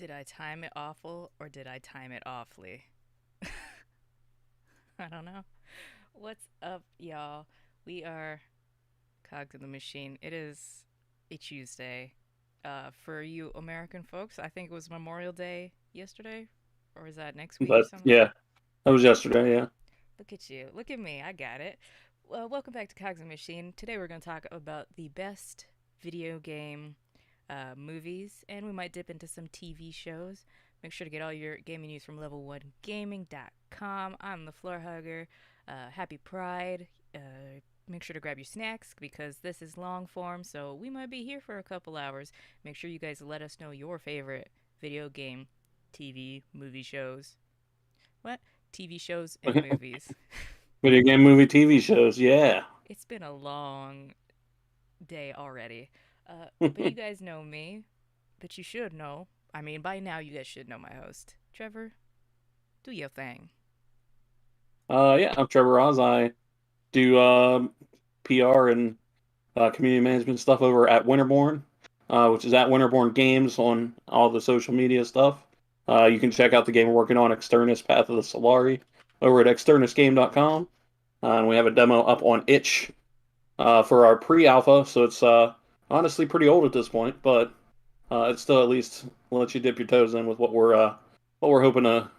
Did I time it awful or did I time it awfully? I don't know. What's up, y'all? We are Cogs in the Machine. It is a Tuesday. For you American folks, I think it was Memorial Day yesterday, or is that next week or But something? yeah, that was yesterday. Yeah. Look at you. Look at me. I got it. Well, welcome back to Cogs in the Machine. Today we're going to talk about the best video game movies, and we might dip into some TV shows. Make sure to get all your gaming news from level1gaming.com. I'm the floor hugger. Happy Pride. Make sure to grab your snacks because this is long form, so we might be here for a couple hours. Make sure you guys let us know your favorite video game, TV, movie shows. What? TV shows and movies. Video game, movie, TV shows. Yeah. It's been a long day already. But you guys know me, but you should know. I mean, by now you guys should know my host. Trevor, do your thing. Yeah. I'm Trevor Oz. I do PR and community management stuff over at Winterborn, which is at Winterborn Games on all the social media stuff. You can check out the game we're working on, Externus Path of the Solari, over at externusgame.com. And we have a demo up on itch for our pre-alpha, so it's honestly pretty old at this point, but it still at least lets you dip your toes in with what we're hoping to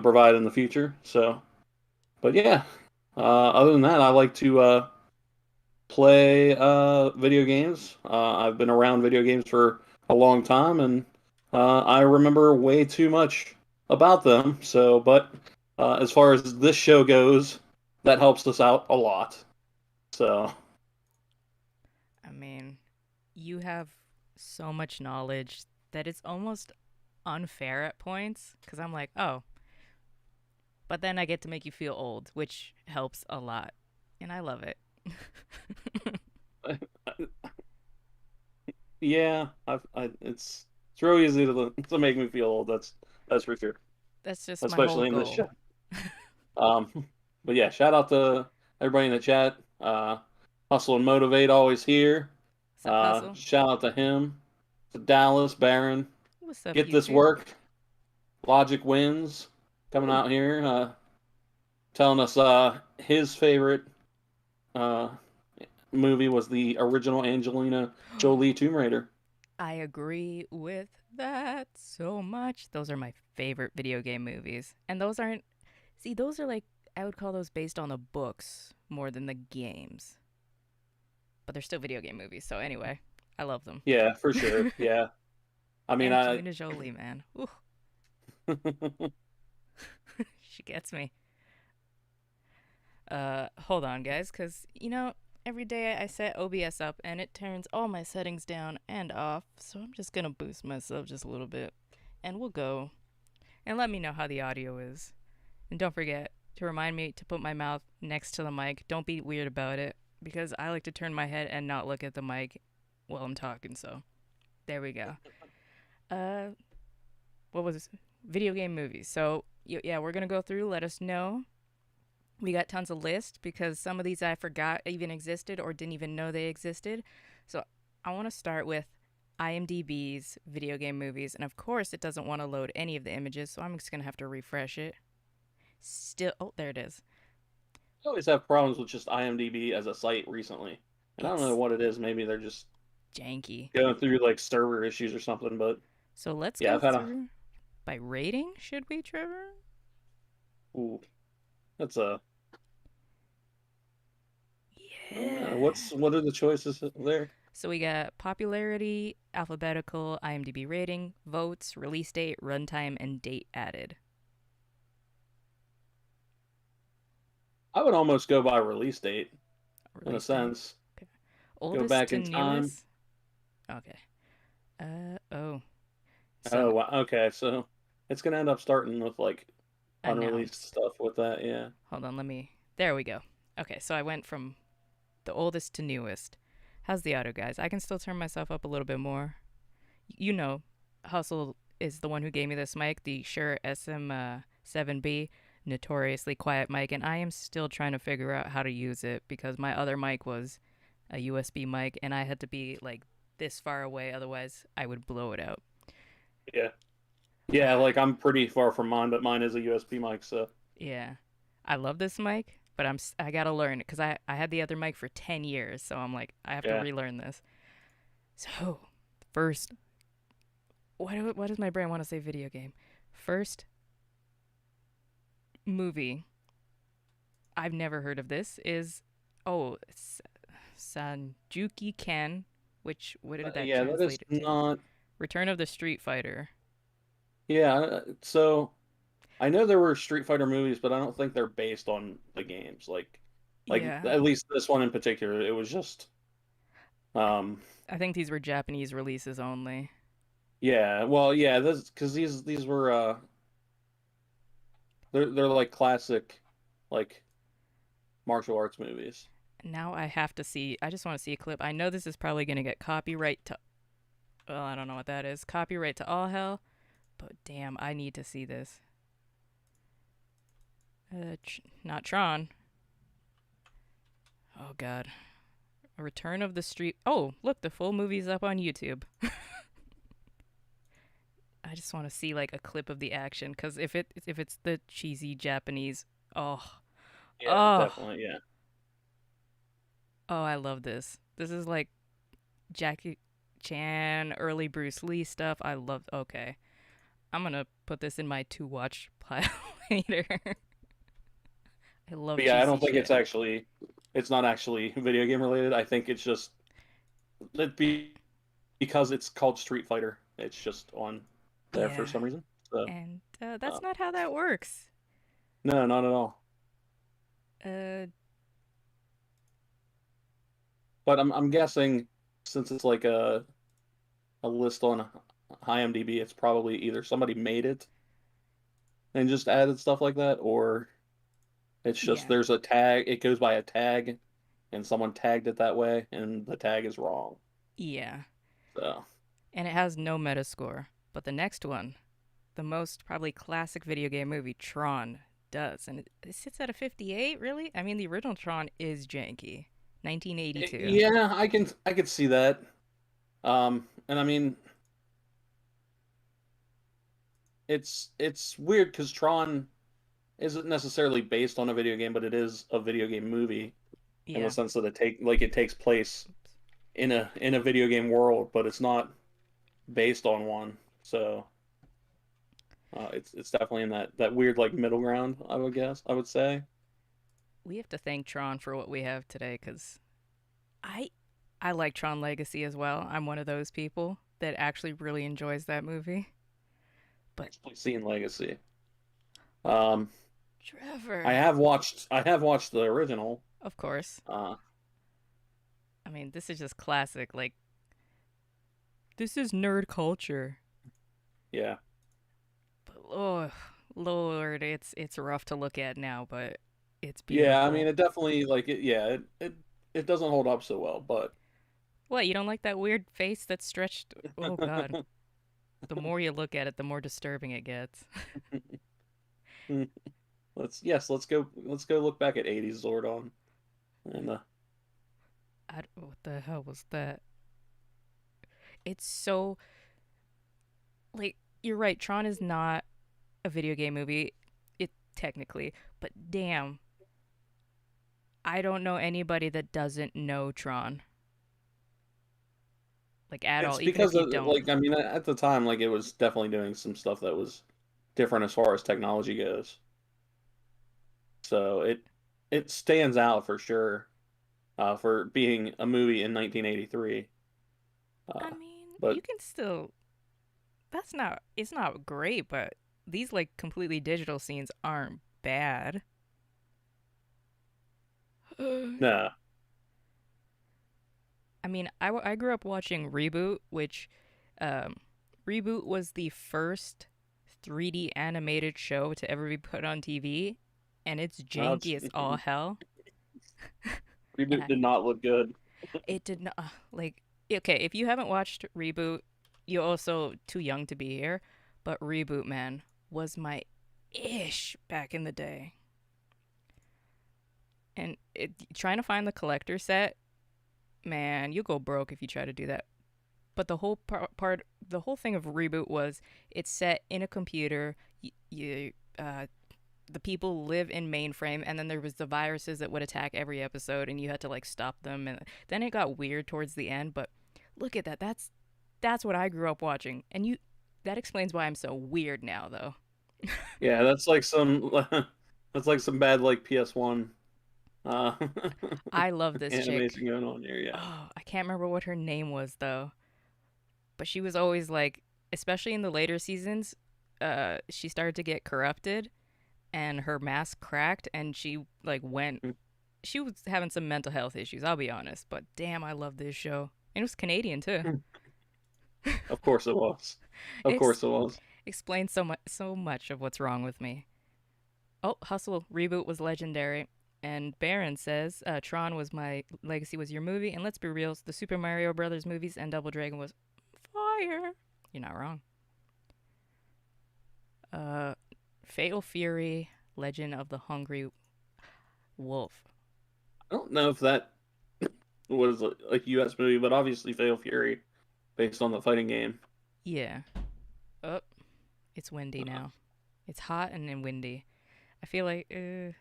provide in the future. So, but yeah, other than that, I like to play video games. I've been around video games for a long time, and I remember way too much about them. So, but as far as this show goes, that helps us out a lot. So, I mean, you have so much knowledge that it's almost unfair at points because I'm like, oh, but then I get to make you feel old, which helps a lot. And I love it. yeah, it's real easy to make me feel old. That's for sure, That's just my whole especially in this goal. show. But yeah, shout out to everybody in the chat. Hustle and motivate always here. What's up, Hustle? Shout out to him, to Dallas Baron. What's up, Get this YouTube? work. Logic wins. Coming Woo. out here, telling us his favorite uh, movie was the original Angelina Jolie Tomb Raider. I agree with that so much. Those are my favorite video game movies. And those aren't, see, those are like, I would call those based on the books more than the games. But they're still video game movies. So anyway, I love them. Yeah, for sure. Yeah, I mean, Angelina Jolie, man. Ooh, she gets me. Hold on, guys, because, every day I set OBS up and it turns all my settings down and off. So I'm just going to boost myself just a little bit. And we'll go. And let me know how the audio is. And don't forget to remind me to put my mouth next to the mic. Don't be weird about it because I like to turn my head and not look at the mic while I'm talking. So there we go. Uh, what was this? Video game movies. So yeah, we're gonna go through. Let us know. We got tons of lists because some of these I forgot even existed or didn't even know they existed. So I want to start with IMDb's video game movies, and of course it doesn't want to load any of the images, so I'm just gonna have to refresh it. Still, oh, there it is. I always have problems with just IMDb as a site recently, and I don't know It's what it is. Maybe they're just janky. going through like server issues or something. But So let's yeah, go I've had a through by rating, should we, Trevor? ooh, that's a Yeah. what are the choices there? So we got popularity, alphabetical, IMDb rating, votes, release date, runtime, and date added. I would almost go by release date in a Release date. sense. Okay. Go Oldest back to in time. newest. Okay. Oh. So Oh, wow. Okay. So it's gonna end up starting with like unreleased announced. stuff with that. Yeah. Hold on, let me. There we go. Okay, so I went from the oldest to newest. How's the audio, guys? I can still turn myself up a little bit more. You know, Hustle is the one who gave me this mic, the Shure SM7B, notoriously quiet mic, and I am still trying to figure out how to use it because my other mic was a USB mic, and I had to be like this far away, otherwise I would blow it out. Yeah. Yeah, like I'm pretty far from mine, but mine is a USB mic, so Yeah. I love this mic, but I got to learn it cuz I had the other mic for 10 years, so I'm like I have to yeah. relearn this. So, first, what does my brain want to say video game? First movie I've never heard of this is oh, Sanjuki Ken, which what did that Yeah, that is translate it to? not. Return of the Street Fighter. Yeah, so I know there were Street Fighter movies, but I don't think they're based on the games. Like Yeah. at least this one in particular, it was just, um, I think these were Japanese releases only. yeah. Well, yeah, this because these were they're like classic, like martial arts movies. Now I have to see. I just want to see a clip. I know this is probably going to get copyright to. Well, I don't know what that is. Copyright to all hell. But damn, I need to see this. Not Tron. Oh God. A Return of the Street. Oh, look, the full movie's up on YouTube. I just want to see like a clip of the action because if it's the cheesy Japanese, oh Yeah, oh definitely. Yeah. oh, I love this. This is like Jackie Chan, early Bruce Lee stuff. I love. Okay, I'm gonna put this in my to watch pile later. I love But yeah, I cheesy don't think shit. it's not actually video game related. I think it's just it be because it's called Street Fighter. It's just on there for Yeah, some reason. So, and that's uh, not how that works. no, not at all. Uh, But I'm guessing since it's like a list on IMDb, it's probably either somebody made it and just added stuff like that, or it's just yeah, there's a tag, it goes by a tag, and someone tagged it that way, and the tag is wrong. yeah, So, and it has no Metascore. But the next one, the most probably classic video game movie, Tron, does. And it sits at a 58, really? I mean, the original Tron is janky. 1982. yeah, I can see that. And I mean, it's weird because Tron isn't necessarily based on a video game, but it is a video game movie in the Yeah. sense that it takes place in a video game world, but it's not based on one. So it's definitely in that weird like middle ground. I would say. We have to thank Tron for what we have today because I, I like Tron Legacy as well. I'm one of those people that actually really enjoys that movie. But Actually, seen Legacy. Um, Trevor, I have watched the original. of course. Uh, I mean, this is just classic. Like, this is nerd culture. yeah, But oh, Lord, it's rough to look at now, but it's yeah. I mean, beautiful. it definitely like it. Yeah, it doesn't hold up so well, but What, you don't like that weird face that's stretched? Oh, God. The more you look at it, the more disturbing it gets. let's go look back at '80s Zordon and What the hell was that? It's so. Like, you're right. Tron is not a video game movie, it technically, but damn, I don't know anybody that doesn't know Tron. Like, at it's all, even if because you of don't. like I mean at the time like it was definitely doing some stuff that was different as far as technology goes. So it stands out for sure for being a movie in 1983. I Uh, mean, you but can still. That's not. It's not great, but these, like, completely digital scenes aren't bad. no, I mean, I grew up watching Reboot, which um, Reboot was the first 3D animated show to ever be put on TV, and it's it's, janky as all hell. And Reboot did not look good. it did not like okay. If you haven't watched Reboot, you're also too young to be here. But Reboot, man, was my ish back in the day, and trying to find the collector set, man, you go broke if you try to do that. But the whole part the whole thing of reboot was it's set in a computer. You the people live in mainframe, and then there was the viruses that would attack every episode, and you had to like stop them. And then it got weird towards the end. But look at that. That's what I grew up watching, and you that explains why I'm so weird now, though. Yeah, that's like some that's like some bad like PS1 uh I love this chick. animation going on here. Yeah. Oh, I can't remember what her name was though, but she was always like, especially in the later seasons, she started to get corrupted, and her mask cracked, and she like went. She was having some mental health issues. I'll be honest, but damn, I love this show, and it was Canadian too. Of course it was. It Of course it was. explains so much of what's wrong with me. Oh, Hustle reboot was legendary. And Baron says, Tron was my legacy was your movie, and let's be real, the Super Mario Brothers movies and Double Dragon was fire. You're not wrong. Uh, Fatal Fury, Legend of the Hungry Wolf. I don't know if that was like a US movie, but obviously Fatal Fury based on the fighting game. Yeah. Oh, it's windy now. It's hot and then windy. I feel like I've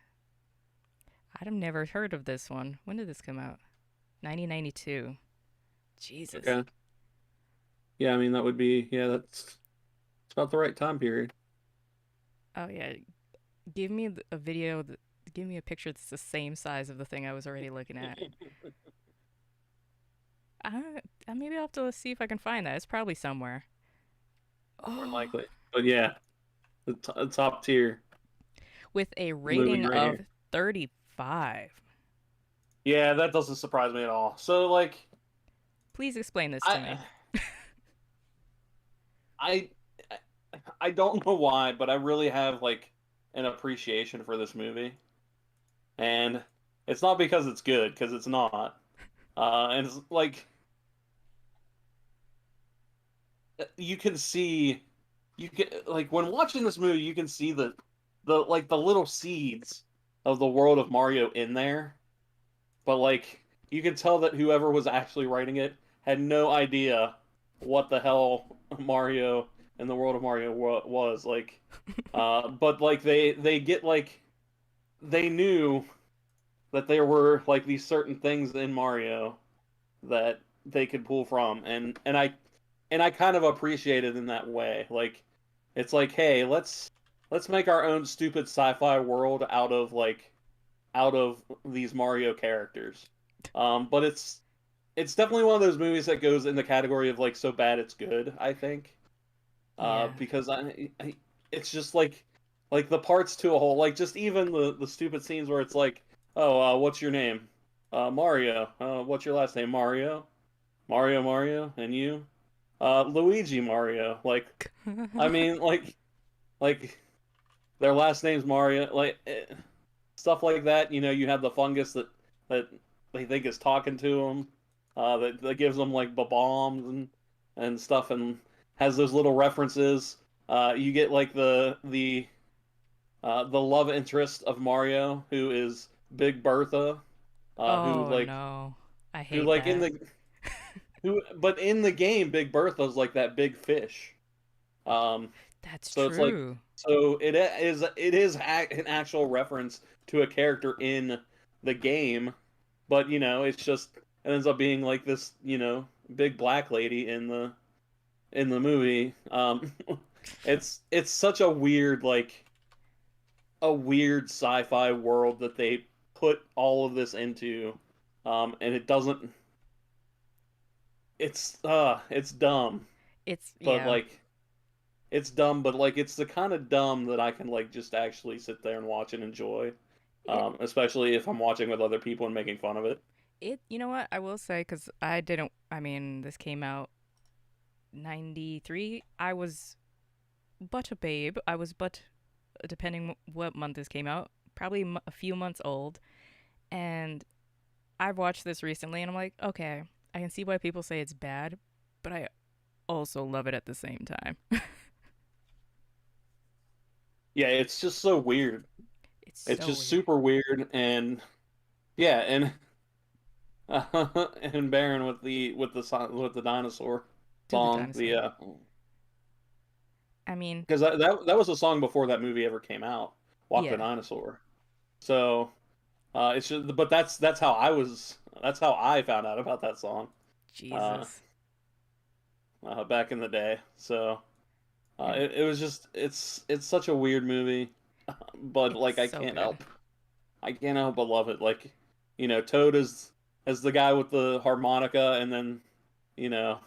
never heard of this one. When did this come out? 1992. Jesus. Okay. Yeah, I mean that would be yeah, that's it's about the right time period. Oh yeah. Give me a video. Give me a picture that's the same size of the thing I was already looking at. Maybe I'll have to see if I can find that. It's probably somewhere. More than Oh, likely. But yeah, top tier with a movie rating right of here. 35. Yeah, that doesn't surprise me at all. So like Please explain this to I me. I I don't know why, but I really have like an appreciation for this movie. And it's not because it's good, because it's not. And it's like you can see you can like when watching this movie you can see the like the little seeds of the world of Mario in there, but like you can tell that whoever was actually writing it had no idea what the hell Mario and the world of Mario was like. But like they get like they knew that there were like these certain things in Mario that they could pull from, and I kind of appreciate it in that way. Like it's like, hey, let's make our own stupid sci-fi world out of these Mario characters. But it's definitely one of those movies that goes in the category of like so bad it's good, I think. Yeah. Because it's just like the parts to a whole, like just even the stupid scenes where it's like, oh, what's your name? Mario. What's your last name? Mario. Mario, and you? Luigi Mario. I mean, like their last name's Mario. Stuff like that. You know, you have the fungus that they think is talking to them. That gives them like bombs and stuff, and has those little references. You get like the love interest of Mario, who is Big Bertha, uh, who Oh like no. I who hate like in that. the who but in the game Big Bertha's like that big fish. Um, That's so it's like true. so it is an actual reference to a character in the game, but you know it's just it ends up being like this big black lady in the movie. It's such a weird a weird sci-fi world that they put all of this into, and it doesn't. It's dumb, It's but yeah. it's the kind of dumb that I can like just actually sit there and watch and enjoy, It especially if I'm watching with other people and making fun of it. you know what I will say, cuz I didn't I mean this came out 93. I was but a babe. I was but depending what month this came out, probably a few months old. And I've watched this recently and I'm like, okay, I can see why people say it's bad, but I also love it at the same time. Yeah, it's just so weird. It's It's so just weird. super weird, and yeah, and and Baron with the dinosaur. To the song. dinosaur. The I mean, because that was a song before that movie ever came out. Walk the yeah. Dinosaur. So it's just, but that's how I was. That's how I found out about that song. Uh, Jesus. back in the day. So And it was just it's such a weird movie, but it's like so good. I can't help but love it. Like, Toad is as the guy with the harmonica, and then you know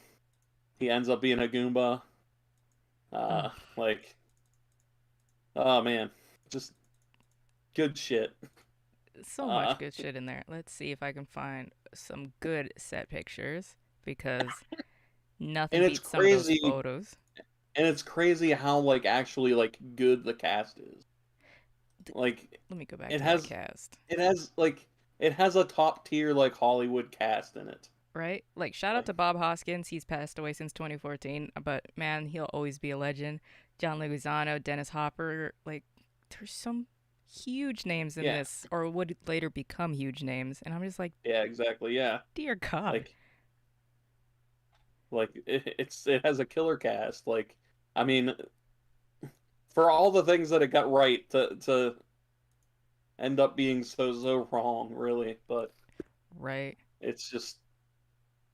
he ends up being a Goomba. Oh, Like, oh man, just good shit. so Uh, much good shit in there. Let's see if I can find some good set pictures because nothing and it's beats some of those crazy, photos. and it's crazy how like actually like good the cast is. Like, Let me go back it to that has cast. it has like it has a top tier like Hollywood cast in it. Right? Like, shout out Like, to Bob Hoskins. He's passed away since 2014, but man, he'll always be a legend. John Leguizamo, Dennis Hopper. Like, there's some huge names in yeah, this, or would later become huge names. And I'm just like, yeah, exactly, yeah. dear God. Like, it has a killer cast. Like, I mean, for all the things that it got right to end up being so wrong, really. But Right? it's just,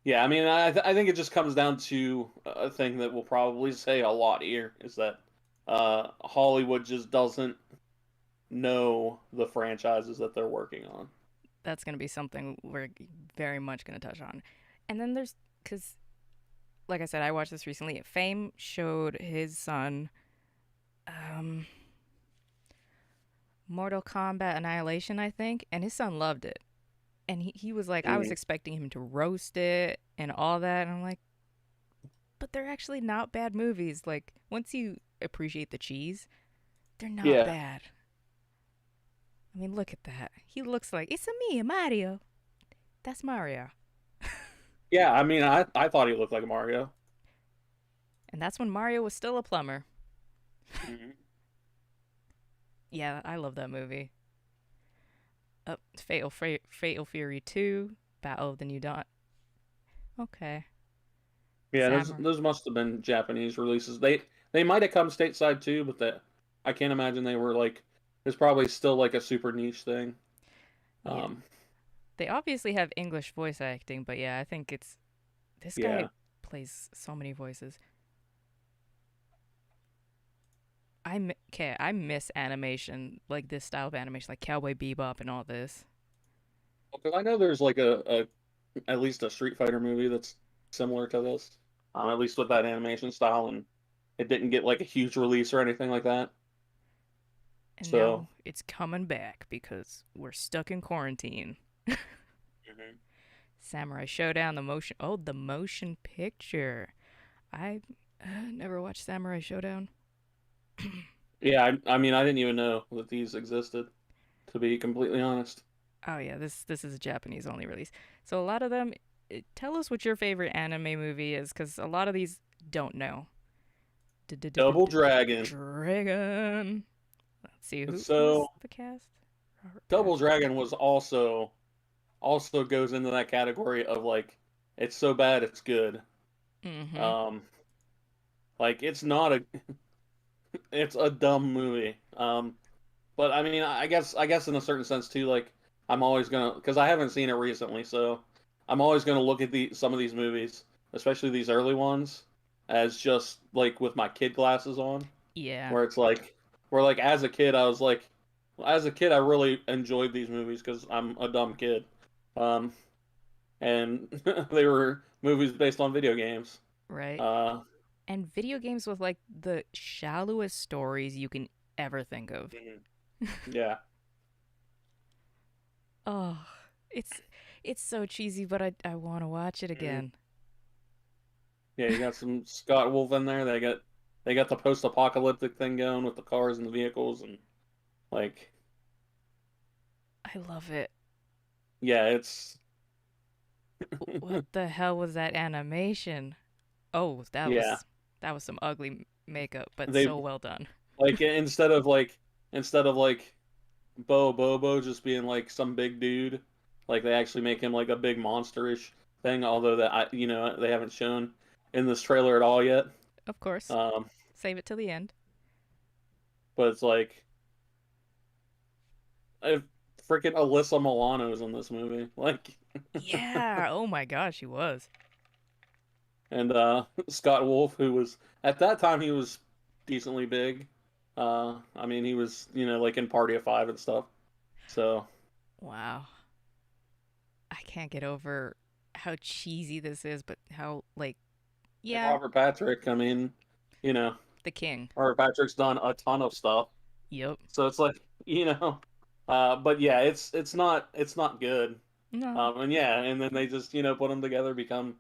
yeah. I mean, I think it just comes down to a thing that we'll probably say a lot here is that Hollywood just doesn't know the franchises that they're working on. That's going to be something we're very much going to touch on. And then there's, because, like I said, I watched this recently. Fame showed his son um, Mortal Kombat Annihilation, I think, and his son loved it. And he was like, I was Mhm. expecting him to roast it and all that. And I'm like, but they're actually not bad movies. Like, once you appreciate the cheese, they're not Yeah, bad. I mean, look at that. He looks like, it's a me, Mario. That's Mario. yeah. I mean, I thought he looked like Mario. And that's when Mario was still a plumber. Mhm. Yeah, I love that movie. Fatal Fury 2, Battle of the New Dawn. Okay. Yeah, Samurai. those must have been Japanese releases. They might have come stateside too, but that I can't imagine they were like. It's probably still like a super niche thing. Yeah. Um, They obviously have English voice acting, but yeah, I think it's. This guy yeah. plays so many voices. Okay, I miss animation, like this style of animation, like Cowboy Bebop and all this. Because I know there's like a at least a Street Fighter movie that's similar to this. At least with that animation style, and it didn't get like a huge release or anything like that. And So, now it's coming back because we're stuck in quarantine. mhm. Samurai Showdown, the motion. Oh, the motion picture. I never watched Samurai Showdown. Yeah, I mean, I didn't even know that these existed, to be completely honest. Oh yeah, this is a Japanese only release. So a lot of them. Tell us what your favorite anime movie is, because a lot of these don't know. Double Dragon. Dragon. Let's see who's So the cast. Robert Double Patrick. Dragon was also goes into that category of like it's so bad it's good. Mm-hmm. Um, like it's a dumb movie. But I mean, I guess in a certain sense too, like I'm always gonna because I haven't seen it recently, so I'm always gonna look at some of these movies, especially these early ones, as just like with my kid glasses on, Yeah. where it's like where like as a kid I was like as a kid I really enjoyed these movies because I'm a dumb kid. Um, and they were movies based on video games. Right. Uh, And video games with like the shallowest stories you can ever think of. mhm. Yeah. Oh, it's it's so cheesy, but I want to watch it Mhm. again. Yeah, you got some Scott Wolf in there. They got the post-apocalyptic thing going with the cars and the vehicles and like I love it. yeah, it's What the hell was that animation? Oh, yeah. that was some ugly makeup, but They so well done. like instead of like Bo Bobo just being like some big dude, like they actually make him like a big monsterish thing, although that they haven't shown. in this trailer at all yet. Of course. Um, Save it till the end. but it's like if freaking Alyssa Milano is in this movie, like, Yeah. Oh my gosh, he was. and Scott Wolf, who was at that time he was decently big. I mean, he was like in Party of Five and stuff. So Wow. I can't get over how cheesy this is, but how like and yeah, Robert Patrick, I mean, you know, the king. Robert Patrick's done a ton of stuff. Yep. So it's like, but yeah, it's not good. No, And yeah, and then they just put them together, become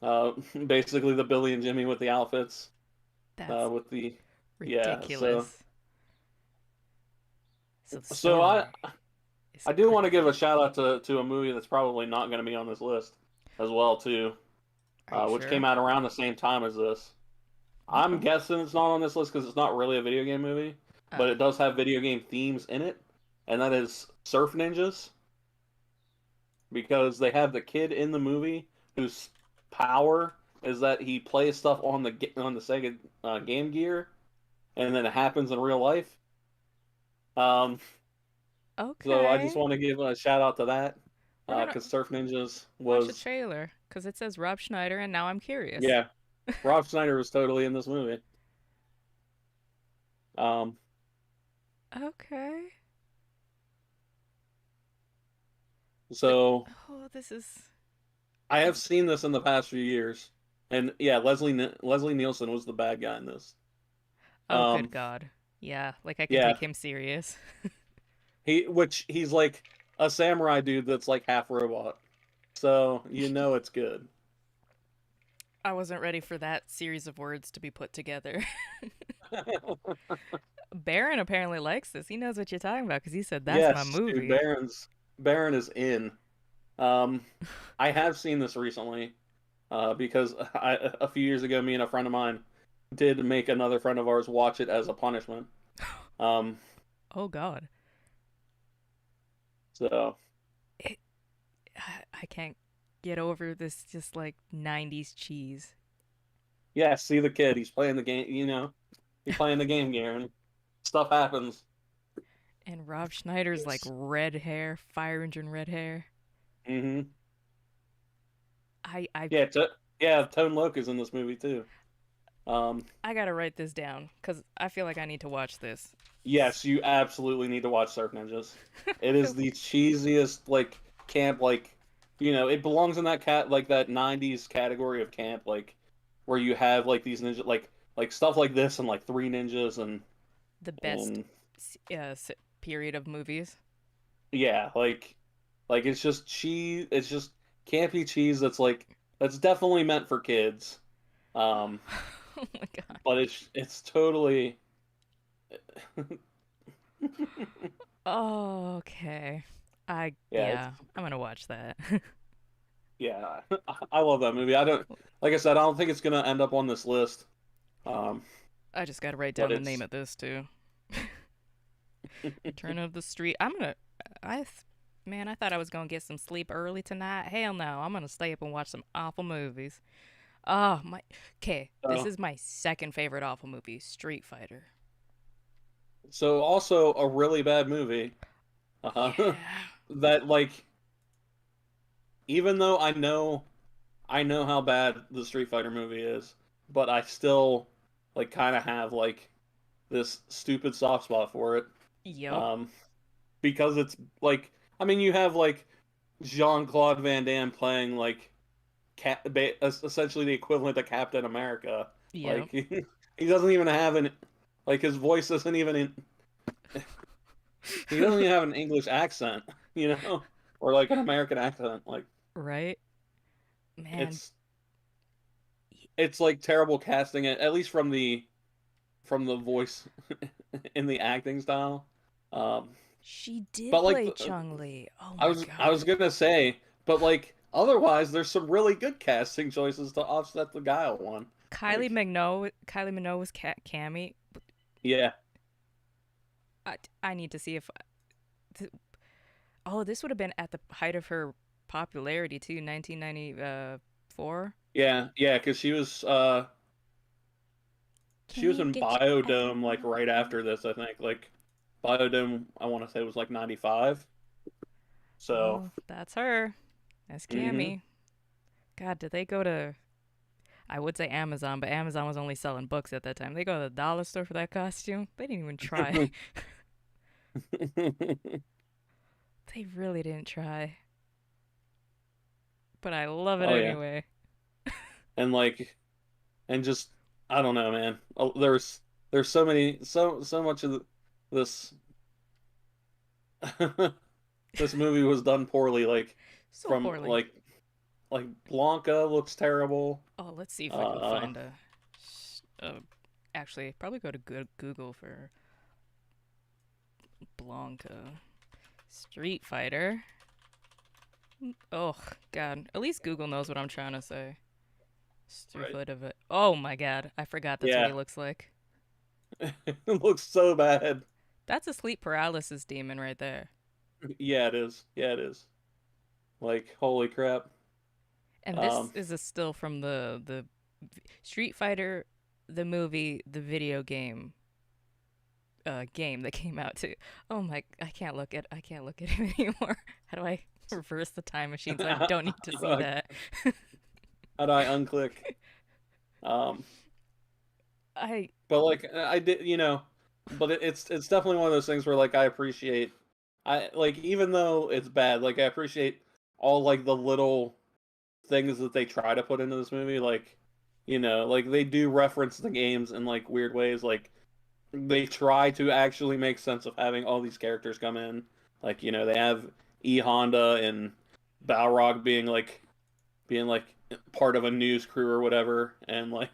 uh basically the Billy and Jimmy with the outfits, that's with the yeah. So ridiculous. So the so I story is I do want to give crazy. a shout out to a movie that's probably not going to be on this list as well too, Are you which sure? came out around the same time as this. I'm Okay. guessing it's not on this list because it's not really a video game movie, but Oh. it does have video game themes in it, and that is Surf Ninjas, because they have the kid in the movie whose power is that he plays stuff on the Sega Game Gear, and then it happens in real life. Um, so I just Okay. want to give a shout out to that, We're gonna because Surf Ninjas watch a was, trailer because it says Rob Schneider, and now I'm curious. yeah, Rob Schneider was totally in this movie. Um, Okay. But so oh, this is I have this. seen this in the past few years, and yeah, Leslie Nielsen was the bad guy in this. Oh, good Um, God. Yeah, like I can yeah, take him serious. he's like a samurai dude that's like half robot, so it's good. I wasn't ready for that series of words to be put together. Baron apparently likes this. He knows what you're talking about because he said that's my Yes, dude, movie. Baron is in. Um, I have seen this recently, because a few years ago, me and a friend of mine did make another friend of ours watch it as a punishment. Um, Oh God. so It, I can't get over this just like 90s cheese. yeah, see the kid. He's playing the game. He's playing the game, Garen. Stuff happens. And Rob Schneider's like It's red hair, fire engine red hair. hmm I yeah, yeah. Tone Loc is in this movie too. Um, I gotta write this down because I feel like I need to watch this. yes, you absolutely need to watch Surf Ninjas. It is the cheesiest like camp, like it belongs in that that '90s category of camp, like where you have like these ninja, like stuff like this and like Three Ninjas The best and period of movies. yeah, like it's just cheese. It's just campy cheese that's definitely meant for kids. Um, Oh my God. but it's totally Oh, okay. yeah, Yeah, I'm gonna watch that. yeah. I love that movie. I don't Like I said, I don't think it's gonna end up on this list. Um, I just gotta write but down the name it's of this too. Return of the Street. I, man, I thought I was gonna get some sleep early tonight. Hell no, I'm gonna stay up and watch some awful movies. Oh my. Okay, this so is my second favorite awful movie, Street Fighter. so also a really bad movie. Yeah. That like even though I know how bad the Street Fighter movie is, but I still like kind of have like this stupid soft spot for it. Yep. Um, because it's like I mean you have like Jean-Claude Van Damme playing like essentially the equivalent of Captain America. Yep. Like he doesn't even have like his voice isn't even he doesn't even have an English accent, or like an American accent. Like Right. Man, it's it's like terrible casting, at least from the voice in the acting style. Um, she did but like play Chung Li. Oh I my was I God. was gonna say, but like otherwise, there's some really good casting choices to offset the Guile one. Like Kylie Minogue was Cammy. yeah, I need to see if. Oh, this would have been at the height of her popularity too, 1994. yeah, because she was Can't in get you out of Biodome like my right head. after this, I think. Like Biodome, I want to say was like 95. So, Oh, that's her. That's hmm Cammy. God, did they go to? I would say Amazon, but Amazon was only selling books at that time. They go to the dollar store for that costume. They didn't even try. They really didn't try. But I love it Oh yeah. anyway. And like and just I don't know, man. There's so many so much of this this movie was done poorly So from poorly. like Blanca looks terrible. Oh, let's see if I can Uh find a. Actually, probably go to Google for Blanca Street Fighter. Oh God, at least Google knows what I'm trying to say. Street right. Fighter of it. Oh my God, I forgot that's what he Yeah. looks like. It looks so bad. That's a sleep paralysis demon right there. Yeah, it is. Yeah, it is. Like holy crap. And this Um is a still from the Street Fighter, the movie, the video game, game that came out too. Oh my! I can't look at him anymore. How do I reverse the time machine so I don't need to see how that? do I unclick? Um I But like I did, but it's definitely one of those things where like I appreciate I like even though it's bad, like I appreciate all like the little things that they try to put into this movie, like like they do reference the games in like weird ways, like they try to actually make sense of having all these characters come in. Like, they have E Honda and Balrog being like part of a news crew or whatever, and like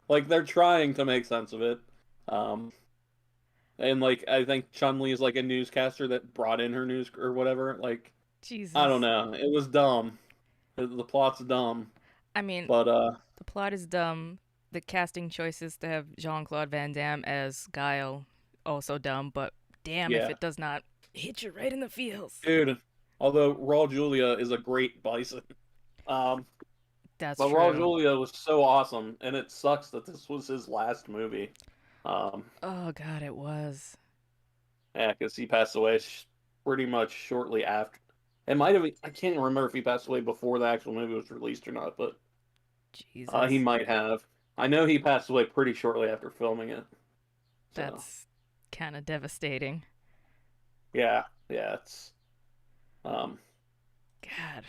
like they're trying to make sense of it. Um, and like I think Chun Li is like a newscaster that brought in her news or whatever. Like I don't Jesus. know, it was dumb. The plot's dumb, I mean, but the plot is dumb. The casting choices to have Jean Claude Van Damme as Guile also dumb. But damn, if yeah, it does not hit you right in the feels. dude. Although Raul Julia is a great Bison, um, That's but Raul true. Julia was so awesome, and it sucks that this was his last movie. Um, Oh God, it was. Yeah, because he passed away pretty much shortly after. It might have. I can't even remember if he passed away before the actual movie was released or not, but he Jesus. might have. I know he passed away pretty shortly after filming it. So That's kind of devastating. yeah, yeah, um, God.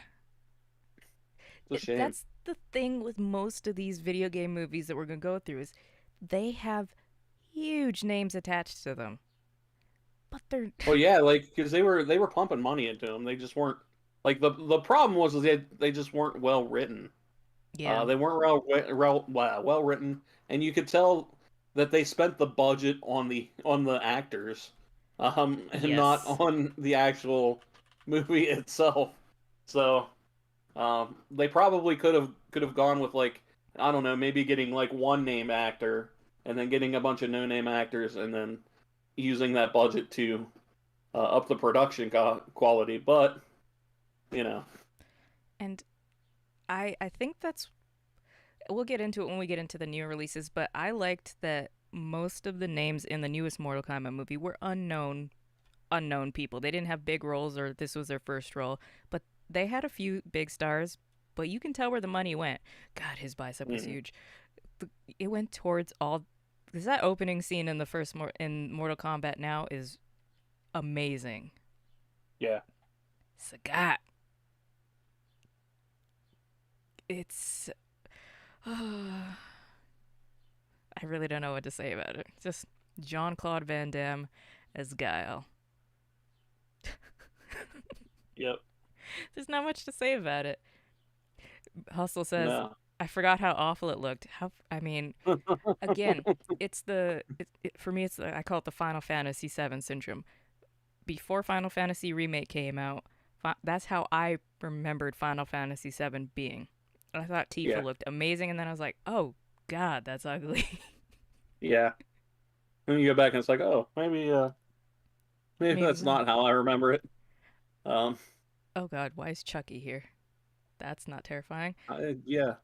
it's a shame. That's the thing with most of these video game movies that we're going to go through is they have huge names attached to them. But they're Well, yeah, like because they were pumping money into them. They just weren't like the problem was they just weren't well written. yeah. They weren't well written, and you could tell that they spent the budget on the actors, and not Yes. on the actual movie itself. So, they probably could have gone with like I don't know, maybe getting like one name actor and then getting a bunch of no name actors and then using that budget to up the production quality. But you know, And I think that's we'll get into it when we get into the new releases, but I liked that most of the names in the newest Mortal Kombat movie were unknown people. They didn't have big roles or this was their first role, but they had a few big stars, but you can tell where the money went. God, his bicep was mhm. huge. It went towards all because that opening scene in the in Mortal Kombat now is amazing. Yeah, Sagat. It's I really don't know what to say about it. Just Jean Claude Van Damme as Guile. yep, There's not much to say about it. Hustle says, no, I forgot how awful it looked. I mean, again, for me, I call it the Final Fantasy VII syndrome. Before Final Fantasy Remake came out, that's how I remembered Final Fantasy VII being. I thought Tifa yeah, looked amazing, and then I was like, oh, God, that's ugly. yeah. And you go back and it's like, oh, maybe Maybe that's not. not how I remember it. Um, Oh, God, why is Chucky here? That's not terrifying. Yeah.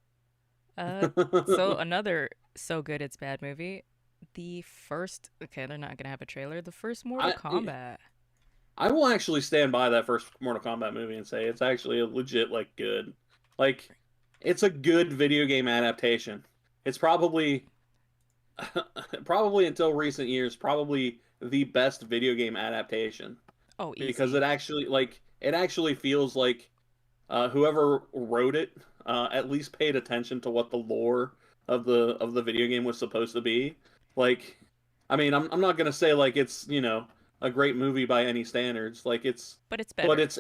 Uh, so another so good it's bad movie. The first, okay, they're not gonna have a trailer. The first Mortal I Kombat. I will actually stand by that first Mortal Kombat movie and say it's actually a legit like good. Like it's a good video game adaptation. It's probably probably until recent years probably the best video game adaptation Oh, because easy. it actually feels like whoever wrote it at least paid attention to what the lore of the video game was supposed to be. Like, I mean, I'm not gonna say like it's a great movie by any standards. But it's But better. it's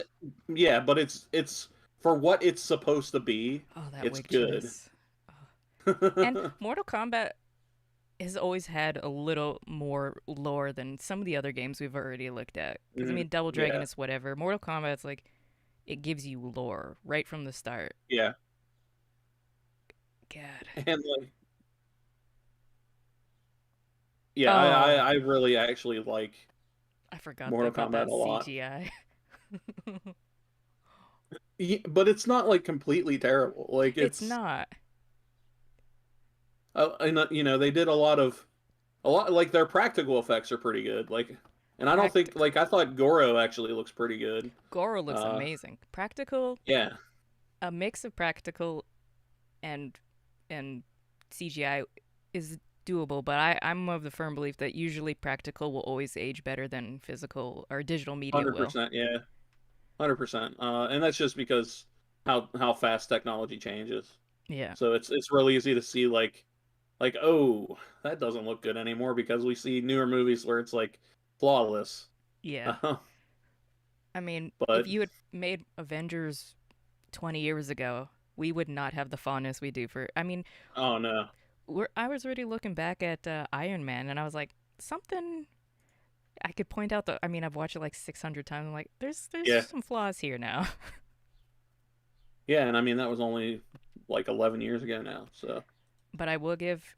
yeah, but it's for what it's supposed to be. Oh, that It's wig good. chest. And Mortal Kombat has always had a little more lore than some of the other games we've already looked at. Because, I Mhm. mean, Double Dragon Yeah, is whatever. Mortal Kombat's like, it gives you lore right from the start. yeah, God. and like yeah, Oh, I really actually like I forgot Mortal about Kombat that a lot. CGI. Yeah, but it's not like completely terrible. Like It's it's not. and they did a lot like their practical effects are pretty good. Like, and I don't think Practical. like I thought Goro actually looks pretty good. Goro looks Uh, amazing. Practical, yeah, a mix of practical and and CGI is doable, but I'm of the firm belief that usually practical will always age better than physical or digital media will. 100%. Yeah, 100%. And that's just because how fast technology changes. Yeah. So it's really easy to see like oh that doesn't look good anymore because we see newer movies where it's like flawless. Yeah. I mean, if But you had made Avengers 20 years ago, we would not have the fondness we do for. I mean, oh no, I was already looking back at Iron Man, and I was like, something I could point out. That I mean, I've watched it like 600 times. I'm like, there's yeah, some flaws here now, yeah, and I mean that was only like 11 years ago now. So but I will give.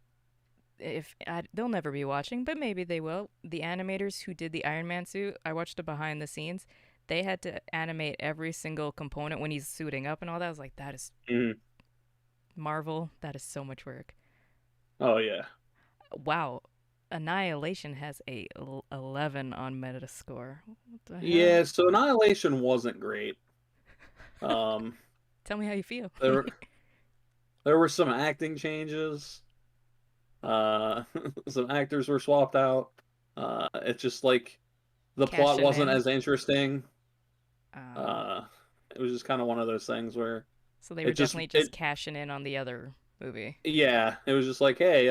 If they'll never be watching, but maybe they will. The animators who did the Iron Man suit, I watched the behind the scenes. They had to animate every single component when he's suiting up and all that. I was like, that is mhm. Marvel. That is so much work. Oh yeah. Wow. Annihilation has a 11 on Metascore. What the hell? Yeah, so Annihilation wasn't great. Um, Tell me how you feel. there there were some acting changes. Uh, some actors were swapped out. It's just like the plot Cashing wasn't in. as interesting. Um, Uh, it was just kind of one of those things where so they were it just definitely just it cashing in on the other movie. yeah, it was just like, hey,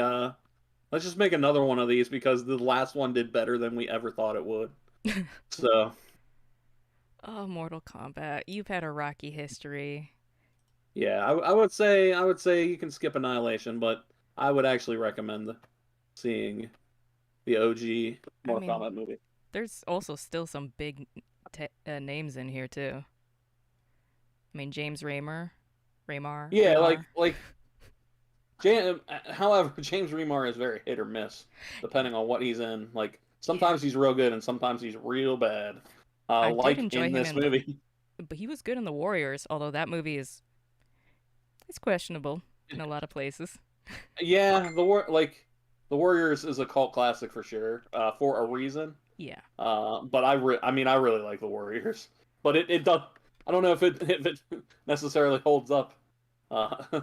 let's just make another one of these because the last one did better than we ever thought it would. So Oh, Mortal Kombat. You've had a rocky history. yeah, I would say you can skip Annihilation, but I would actually recommend seeing the OG I Mortal mean, Kombat movie. there's also still some big names in here too. I mean, James Yeah, Raymar. however, James Remar is very hit or miss depending on what he's in. Like Yeah, sometimes he's real good and sometimes he's real bad. I did Like enjoy in him this in the, movie. but he was good in the Warriors. Although that movie is it's questionable in a lot of places. Yeah, the Warriors is a cult classic for sure, for a reason. Yeah, But I mean I really like the Warriors, but it does. I don't know if it necessarily holds up uh,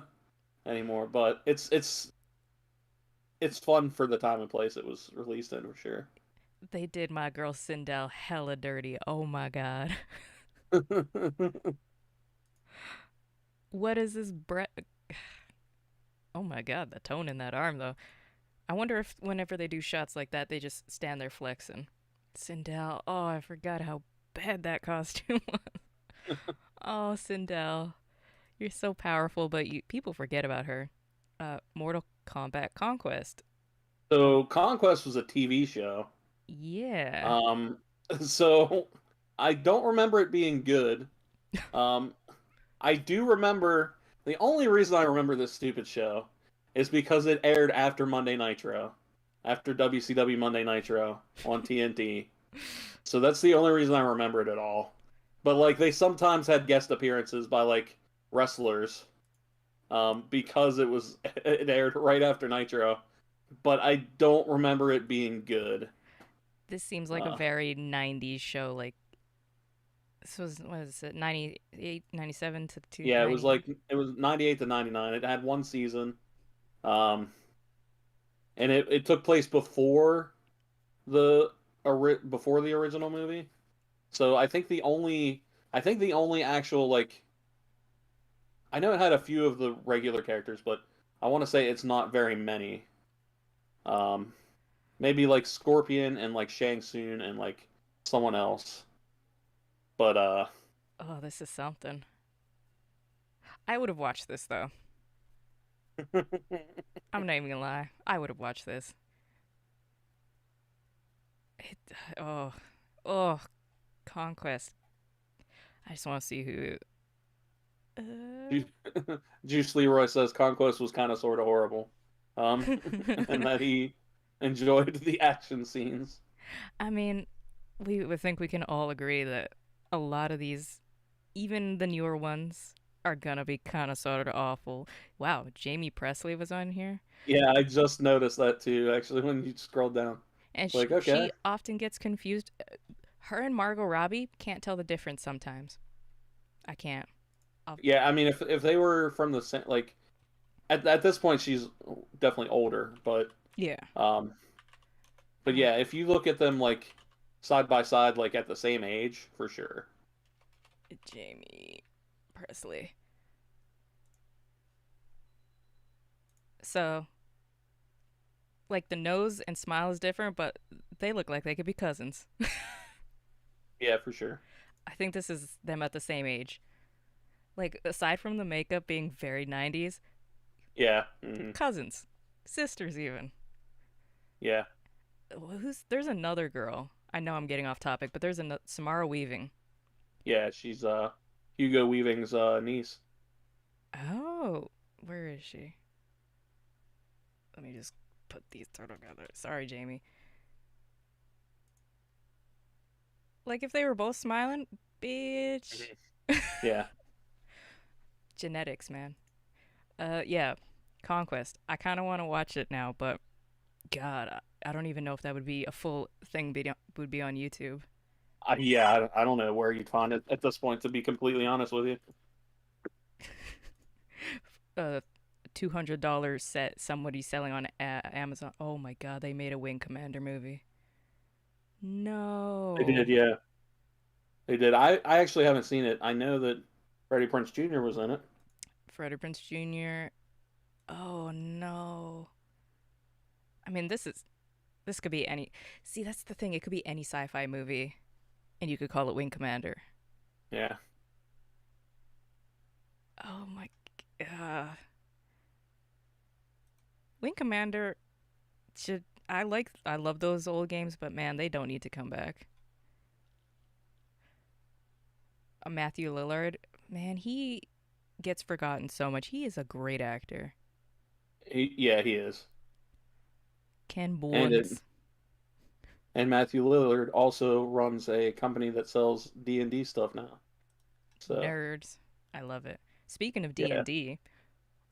anymore, but it's fun for the time and place it was released in for sure. they did my girl Sindel hella dirty. Oh my god, what is this Oh my god, the tone in that arm though. I wonder if whenever they do shots like that, they just stand there flexing. Sindel. Oh, I forgot how bad that costume was. Oh, Sindel. You're so powerful, but people forget about her. Mortal Kombat Conquest. So Conquest was a TV show. Yeah. Um, so I don't remember it being good. Um, I do remember the only reason I remember this stupid show is because it aired after Monday Nitro, after WCW Monday Nitro on TNT. So that's the only reason I remember it at all. But like they sometimes had guest appearances by like wrestlers, because it aired right after Nitro, but I don't remember it being good. This seems like a Uh, very 90s show. Like, this was, what is it, 98, 97 to yeah, 99? it was 98 to 99. It had one season, um, and it took place the before the original movie. So I think the only actual like I know it had a few of the regular characters, but I want to say it's not very many. Um, Maybe like Scorpion and like Shang Tsung and like someone else. But Oh, this is something. I would have watched this, though. I'm not even gonna lie. I would have watched this. It, oh, oh, Conquest. I just want to see who. Uh... Juice Leroy says Conquest was kind of sort of horrible, and that he enjoyed the action scenes. I mean, we would think we can all agree that a lot of these, even the newer ones, are gonna be kind of sort of awful. Wow, Jamie Presley was on here, Yeah, I just noticed that too. Actually, when you scroll down, and it's like she okay, often gets confused. Her and Margot Robbie can't tell the difference sometimes. I can't. I'll, yeah. I mean, if they were from the same like at this point, she's definitely older, yeah. um, but Oh, yeah, if you look at them like side by side, like at the same age, for sure. Jamie Presley. So, like, the nose and smile is different, but they look like they could be cousins. Yeah, for sure. I think this is them at the same age. Like, aside from the makeup being very 90s, Yeah. Hmm. cousins, sisters, even. Yeah. There's another girl. I know I'm getting off topic, but there's a Samara Weaving. Yeah, she's Hugo Weaving's niece. Oh, where is she? Let me just put these two together. Sorry, Jamie. Like, if they were both smiling, bitch. Mhm. Yeah. Genetics, man. Yeah, Conquest. I kind of want to watch it now, but God, I don't even know if that would be a full thing. Would be on YouTube. Yeah, I don't know where you'd find it at this point, to be completely honest with you. A $200 set somebody's selling on Amazon. Oh my God, they made a Wing Commander movie. They did, No, yeah. They did. I actually haven't seen it. I know that Freddie Prinze Jr. was in it. Freddie Prinze Jr. Oh no. I mean, this could be any. See, that's the thing. It could be any sci-fi movie, and you could call it Wing Commander. Yeah. Oh my. Wing Commander should. I love those old games, but man, they don't need to come back. Matthew Lillard, man, he gets forgotten so much. He is a great actor. Yeah, he is. Ken And it Boons, and Matthew Lillard also runs a company that sells D&D stuff now. So, nerds. I love it. Speaking of yeah. D&D,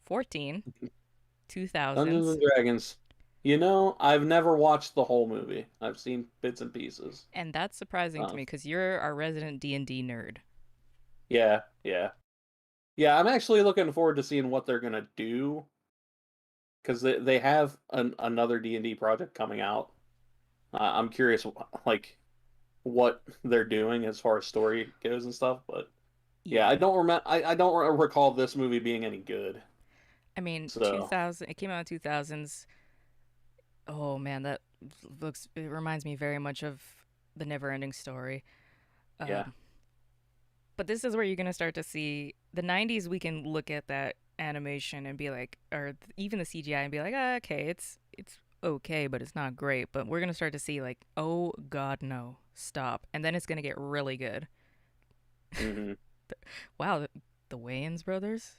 14, Dungeons 2000s, and Dragons. You know, I've never watched the whole movie. I've seen bits and pieces. and that's surprising to Um, me because you're our resident D&D nerd. yeah, yeah. Yeah, I'm actually looking forward to seeing what they're gonna do, because they have another D&D project coming out. I'm curious, like what they're doing as far as story goes and stuff. But yeah, Yeah. I don't recall this movie being any good. I mean, So 2000, it came out in 2000s. Oh man, it reminds me very much of the never ending story. yeah, Um, but this is where you're going to start to see the 90s. We can look at that animation and be like, or even the CGI and be like, ah, okay, it's okay, but it's not great. But we're going to start to see like, oh God, no, stop. And then it's going to get really good. hmm Wow, the Wayans brothers,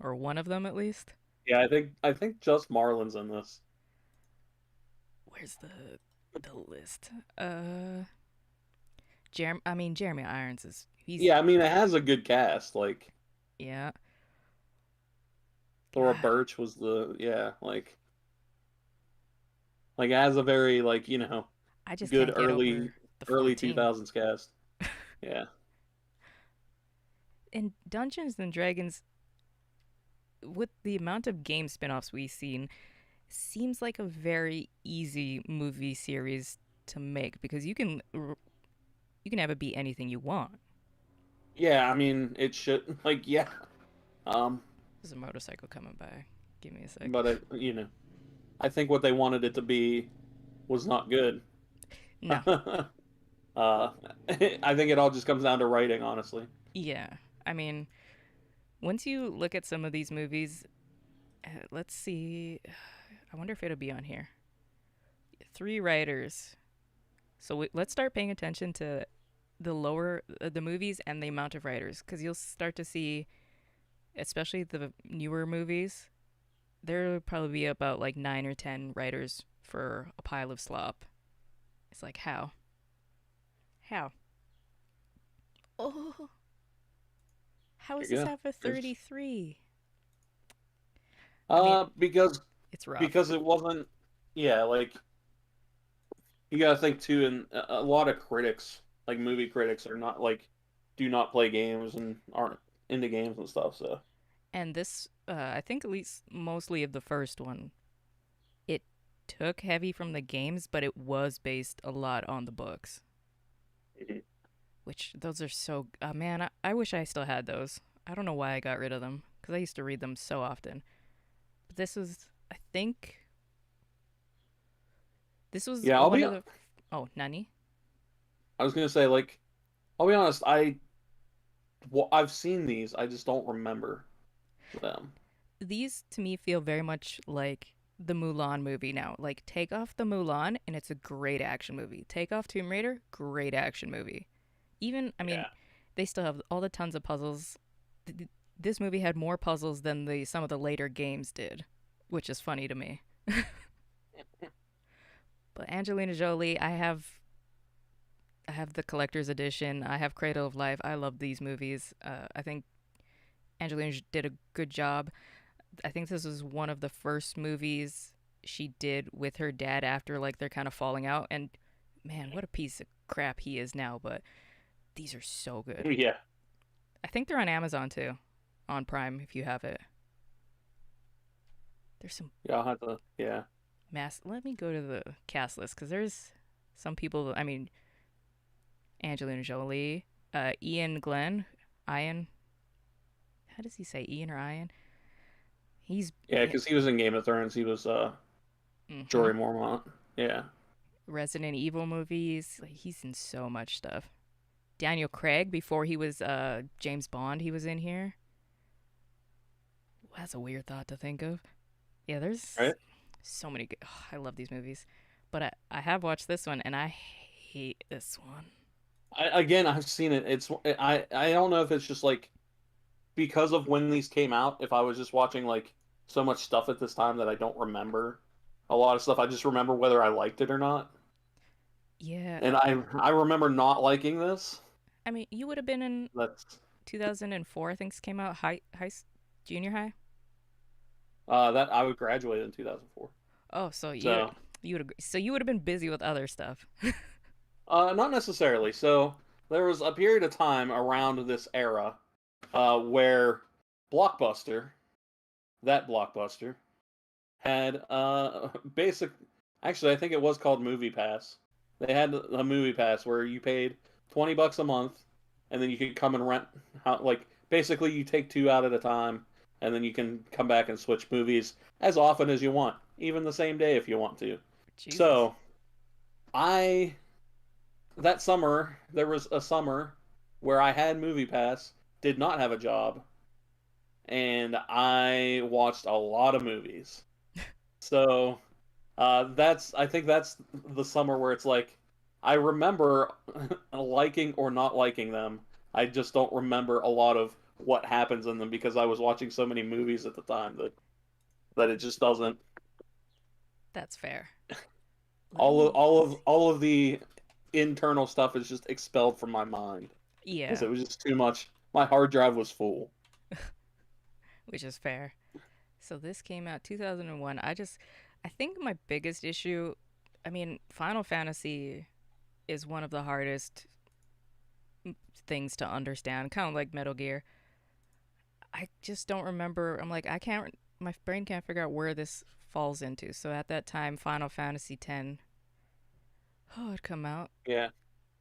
or one of them at least. yeah. I think just Marlon's in this. Where's the list? I mean Jeremy Irons is he's Yeah, I mean it has a good cast. Like yeah. Laura God, Birch was the yeah, like it has a very like, I just good can't get early over the early 14. 2000s cast. Yeah. In Dungeons and Dragons, with the amount of game spin-offs we've seen, seems like a very easy movie series to make because you can have it be anything you want. Yeah, I mean, it should like yeah. Um There's a motorcycle coming by. Give me a sec. but I think what they wanted it to be was not good. No. I think it all just comes down to writing, honestly. Yeah. I mean, once you look at some of these movies, let's see. I wonder if it'll be on here. Three writers. So let's start paying attention to the movies and the amount of writers because you'll start to see, especially the newer movies, there'll probably be about like 9 or 10 writers for a pile of slop. It's like how oh how There is you this go. have a 33? I mean, Uh, because it's rough. because it wasn't. Yeah, like you gotta think too, and a lot of critics, like movie critics, are not like do not play games and aren't into games and stuff. So And this, I think at least mostly of the first one, it took heavy from the games, but it was based a lot on the books. Mhm. Which those are so. Man, I wish I still had those. I don't know why I got rid of them because I used to read them so often. But I think, this was yeah, one of the. Oh, Nani. I was gonna say like I'll be honest. I've seen these. I just don't remember them. These to me feel very much like the Mulan movie now. Like, take off the Mulan and it's a great action movie. Take off Tomb Raider, great action movie. Even, I mean, Yeah. they still have all the tons of puzzles. This movie had more puzzles than the some of the later games did, which is funny to me. But Angelina Jolie, I have the collector's edition. I have Cradle of Life. I love these movies. I think Angelina did a good job. I think this was one of the first movies she did with her dad after like they're kind of falling out. And man, what a piece of crap he is now. But these are so good. Yeah. I think they're on Amazon too, on Prime if you have it. There's some Yeah. I'll have to. Yeah. Let me go to the cast list because there's some people. I mean, Angelina Jolie, Ian Glenn, Ian. How does he say Ian or Ian? He's Yeah, because he was in Game of Thrones. He was mm-hmm. Jorah Mormont. Yeah. Resident Evil movies. Like, he's in so much stuff. Daniel Craig before he was James Bond. He was in here. Well, that's a weird thought to think of. Yeah, there's Right. so many. I love these movies, but I have watched this one and I hate this one. Again, I've seen it. I don't know if it's just like because of when these came out. If I was just watching like so much stuff at this time that I don't remember a lot of stuff. I just remember whether I liked it or not. Yeah, And I remember not liking this. I mean, you would have been in That's 2004. I think this came out junior high. that I would graduate in 2004. Oh, so So you would have been busy with other stuff. not necessarily. So there was a period of time around this era where Blockbuster, that Blockbuster, had basic. Actually, I think it was called Movie Pass. They had a Movie Pass where you paid $20 a month, and then you could come and rent. Like basically, you take two out at a time, and then you can come back and switch movies as often as you want, even the same day if you want to. Jesus. So I that summer there was a summer where I had Movie Pass, did not have a job, and I watched a lot of movies. So I think that's the summer where it's like I remember liking or not liking them. I just don't remember a lot of what happens in them because I was watching so many movies at the time that it just doesn't That's fair. Let me see. all of the internal stuff is just expelled from my mind because Yeah, it was just too much. My hard drive was full. which is fair. So this came out 2001. I think my biggest issue, I mean, Final Fantasy is one of the hardest things to understand, kind of like Metal Gear. I just don't remember. I'm like, I can't, my brain can't figure out where this falls into. So at that time, Final Fantasy X, oh, it'd come out. Yeah.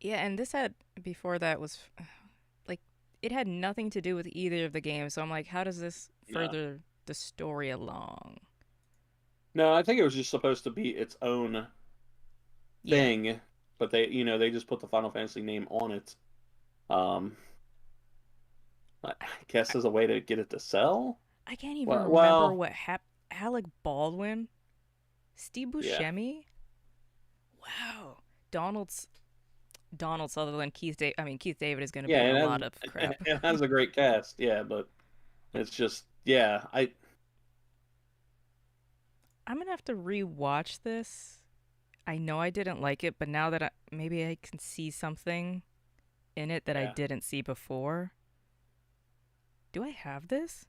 Yeah, and this had, before that was, like, it had nothing to do with either of the games. So I'm like, how does this No. further the story along? No, I think it was just supposed to be its own Yeah, thing, but they just put the Final Fantasy name on it. Um, I I, guess I, as a way to get it to sell. I can't even remember Well, what happened. Alec Baldwin, Steve yeah, Buscemi. Wow, Donald's Donald Sutherland, Keith. I mean, Keith David is going to yeah, be in a lot of crap. it has a great cast, yeah, but it's just yeah, I'm gonna have to rewatch this. I know I didn't like it, but now that maybe I can see something in it that I yeah, didn't see before. Do I have this?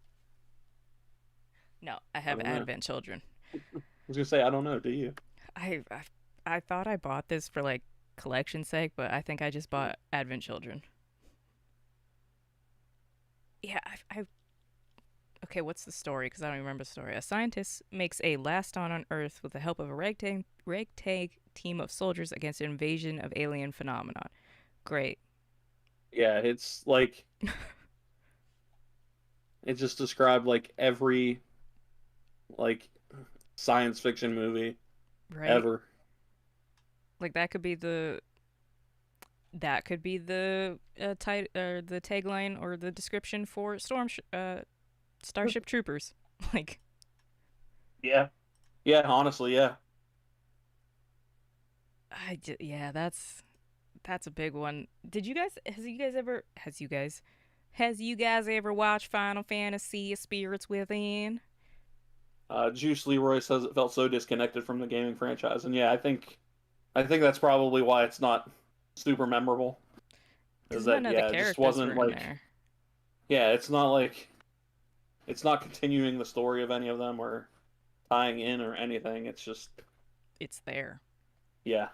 No, I I have don't know. Advent Children. I was gonna say I don't know. Do you? I I, I thought I bought this for like collection sake, but I think I just bought Advent Children. Yeah, I okay, what's the story? Because I don't remember the story. A scientist makes a last stand on Earth with the help of a ragtag team of soldiers against an invasion of alien phenomenon. Great. Yeah, it's like it just described like every like science fiction movie Right? ever. Like that could be the the tagline or the description for Starship Troopers. Like Yeah, yeah, honestly, yeah. yeah, that's a big one. Did you guys has you guys ever watched Final Fantasy Spirits Within? Juice Leroy says it felt so disconnected from the gaming franchise, and yeah, I think that's probably why it's not super memorable. Is Because none that of the yeah, it just characters were wasn't in like there. yeah, it's not continuing the story of any of them or tying in or anything. It's just It's there. yeah.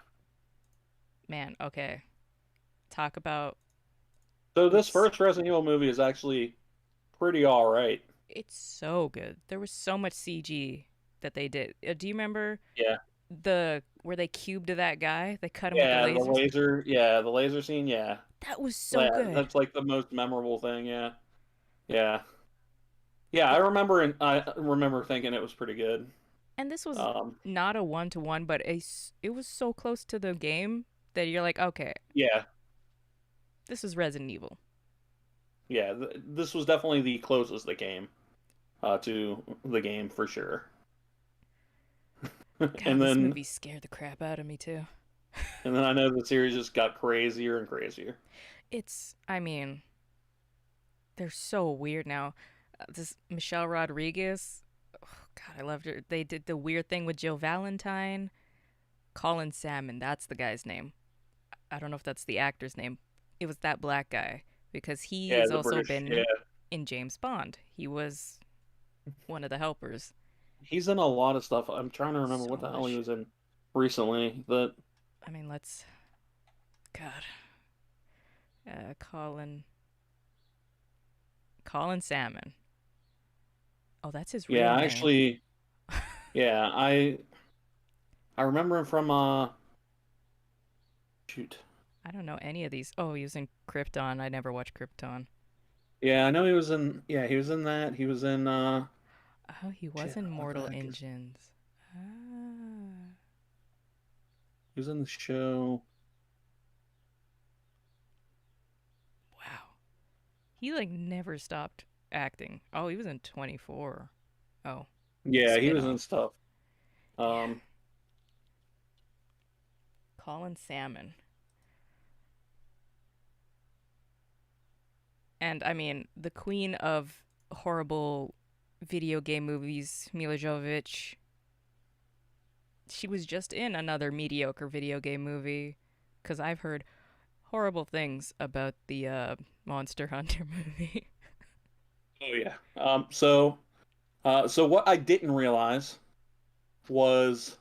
Man, okay. Talk about So this it's first Resident Evil movie is actually pretty all right. it's so good. There was so much CG that they did. Do you remember Yeah. the where they cubed that guy? They cut him with the Yeah, lasers. the laser scene, yeah. That was so Yeah, good. that's like the most memorable thing, yeah. Yeah. Yeah, I remember thinking it was pretty good. And this was Um, not a one to one, but it was so close to the game that you're like, okay, yeah. this is Resident Evil. Yeah, this was definitely the closest they came to the game for sure. God, and this then movie scared the crap out of me too. and then I know the series just got crazier and crazier. I mean, they're so weird now. This Michelle Rodriguez, oh, God, I loved her. They did the weird thing with Jill Valentine. Colin Salmon, that's the guy's name. I don't know if that's the actor's name. It was that black guy because he Yeah, has the also British. Yeah, been in James Bond. He was one of the helpers. he's in a lot of stuff. I'm trying to remember what So the hell he much. was in recently. But I mean, let's. God. Colin. Colin Salmon. Oh, that's his real yeah, name. actually, yeah, I remember him from shoot. I don't know any of these. Oh, he was in Krypton. I never watched Krypton. Yeah, I know he was in. Yeah, he was in that. He was in. Oh, he was Shit, in what the Mortal heck is? Engines. Ah. He was in the show. Wow. He like never stopped acting. Oh, he was in 24. Oh, Yeah, he was in spin-off. stuff. Yeah. Um, Colin Salmon. And I mean, the queen of horrible video game movies, Mila Jovovich, she was just in another mediocre video game movie because I've heard horrible things about the Monster Hunter movie. oh yeah. So So what I didn't realize was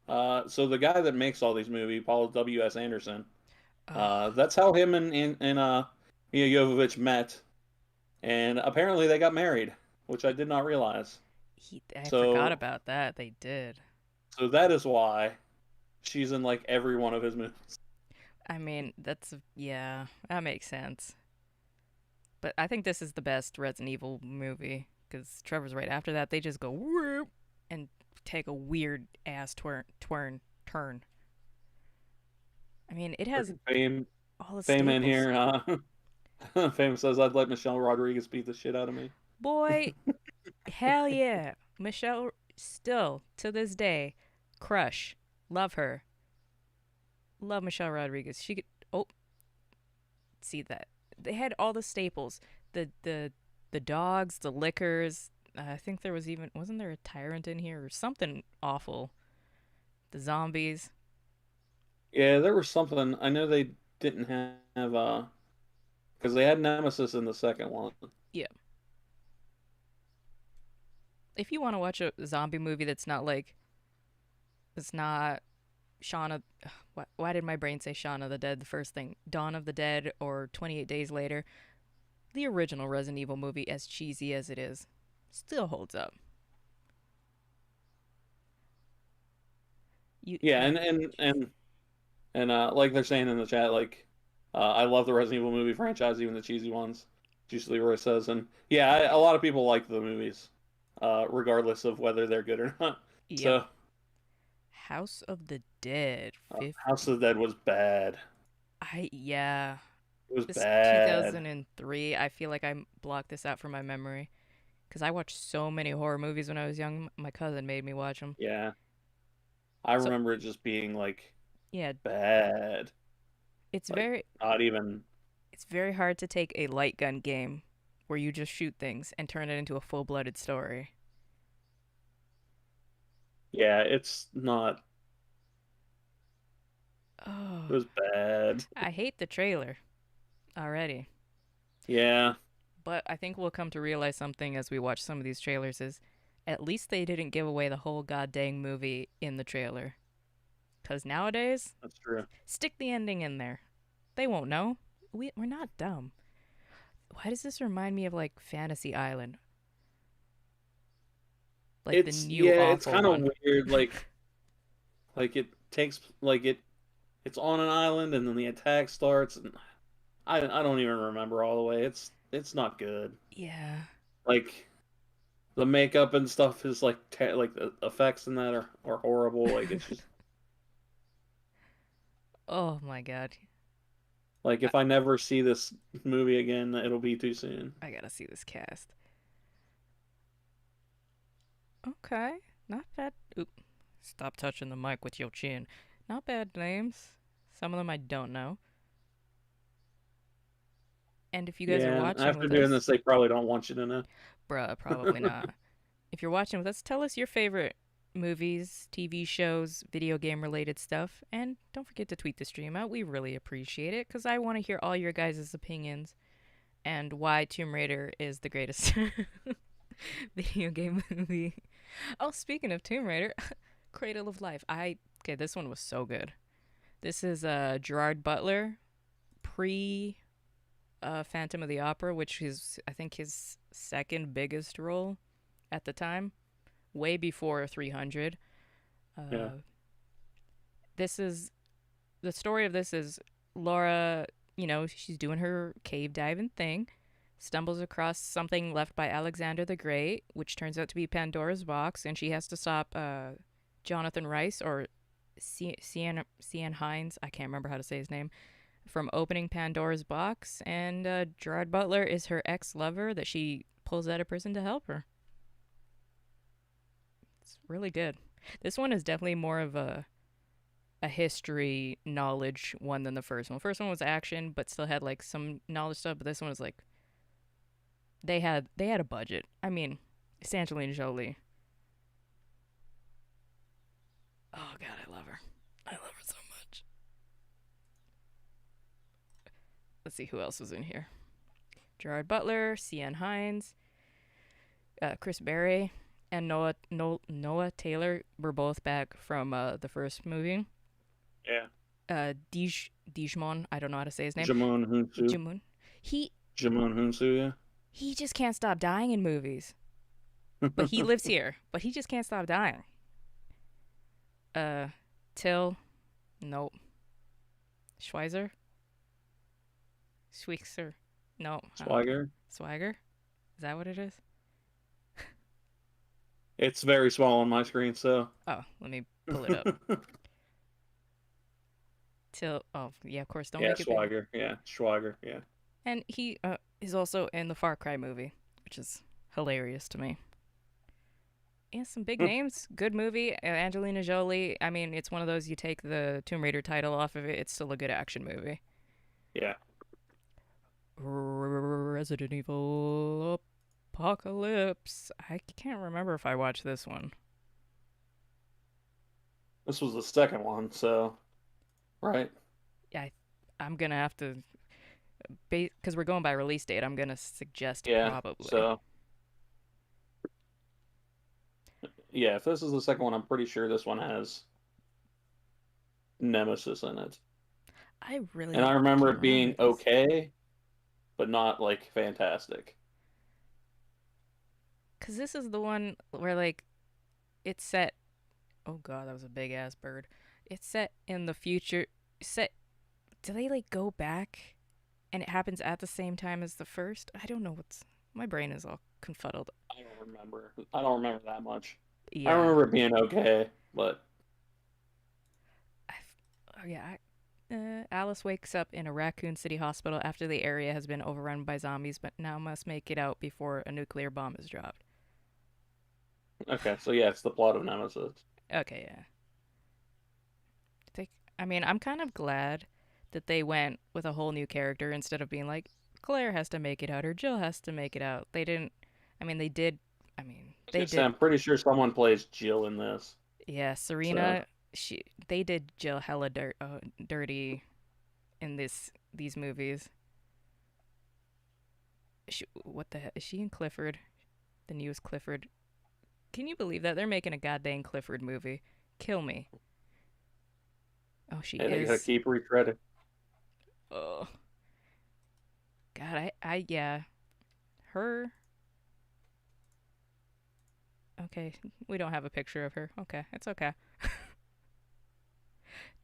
so the guy that makes all these movies, Paul W.S. Anderson, Oh, that's how him and Mia Jovovich met, and apparently they got married, which I did not realize. I forgot So about that. They did. so that is why she's in like every one of his movies. I mean, yeah, that makes sense. But I think this is the best Resident Evil movie because Trevor's right after that. They just go whoop and take a weird ass turn. I mean, it has Freaking Fame, all the Fame in staples. here. Fame says I'd let Michelle Rodriguez beat the shit out of me. Boy, hell yeah. Michelle, still to this day, crush. Love her. Love Michelle Rodriguez. She could, oh, see that. They had all the staples. The dogs, the liquors. I think there was even, wasn't there a tyrant in here or something awful? The zombies. Yeah, there was something. I know they didn't have because they had Nemesis in the second one. Yeah. If you want to watch a zombie movie that's not like, it's not Shaun of, why did my brain say Shaun of the Dead the first thing? Dawn of the Dead or 28 Days Later. The original Resident Evil movie, as cheesy as it is, still holds up. You Yeah, oh and like they're saying in the chat, like I love the Resident Evil movie franchise, even the cheesy ones. Juice Leroy says, and yeah, a lot of people like the movies, regardless of whether they're good or not. yep. So, House of the Dead House 50. of the Dead was bad. I yeah. It was This bad. 2003. I feel like I blocked this out from my memory because I watched so many horror movies when I was young. My cousin made me watch them. Yeah, I So remember it just being like yeah, bad. it's Like very not even. it's very hard to take a light gun game where you just shoot things and turn it into a full-blooded story. Yeah, it's not. It Oh, was bad. I hate the trailer already. Yeah, But I think we'll come to realize something as we watch some of these trailers is at least they didn't give away the whole goddamn movie in the trailer. Because nowadays, that's true. stick the ending in there. They won't know. We're not dumb. Why does this remind me of like Fantasy Island? Like the It's new yeah, it's awful kind of one. weird. Like it takes like it's on an island and then the attack starts and I don't even remember all the way. It's not good. Yeah. Like the makeup and stuff is like the effects in that are horrible. Like it's just Oh my god. like I, if I never see this movie again, it'll be too soon. I gotta see this cast. Okay. Not bad. Oop. Stop touching the mic with your chin. Not bad names. Some of them I don't know. And if you guys are Yeah, watching after with doing us, this, they probably don't want you to know. bruh, probably not. If you're watching with us, tell us your favorite movies, TV shows, video game related stuff, and don't forget to tweet the stream out. We really appreciate it because I want to hear all your guys' opinions and why Tomb Raider is the greatest video game movie. Oh, speaking of Tomb Raider, Cradle of Life. Okay, this one was so good. This is Gerard Butler pre Phantom of the Opera, which is I think his second biggest role at the time, way before 300. Yeah, Uh, this is the story of this is Laura, she's doing her cave diving thing, stumbles across something left by Alexander the Great, which turns out to be Pandora's box, and she has to stop Jonathan Rice or Cian Hines, I can't remember how to say his name, from opening Pandora's box. And Gerard Butler is her ex lover that she pulls out of prison to help her. It's really good. This one is definitely more of a history knowledge one than the first one. The first one was action, but still had like some knowledge stuff. But this one was like they had a budget. I mean, it's Angelina Jolie. Oh god, I love her. I love her so much. Let's see who else was in here. Gerard Butler, Cian Hines. Chris Berry and Noah Taylor were both back from the first movie. Yeah. Dijmon, I don't know how to say his name. Jamoon Hunsu. Jimun. He Jamoon Hunsu, yeah. he just can't stop dying in movies. But he lives here. But he just can't stop dying. Uh, Till, nope. Schweizer, Schweitzer, no. Swagger. Swagger, is that what it is? It's very small on my screen, so. Oh, let me pull it up. Till, oh yeah, of course, don't Yeah, make it bigger. Swagger. Yeah, Swagger. Yeah. And he is also in the Far Cry movie, which is hilarious to me. Yeah, some big names. Good movie. Angelina Jolie. I mean, it's one of those you take the Tomb Raider title off of it, it's still a good action movie. Yeah. Resident Evil Apocalypse. I can't remember if I watched this one. This was the second one, so. Right. Yeah, I'm gonna have to, because we're going by release date. I'm gonna suggest Yeah, probably. so. Yeah, if this is the second one, I'm pretty sure this one has Nemesis in it. I And I really remember can't it remember being because okay, but not like fantastic. this is the one where like it's set. Oh god, that was a big ass bird. It's set in the future. Set. Do they like go back, and it happens at the same time as the first? I don't know what's. My brain is all confuddled. I don't remember. I don't remember that much. I Yeah. remember it being okay, but Oh yeah. Alice wakes up in a Raccoon City hospital after the area has been overrun by zombies, but now must make it out before a nuclear bomb is dropped. okay. So yeah, it's the plot of Nemesis. Okay, yeah. They, I mean, I'm kind of glad that they went with a whole new character instead of being like Claire has to make it out or Jill has to make it out. They didn't. I mean, they did. I mean, I was they gonna say, did. I'm pretty sure someone plays Jill in this. Yeah, So Serena. They did Jill hella dirty in these movies. What the heck is she in Clifford? The newest Clifford. Can you believe that they're making a goddamn Clifford movie? Kill me. Oh, she hey, they gotta is. keep retreading. Oh God, yeah. Her. Okay, we don't have a picture of her. Okay, it's okay.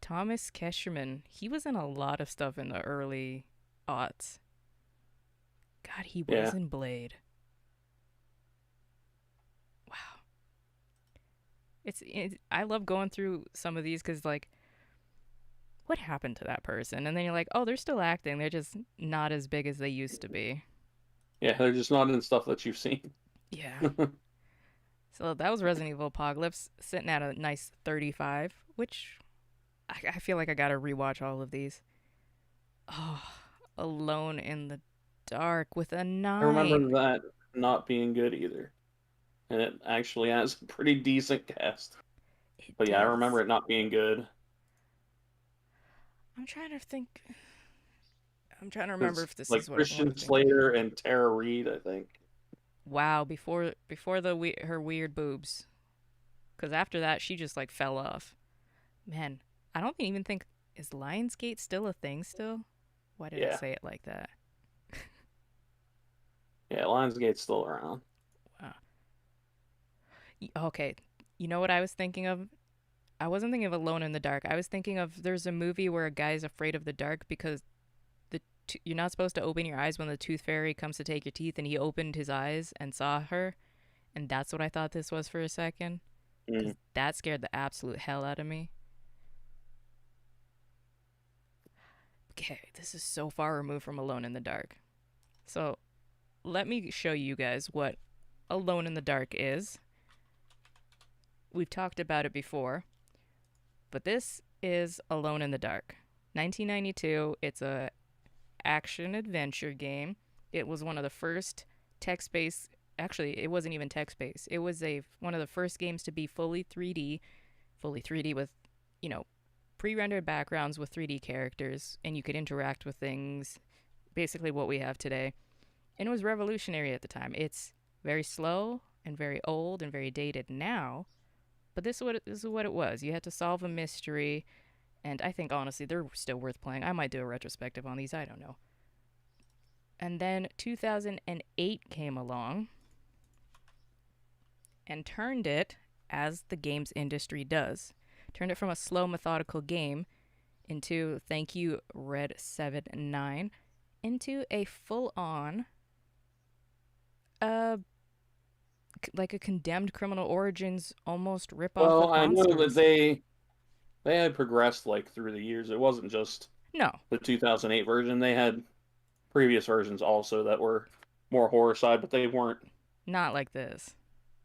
Thomas Kesherman. He was in a lot of stuff in the early aughts. God, he was Yeah. in Blade. Wow. I love going through some of these because like, what happened to that person? And then you're like, oh, they're still acting. They're just not as big as they used to be. Yeah, they're just not in stuff that you've seen. Yeah. So that was Resident Evil Apocalypse, sitting at a nice 35, which I feel like I gotta rewatch all of these. Oh, Alone in the Dark with a I remember 9. that not being good either. And it actually has a pretty decent cast. It But yeah, I remember does. it not being good. I'm trying to think. I'm trying to remember It's if this is like what I want Christian to think. Slater and Tara Reid, I think. Wow, before her weird boobs, because after that she just like fell off. Man, I don't even think is Lionsgate still a thing still. Why did I Yeah. say it like that? Yeah, Lionsgate's still around. Wow. Okay, you know what I was thinking of? I wasn't thinking of Alone in the Dark. I was thinking of there's a movie where a guy's afraid of the dark because you're not supposed to open your eyes when the tooth fairy comes to take your teeth, and he opened his eyes and saw her, and that's what I thought this was for a second, Mm. because that scared the absolute hell out of me. Okay, this is so far removed from Alone in the Dark. So let me show you guys what Alone in the Dark is. We've talked about it before, but this is Alone in the Dark. 1992. It's a action adventure game. It was one of the first text based. Actually, it wasn't even text based. It was one of the first games to be fully 3D with, you know, pre-rendered backgrounds with 3D characters, and you could interact with things. Basically, what we have today, and it was revolutionary at the time. It's Very slow and very old and very dated now. But this is what it was. You had to solve a mystery, and I think honestly they're still worth playing. I might do a retrospective on these. I don't know. And then 2008 came along and turned it, as the games industry does, turned it from a slow, methodical game into, thank you, Red 7 9, into a full on, uh, like a condemned criminal origins almost rip off Well, of I know that monsters. they had progressed like through the years. It wasn't just No, the 2008 version. They had previous versions also that were more horror side, but they weren't. not like this.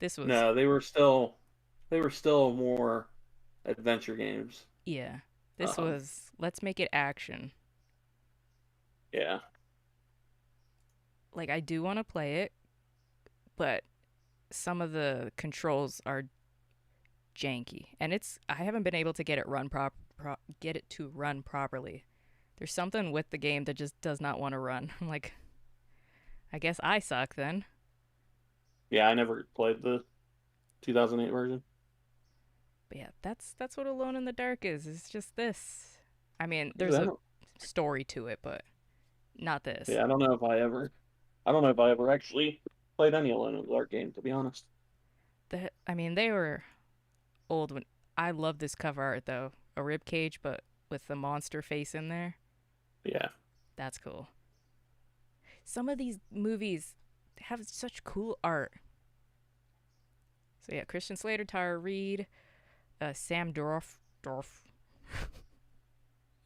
This was, No, they were still more adventure games. yeah, this Um, was, let's make it action. yeah, Like, I do want to play it, but some of the controls are janky, and I haven't been able to get it get it to run properly. There's something with the game that just does not want to run. I'm like, I guess I suck then. yeah. I never played the 2008 version. But yeah, that's what Alone in the Dark is. It's just this. I mean, Yeah, there's a story to it, but not this. I don't know if I don't know if I ever actually played any Alone in the Dark game, to be honest. I mean, they were old when I love this cover art though. A rib cage, but with the monster face in there. Yeah, That's cool. Some of these movies have such cool art. So yeah, Christian Slater, Tara Reid, Sam Dorf.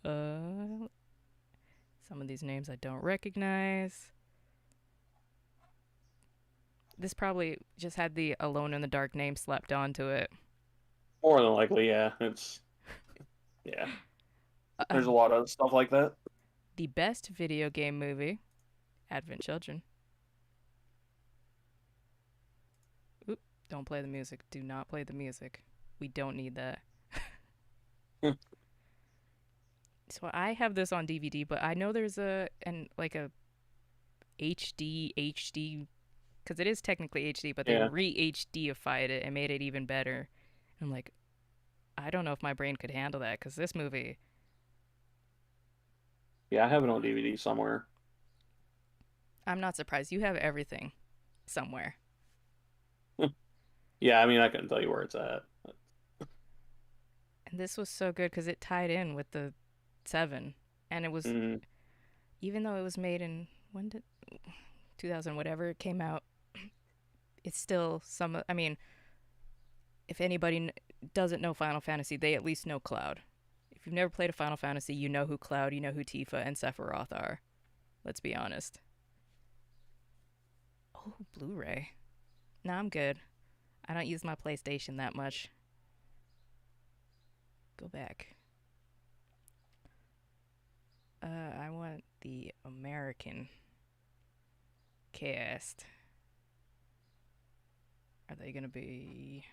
Uh, some of these names I don't recognize. This probably just had the Alone in the Dark name slapped onto it. more than likely, yeah. Yeah. Uh, There's a lot of stuff like that. the best video game movie, Advent Children. Oop, don't play the music. Do not play the music. We don't need that. So I have this on DVD, but I know there's a HD because it is technically HD, but they Yeah, re HDified it and made it even better. I'm like, I don't know if my brain could handle that because this movie, yeah. I have it on DVD somewhere. I'm not surprised. You have everything somewhere. Yeah, I mean, I couldn't tell you where it's at. And this was so good because it tied in with the 7. And it was, Mm, even though it was made in, when did, 2000, whatever it came out, it's still I mean, if anybody doesn't know Final Fantasy, they at least know Cloud. If you've never played a Final Fantasy, you know who Cloud, you know who Tifa and Sephiroth are. Let's be honest. Oh, Blu ray. Nah, I'm good. I don't use my PlayStation that much. Go back. I want the American cast. Are they gonna be?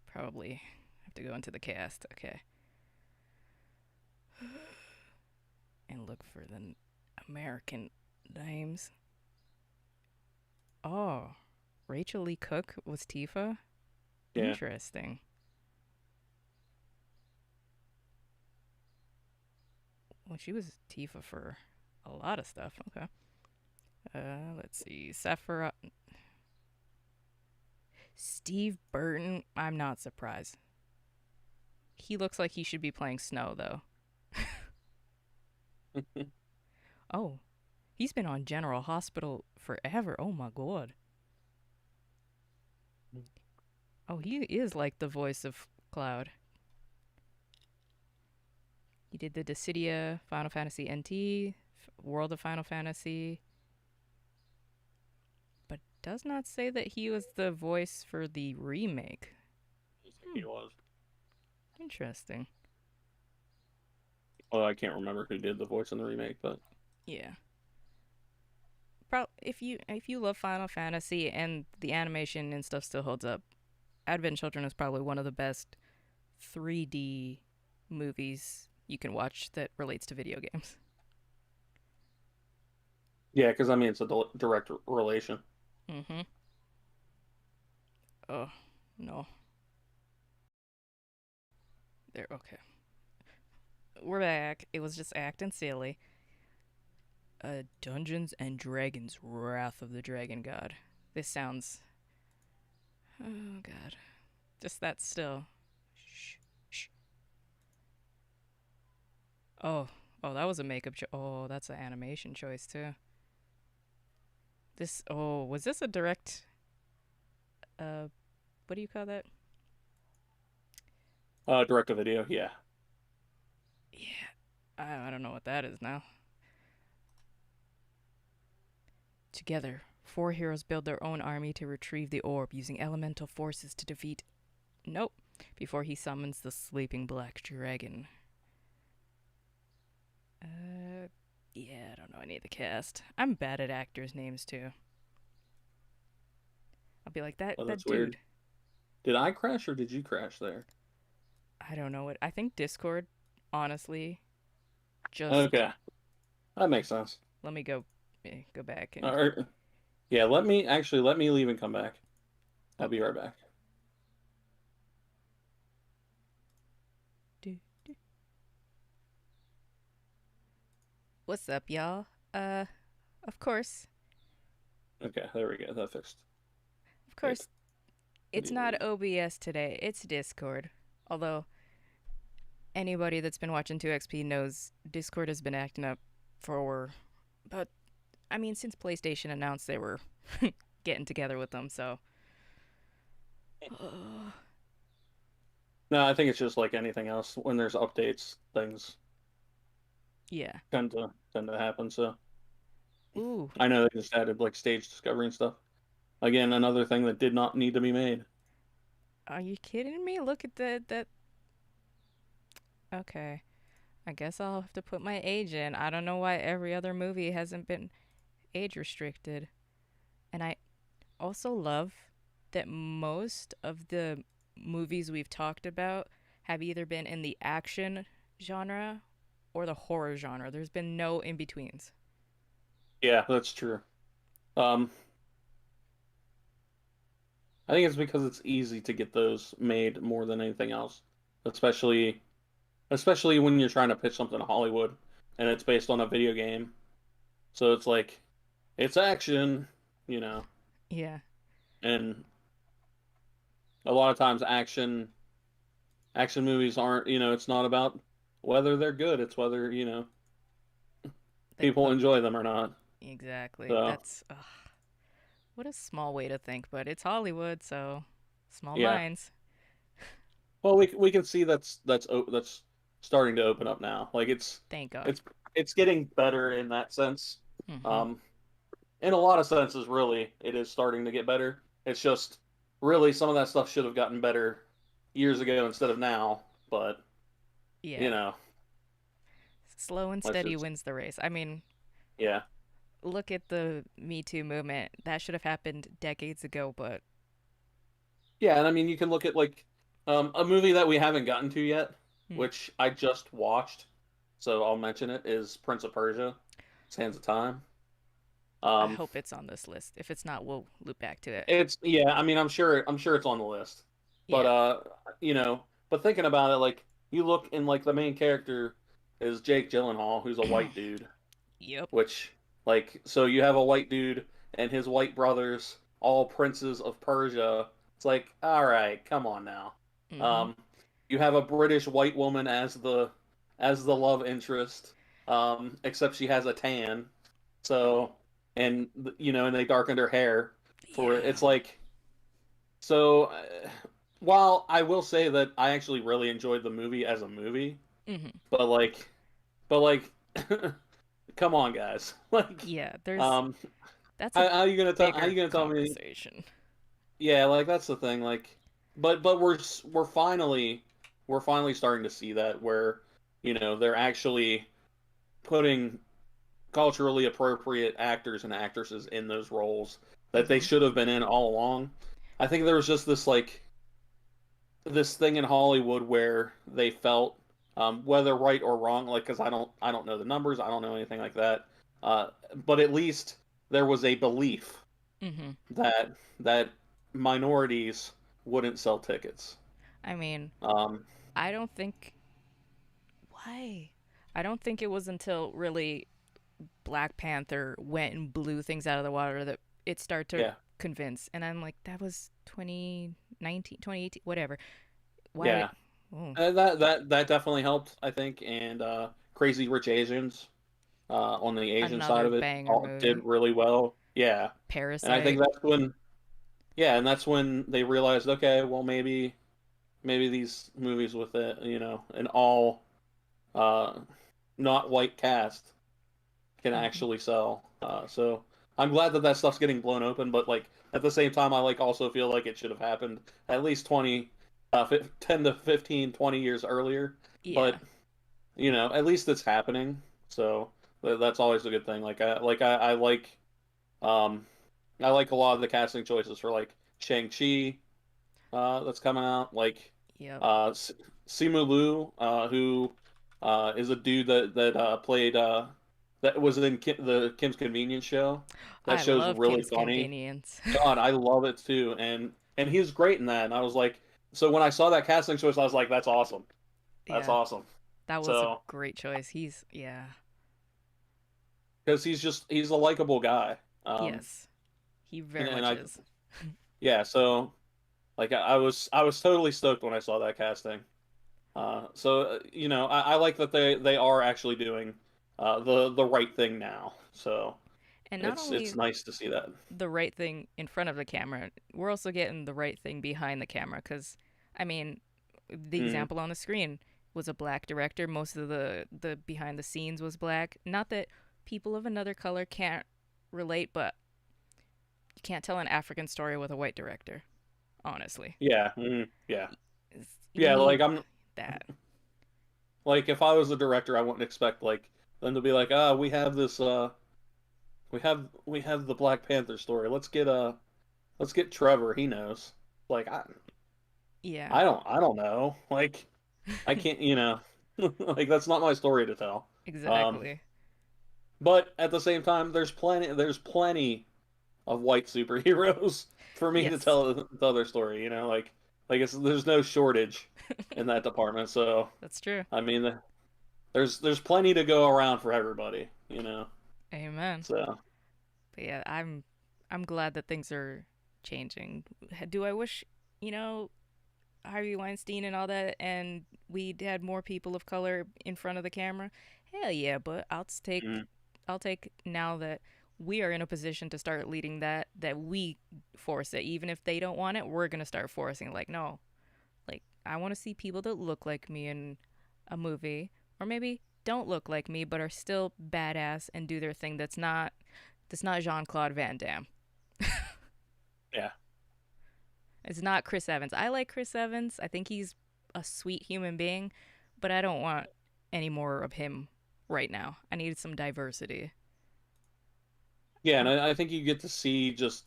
Probably have to go into the cast. Okay. And look for the American names. Oh, Rachel Lee Cook was Tifa? yeah, Interesting. Well, she was Tifa for a lot of stuff. Okay. Let's see. Sephiroth. Steve Burton. I'm not surprised. He looks like he should be playing Snow, though. Oh, he's been on General Hospital forever. Oh my god. Oh, he is like the voice of Cloud. He did the Dissidia, Final Fantasy NT, World of Final Fantasy, but does not say that he was the voice for the remake. I think Hmm, he was. interesting. Well, I can't remember who did the voice in the remake, but Yeah. If you love Final Fantasy and the animation and stuff still holds up, Advent Children is probably one of the best 3D movies you can watch that relates to video games. yeah, because I mean, it's a direct relation. Mm-hmm. Oh, no. There, okay. We're back. It was just acting silly. Dungeons and Dragons Wrath of the Dragon God. This sounds. Oh, God. Just that still. Shh. Shh. Oh. Oh, that was a makeup Oh, that's an animation choice, too. This. Oh, was this a direct. Uh, what do you call that? Direct to video, yeah. Yeah. I don't know what that is now. Together, four heroes build their own army to retrieve the orb using elemental forces to defeat. Nope. Before he summons the sleeping black dragon. Uh, yeah, I don't know any of the cast. I'm bad at actors' names too. I'll be like that Oh, that that's weird. dude. Did I crash or did you crash there? I don't know what. I think Discord, honestly, just Okay, that makes sense. let me go back and All right. Yeah, let me leave and come back. I'll be okay. right back. Do, do. What's up, y'all? Of course, Okay, there we go. That fixed. of Wait, course, it's video. not OBS today. It's Discord. Although anybody that's been watching 2XP knows Discord has been acting up for about, I mean, since PlayStation announced they were getting together with them, so. No, I think it's just like anything else. When there's updates, things Yeah. tend to happen. So Ooh, I know they just added like stage discovery and stuff. Again, another thing that did not need to be made. are you kidding me? Look at that. Okay. I guess I'll have to put my age in. I don't know why every other movie hasn't been age restricted. And I also love that most of the movies we've talked about have either been in the action genre or the horror genre. There's been no in betweens. Yeah, that's true. Um, I think it's because it's easy to get those made more than anything else, especially especially when you're trying to pitch something to Hollywood and it's based on a video game. So it's like it's action, you know, Yeah. and a lot of times action movies aren't, it's not about whether they're good, it's whether, They people put enjoy them or not. exactly. So, That's what a small way to think, but it's Hollywood, so small yeah. minds. Well, we can see that's starting to open up now. Like Thank God. it's it's getting better in that sense. Mm-hmm. Um, in a lot of senses, really, it is starting to get better. It's just really some of that stuff should have gotten better years ago instead of now. But you Yeah. know, Slow and let's steady just wins the race. I mean, yeah, look at the Me Too movement. That should have happened decades ago, but yeah. And I mean, you can look at like a movie that we haven't gotten to yet, hmm, which I just watched, so I'll mention it. Is Prince of Persia: Sands of Time. I Um, hope it's on this list. If it's not, we'll loop back to it. It's yeah, I mean I'm sure it's on the list. But Yeah. but thinking about it, like you look and like the main character is Jake Gyllenhaal, who's a white dude, Yep. which like so you have a white dude and his white brothers, all princes of Persia. It's like, all right, come on now. Mm-hmm. Um you have a British white woman as the love interest, except she has a tan. So, and and they darkened her hair for Yeah. it's like so. While I will say that I actually really enjoyed the movie as a movie, Mm-hmm. but like, come on, guys, like, Yeah. There's um, that's a how you bigger gonna tell me? conversation. Yeah, like that's the thing, like, but we're finally starting to see that where they're actually putting culturally appropriate actors and actresses in those roles that they Mm-hmm. should have been in all along. I think there was just this thing in Hollywood where they felt, whether right or wrong, like because I don't know the numbers, I don't know anything like that, but at least there was a belief Mm-hmm. that minorities wouldn't sell tickets. I mean, Um, I don't think why. I don't think it was until really Black Panther went and blew things out of the water that it started to yeah, convince. And I'm like, that was 2019, 2018, whatever. Why did. yeah, Oh, that definitely helped, I think. And Crazy Rich Asians on the Asian side another of it banger all did movie. really well. Yeah, and I think Parasite. that's when yeah, and that's when they realized, okay, well maybe these movies with it, an all uh, not white cast can Mm-hmm. actually sell. So I'm glad that that stuff's getting blown open, but like at the same time, I like also feel like it should have happened at least 10 to 15, 20 years earlier. Yeah. But at least it's happening. So that's always a good thing. Um, I like a lot of the casting choices for like Shang-Chi that's coming out. Like Yep. uh, Simu Liu, who is a dude that played that was in the Kim's Convenience show. That I show's love really Kim's funny. Convenience. God, I love it too, and he's great in that. And I was like, so when I saw that casting choice, I was like, that's awesome. That's Yeah. awesome. That was a So great choice. Yeah. because he's a likable guy. Yes. He And very and much I is. yeah, so like I was totally stoked when I saw that casting. I like that they are actually doing the right thing now. So And not it's only nice to see that. the right thing in front of the camera, we're also getting the right thing behind the camera. Because, I mean, the Mm, example on the screen was a black director. Most of the behind the scenes was black. Not that people of another color can't relate, but you can't tell an African story with a white director, honestly. yeah, yeah, You yeah. need that. Like if I was the director, I wouldn't expect like them to be like, we have this we have the Black Panther story. Let's get Trevor. He knows. Like Yeah, I don't know. Like I can't like that's not my story to tell. Um, exactly. but at the same time, there's plenty of white superheroes for me to Yes, tell their story. There's no shortage in that department. So that's true. I mean, there's plenty to go around for everybody. Amen. So But yeah, I'm glad that things are changing. Do I wish, you know, Harvey Weinstein and all that, and we had more people of color in front of the camera? Hell yeah, but mm, I'll take now that we are in a position to start leading that we force it. Even if they don't want it, we're gonna start forcing. Like no, like I want to see people that look like me in a movie, or maybe don't look like me but are still badass and do their thing. That's not Jean Claude Van Damme. yeah, It's not Chris Evans. I like Chris Evans. I think he's a sweet human being, but I don't want any more of him right now. I need some diversity. yeah, and I think you get to see just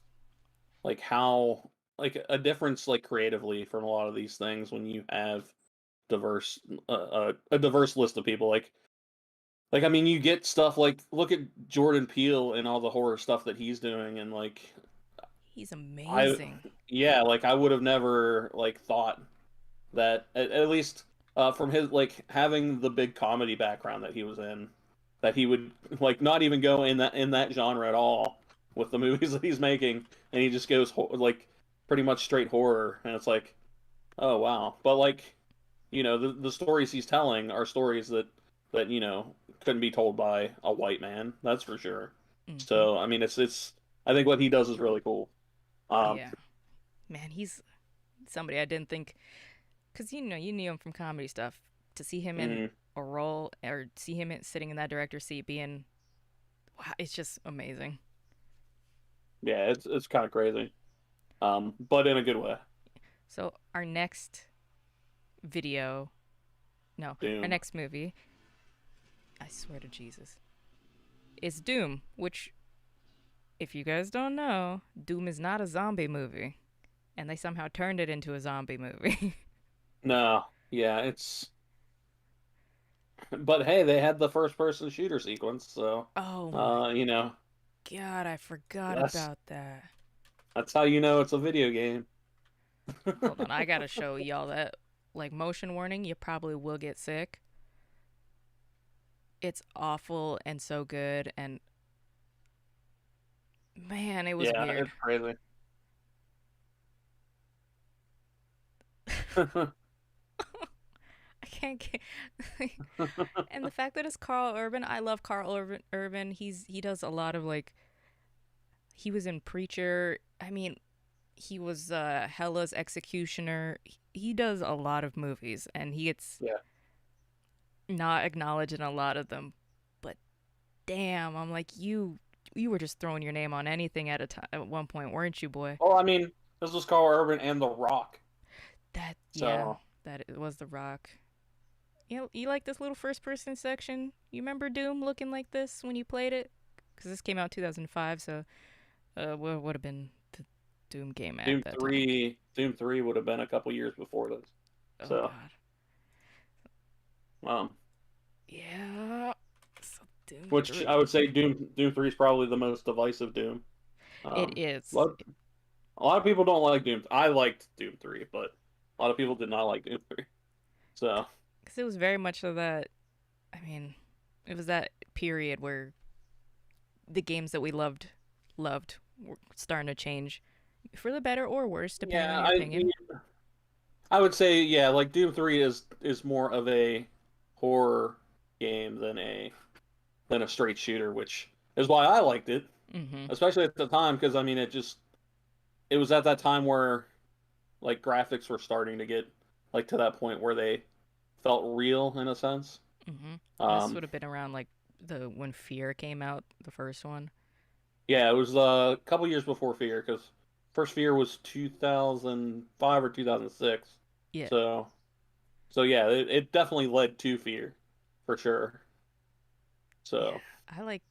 like how like a difference like creatively from a lot of these things when you have diverse a diverse list of people like I mean you get stuff like look at Jordan Peele and all the horror stuff that he's doing and like He's I amazing. yeah like I would have never like thought that at least from his like having the big comedy background that he was in that he would like not even go in that genre at all with the movies that he's making and he just goes like pretty much straight horror and it's like oh wow but like the stories he's telling are stories that couldn't be told by a white man, that's for sure. Mm-hmm. So I mean it's I think what he does is really cool. um Yeah, man, he's somebody I didn't think because you knew him from comedy stuff. To see him in mm, a role or see him sitting in that director seat, being wow, it's just amazing. yeah, it's kind of crazy, but in a good way. So our next video, no, our Doom. next movie, I swear to Jesus, is Doom, which if you guys don't know, Doom is not a zombie movie, and they somehow turned it into a zombie movie. No, yeah, but hey, they had the first person shooter sequence, so Oh my uh, you know, god, I forgot that's about that. That's how you know it's a video game. Hold on, I gotta show y'all that. Like, motion warning, you probably will get sick. It's awful and so good, and man, it was Yeah, weird. it's crazy. I can't get. And the fact that it's Carl Urban, I love Carl Urban. He does a lot of like. He was in Preacher. I mean, he was Hella's executioner. He does a lot of movies, and he gets Yeah. not acknowledged in a lot of them. But damn, I'm like you were just throwing your name on anything at a time at one point, weren't you, boy? Well, I mean, this was Carl Urban and The Rock. That yeah, So, that it was The Rock. You like this little first person section? You remember Doom looking like this when you played it? Because this came out 2005, so what would have been the Doom game at that time? Doom 3 would have been a couple years before this. Oh So, God, um, yeah. So Doom which I 3. would say Doom 3 is probably the most divisive Doom. It A is. lot of people don't like Doom. I liked Doom 3, but a lot of people did not like Doom 3. So, Because it was very much of that. I mean, it was that period where the games that we loved were starting to change for the better or worse, depending on yeah, your opinion. I would say yeah, like Doom 3 is more of a horror game than a straight shooter, which is why I liked it, Mm-hmm. especially at the time because I mean it was at that time where like graphics were starting to get like to that point where they felt real in a sense. Mm-hmm. And this Um, would have been around like the when Fear came out, the first one. yeah, it was a couple years before Fear because first Fear was 2005 or 2006. Yeah. So so yeah, it definitely led to Fear for sure. Yeah. So I like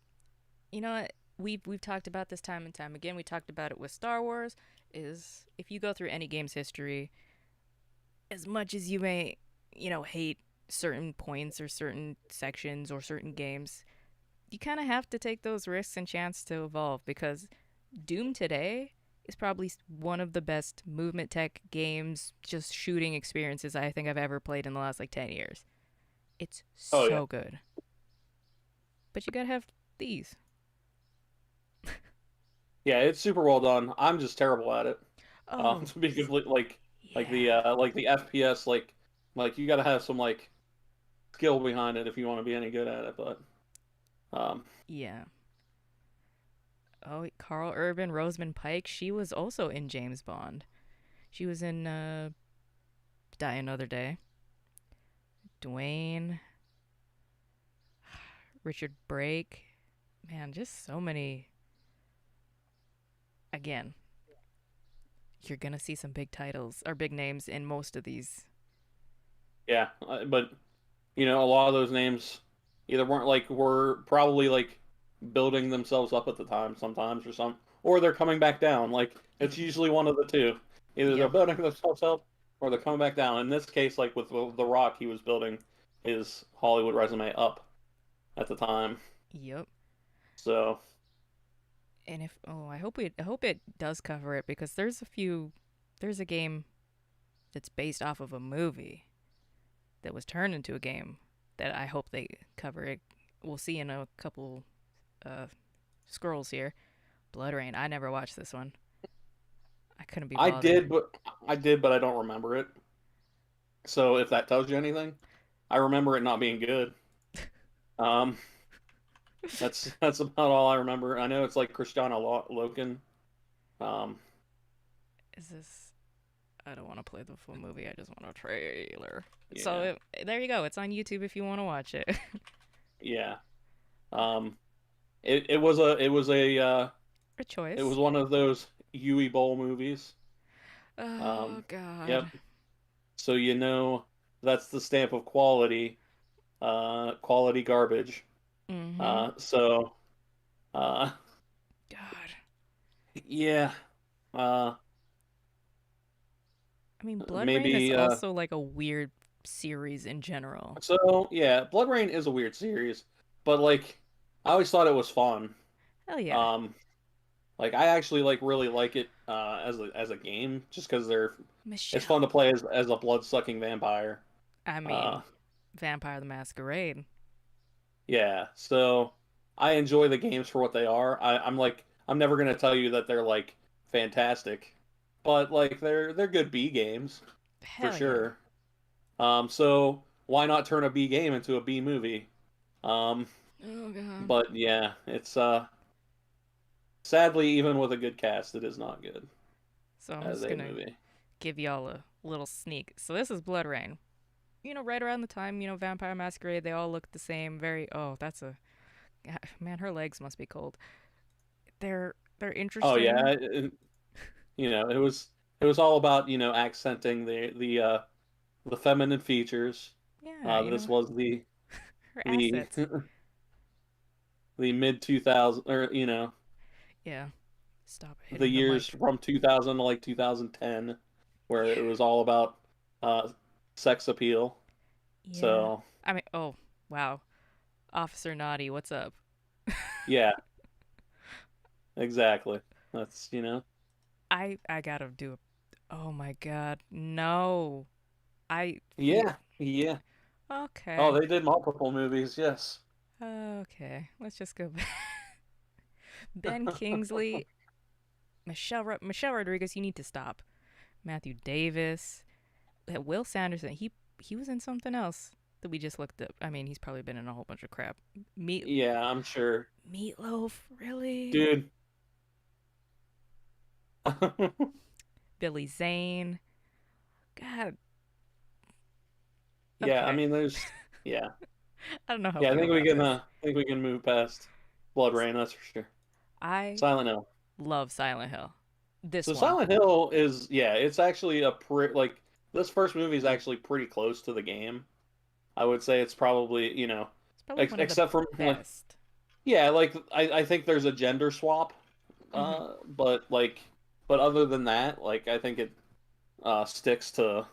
you know what? We've talked about this time and time again. We talked about it with Star Wars. Is if you go through any game's history, as much as you may, hate certain points or certain sections or certain games, you kind of have to take those risks and chance to evolve because Doom today is probably one of the best movement tech games, just shooting experiences I think I've ever played in the last like 10 years. It's oh yeah. so good. But you gotta have these. Yeah, it's super well done. I'm just terrible at it. Oh, To be complete, yeah. like the FPS, like you got to have some like skill behind it if you want to be any good at it. But um, Yeah. Oh, Carl Urban, Rosamund Pike, she was also in James Bond. She was in Die Another Day. Dwayne, Richard Brake. Man, just so many. Again, you're gonna see some big titles or big names in most of these. yeah, but you know, a lot of those names either weren't like were probably like building themselves up at the time sometimes or they're coming back down. Like it's Mm, usually one of the two. Either they're yep, building themselves up or they're coming back down. In this case, like with The Rock, he was building his Hollywood resume up at the time. yep. So And if I hope it does cover it because there's a game that's based off of a movie that was turned into a game that I hope they cover it. We'll see in a couple uh scrolls here. Blood Rain. I never watched this one. I couldn't be I bothered. did, but I don't remember it. So if that tells you anything, I remember it not being good. Um, that's about all I remember. I know it's like Cristiano Loken. Um, Is this? I don't want to play the full movie. I just want a trailer. So yeah, there you go. It's on YouTube if you want to watch it. yeah. Um, it A it was choice. one of those Yui Bowl movies. Oh Um, God. yep. So you know that's the stamp of quality. Quality garbage. Mm-hmm. So uh, God. yeah. Uh, I mean, Blood Rain is maybe also like a weird series in general. so yeah, Blood Rain is a weird series, but like I always thought it was fun. Hell yeah. Um, like I actually like really like it. as a game, just because they're it's fun to Michelle. play as a blood sucking vampire. I Uh, mean, Vampire the Masquerade. yeah, so I enjoy the games for what they are. I'm never gonna tell you that they're like fantastic, but like they're good B games for Hell yeah. sure. So why not turn a B game into a B movie? Um, Oh god. but yeah, it's sadly even with a good cast, it is not good So I'm as just a gonna movie. give y'all a little sneak. So this is Blood Rain. Right around the time, Vampire Masquerade, they all look the same. Very, oh, that's a, man, her legs must be cold. They're Oh yeah, interesting. it was all about accenting the feminine features. Yeah, This was her the assets. the mid 2000 or Yeah, stop the hitting the years mic. from 2000 to like 2010 where it was all about uh sex appeal. Yeah. So I mean, oh, wow. Officer Naughty, what's up? yeah, exactly. That's I gotta do it. Oh my god, no. I feel. yeah, yeah. Oh, Okay. they did multiple movies, yes. Okay, let's just go back. Ben Kingsley, Michelle Rodriguez, you need to stop. Matthew Davis, Will Sanderson, he was in something else that we just looked up. I mean, he's probably been in a whole bunch of crap. Meat Yeah, I'm sure. Meatloaf, really? Dude. Billy Zane. God, Yeah, I okay. mean there's yeah. I don't know how I Yeah, feel about this. I think we can move past Blood Rain, that's for sure. I Silent Hill. love Silent Hill. This So one. Silent Hill is yeah, it's actually a pretty like this first movie is actually pretty close to the game. I would say it's probably, It's probably one of the except for like best. yeah, like I think there's a gender swap Hmm. but other than that, like I think it sticks to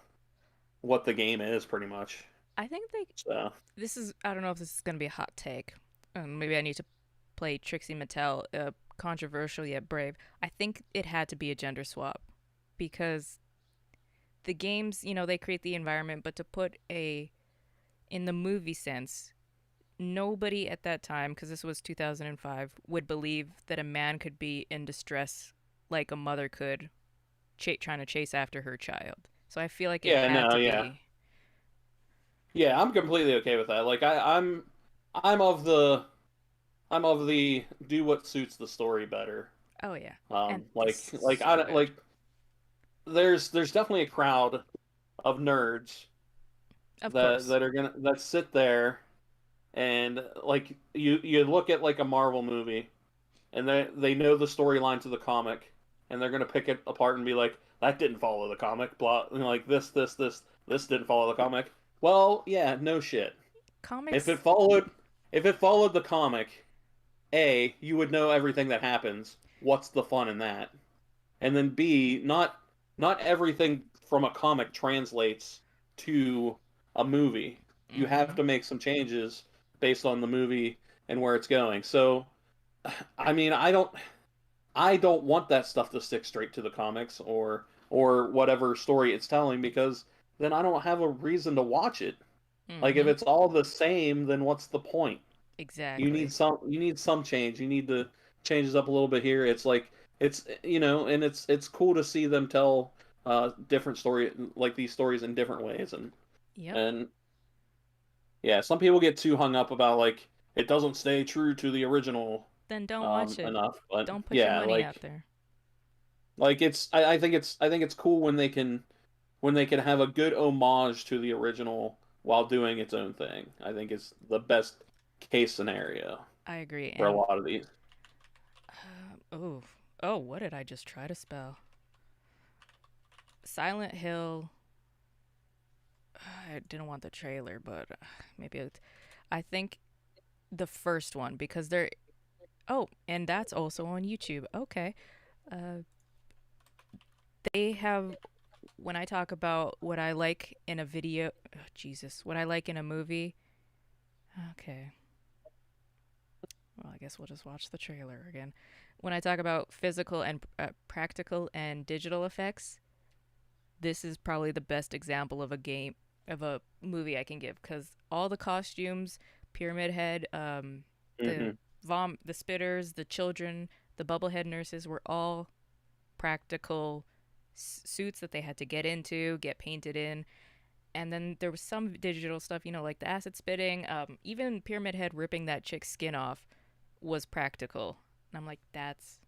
what the game is pretty much. I think So, this is, I don't know if this is going to be a hot take. Maybe I need to play Trixie Mattel, controversial yet brave. I think it had to be a gender swap because the games, they create the environment, but to put in the movie sense, nobody at that time, because this was 2005, would believe that a man could be in distress like a mother could, trying to chase after her child. So I feel like it yeah, had no, to yeah. be. Yeah, I'm completely okay with that. Like I'm of the I'm of the do what suits the story better. Oh yeah, and Like this is like so I good. like there's definitely a crowd of nerds Of that course. that are gonna that sit there and like you look at like a Marvel movie and they know the storyline to the comic and they're gonna pick it apart and be like that didn't follow the comic blah and like this didn't follow the comic. Well, yeah, no shit. If it Comics. followed if it followed the comic, A, you would know everything that happens. What's the fun in that? And then B, not everything from a comic translates to a movie. You have Mm-hmm. to make some changes based on the movie and where it's going. So, I mean, I don't want that stuff to stick straight to the comics or whatever story it's telling because then I don't have a reason to watch it. Like if Mm-hmm. it's all the same, then what's the point? Exactly. You need some change. You need to change it up a little bit here. It's like and it's cool to see them tell different story like these stories in different ways Yep. and yeah, some people get too hung up about like it doesn't stay true to the original Then don't watch it. enough. But Don't put your yeah, money out there. I think it's cool when they can have a good homage to the original while doing its own thing. I think it's the best case scenario I agree. for a And lot of these. oh, oh, what did I just try to spell? Silent Hill. I didn't want the trailer, but maybe I think the first one because they're. Oh, and that's also on YouTube. Okay. Uh, they have, when I talk about what I like in a video, oh, Jesus, what I like in a movie. Okay. Well, I guess we'll just watch the trailer again. When I talk about physical and practical and digital effects, this is probably the best example of a movie I can give because all the costumes, Pyramid Head, the Hmm. the spitters, the children, the bubblehead nurses were all practical suits that they had to get into, get painted in. And then there was some digital stuff, like the acid spitting, even Pyramid Head ripping that chick's skin off was practical. And I'm like, that's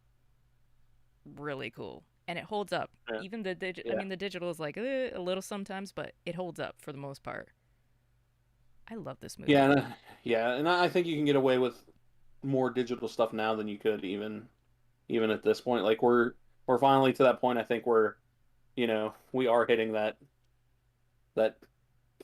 really cool. And it holds up. Yeah. Even I Yeah. mean, the digital is like a little sometimes, but it holds up for the most part. I love this Yeah. movie. Yeah. And I think you can get away with more digital stuff now than you could even at this point. Like we're finally to that point. I think where we are hitting that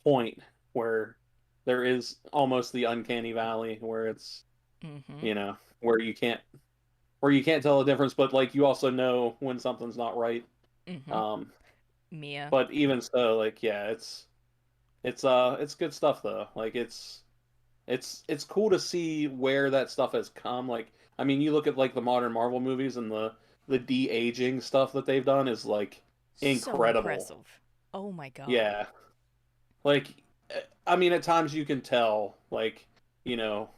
point where there is almost the uncanny valley where it's Mm-hmm. you know where you can't tell the difference, but like you also know when something's not right. Mm-hmm. Um, Mia. but even so, like yeah, it's good stuff though. Like it's cool to see where that stuff has come. Like I mean, you look at like the modern Marvel movies and the de-aging stuff that they've done is like So incredible. impressive. Oh my god. Yeah, like I mean, at times you can tell, like you know,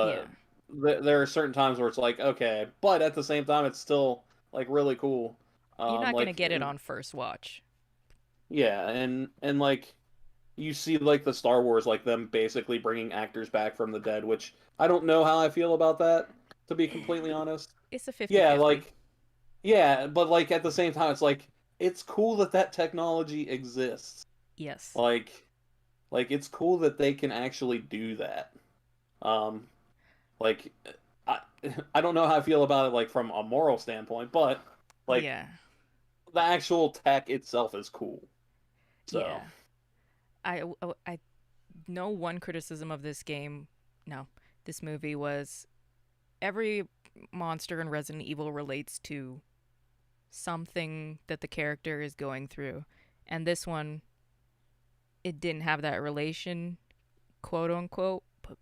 Yeah. but there are certain times where it's like okay, but at the same time, it's still like really cool. You're not going to Like get it on first watch. yeah, and like you see like the Star Wars, like them basically bringing actors back from the dead, which I don't know how I feel about that, to be completely honest. It's a 50 Yeah, 50. like yeah, but like at the same time, it's like it's cool that that technology exists. Yes. Like it's cool that they can actually do that. Um, like I I don't know how I feel about it like from a moral standpoint, but like Yeah. the actual tech itself is cool. So, Yeah. I know one criticism of this game, no, this movie was every monster in Resident Evil relates to something that the character is going through. And this one, it didn't have that relation, quote unquote. But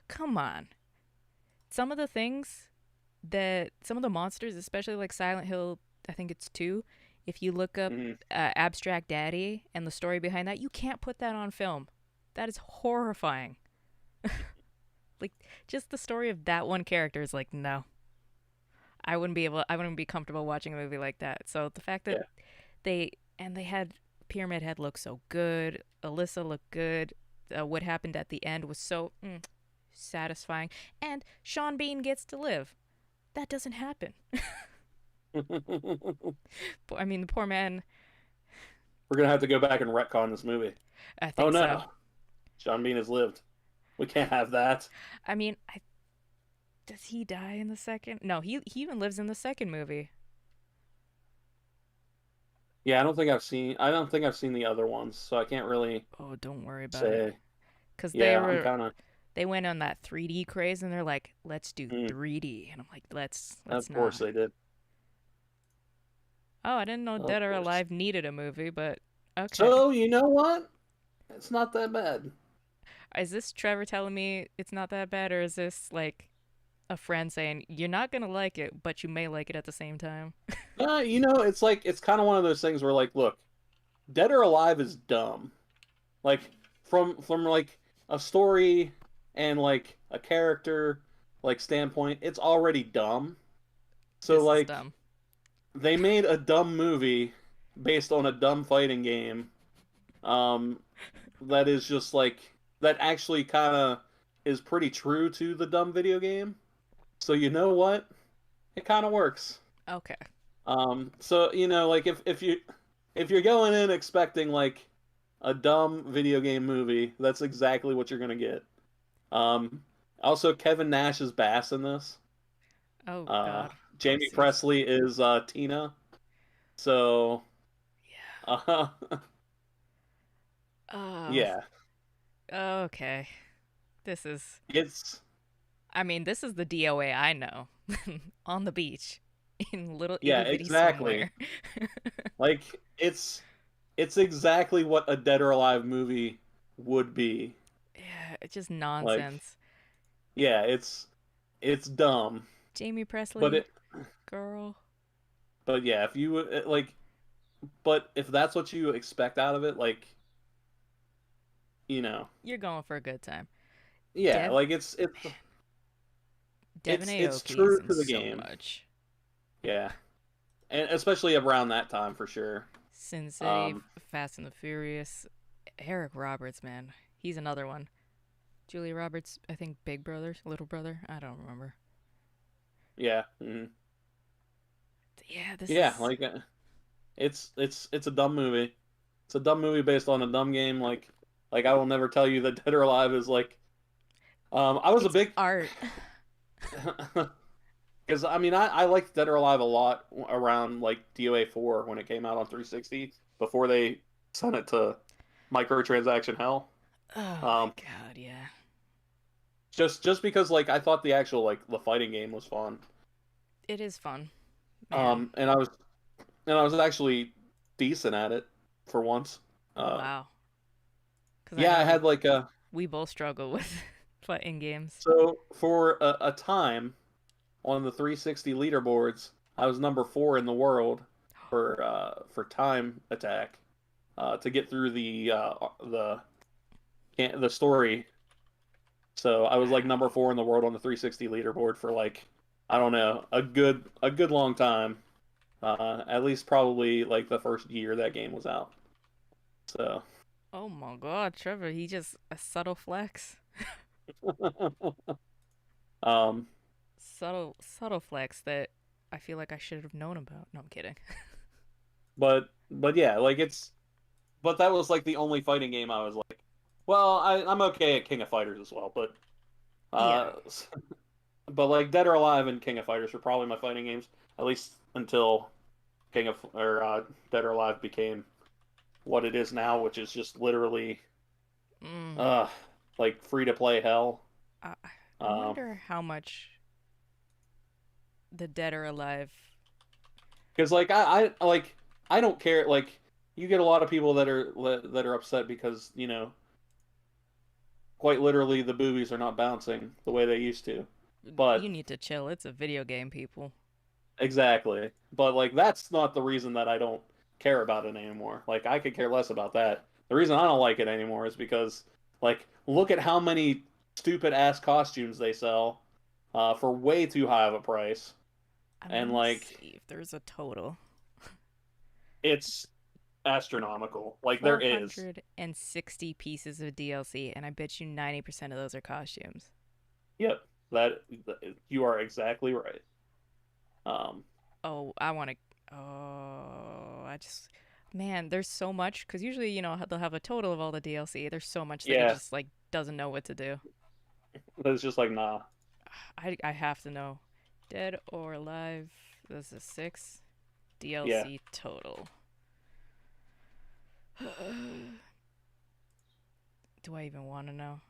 come on. Some of the things some of the monsters, especially like Silent Hill, I think it's 2, if you look up mhm. Abstract Daddy and the story behind that, you can't put that on film. That is horrifying. Like, just the story of that one character is like, no. I wouldn't be comfortable watching a movie like that. So the fact that Yeah. they had Pyramid Head look so good, Alyssa looked good, what happened at the end was so satisfying, and Sean Bean gets to live. That doesn't happen. We're I mean, the poor man. gonna have to go back and retcon this movie. I Oh think so. no, John Bean has lived. We can't have that. I mean, does he die in the second? No, he even lives in the second movie. Yeah, I don't think I've seen the other ones, so I can't really Oh, don't worry about it, say. because Yeah, I'm kind of. they went on that 3D craze and they're like, let's do Mm, 3D, and I'm like, let's of course not. they did. Oh, I didn't know Of Dead or course. Alive needed a movie, but okay. So you know what? It's not that bad. Is this Trevor telling me it's not that bad, or is this like a friend saying you're not gonna like it, but you may like it at the same time? It's like it's kind of one of those things where like, look, Dead or Alive is dumb. Like from like a story and like a character like standpoint, it's already dumb. So This is like dumb. they made a dumb movie based on a dumb fighting game. Um, that is just like that actually kind of is pretty true to the dumb video game. So you know what? It kind of works. Okay. So like if you're going in expecting like a dumb video game movie, that's exactly what you're gonna get. Um, Also Kevin Nash is Bass in this. Oh Uh, God. Jamie Oopsies. Presley is Tina. So uh, Uh. yeah, Okay. This is. it's I mean, this is the DOA I know. On the beach, in little yeah itty bitty exactly somewhere. like it's exactly what a Dead or Alive movie would be. Yeah, it's just Like nonsense. Yeah, it's dumb, Jamie but Presley, it girl, but yeah, if you like, but if that's what you expect out of it, like, you know, you're going for a good time. yeah, Dev, like man, Devin it's Aoki is true in to the so game. much. Yeah, and especially around that time for sure. Sin City, Um, Fast and the Furious, Eric Roberts, man, he's another one. Julia Roberts, I think big brother, little brother, I don't remember. yeah, mhm. Yeah, this Yeah, is. like it's a dumb movie. It's a dumb movie based on a dumb game. Like I will never tell you that Dead or Alive is like. I was a It's big art. because I mean I liked Dead or Alive a lot around like DOA 4 when it came out on 360 before they sent it to microtransaction hell. Oh my Um, god, yeah. just because like I thought the actual like the fighting game was fun. It is fun, man. And I was actually decent at it for once. Oh Uh, wow. Because I yeah, I know had like a we both struggle with fighting games. so for a time on the 360 leaderboards, I was number 4 in the world for time attack to get through the story. So I was like number Wow. 4 in the world on the 360 leaderboard for like I don't know a good long time. At least probably like the first year that game was out. So Oh my god, Trevor, he just a subtle flex. um, Subtle flex that I feel like I should have known about. No, I'm kidding. but yeah, like but that was like the only fighting game I was like, well, I'm okay at King of Fighters as well, Yeah. uh, but like Dead or Alive and King of Fighters were probably my fighting games, at least until King of or Dead or Alive became what it is now, which is just literally Mm. uh like free to play hell. I I Um, wonder how much the Dead or Alive. because like I don't care. Like you get a lot of people that are upset because quite literally the boobies are not bouncing the way they used to. You But need to chill. It's a video game, people. exactly. But like that's not the reason that I don't care about it anymore. Like I could care less about that. The reason I don't like it anymore is because like look at how many stupid ass costumes they sell for way too high of a price. I And want to like see if there's a total. it's astronomical. Like there is. 460 pieces of DLC, and I bet you 90% of those are costumes. Yep. That you are exactly right. Um Oh, I want to. Oh, I just. Man, there's so much. Because usually, they'll have a total of all the DLC. There's so much that it yeah, just, like, doesn't know what to do. it's just like nah. I have to know. Dead or Alive. This is 6 Yeah. DLC total. Do I even want to know?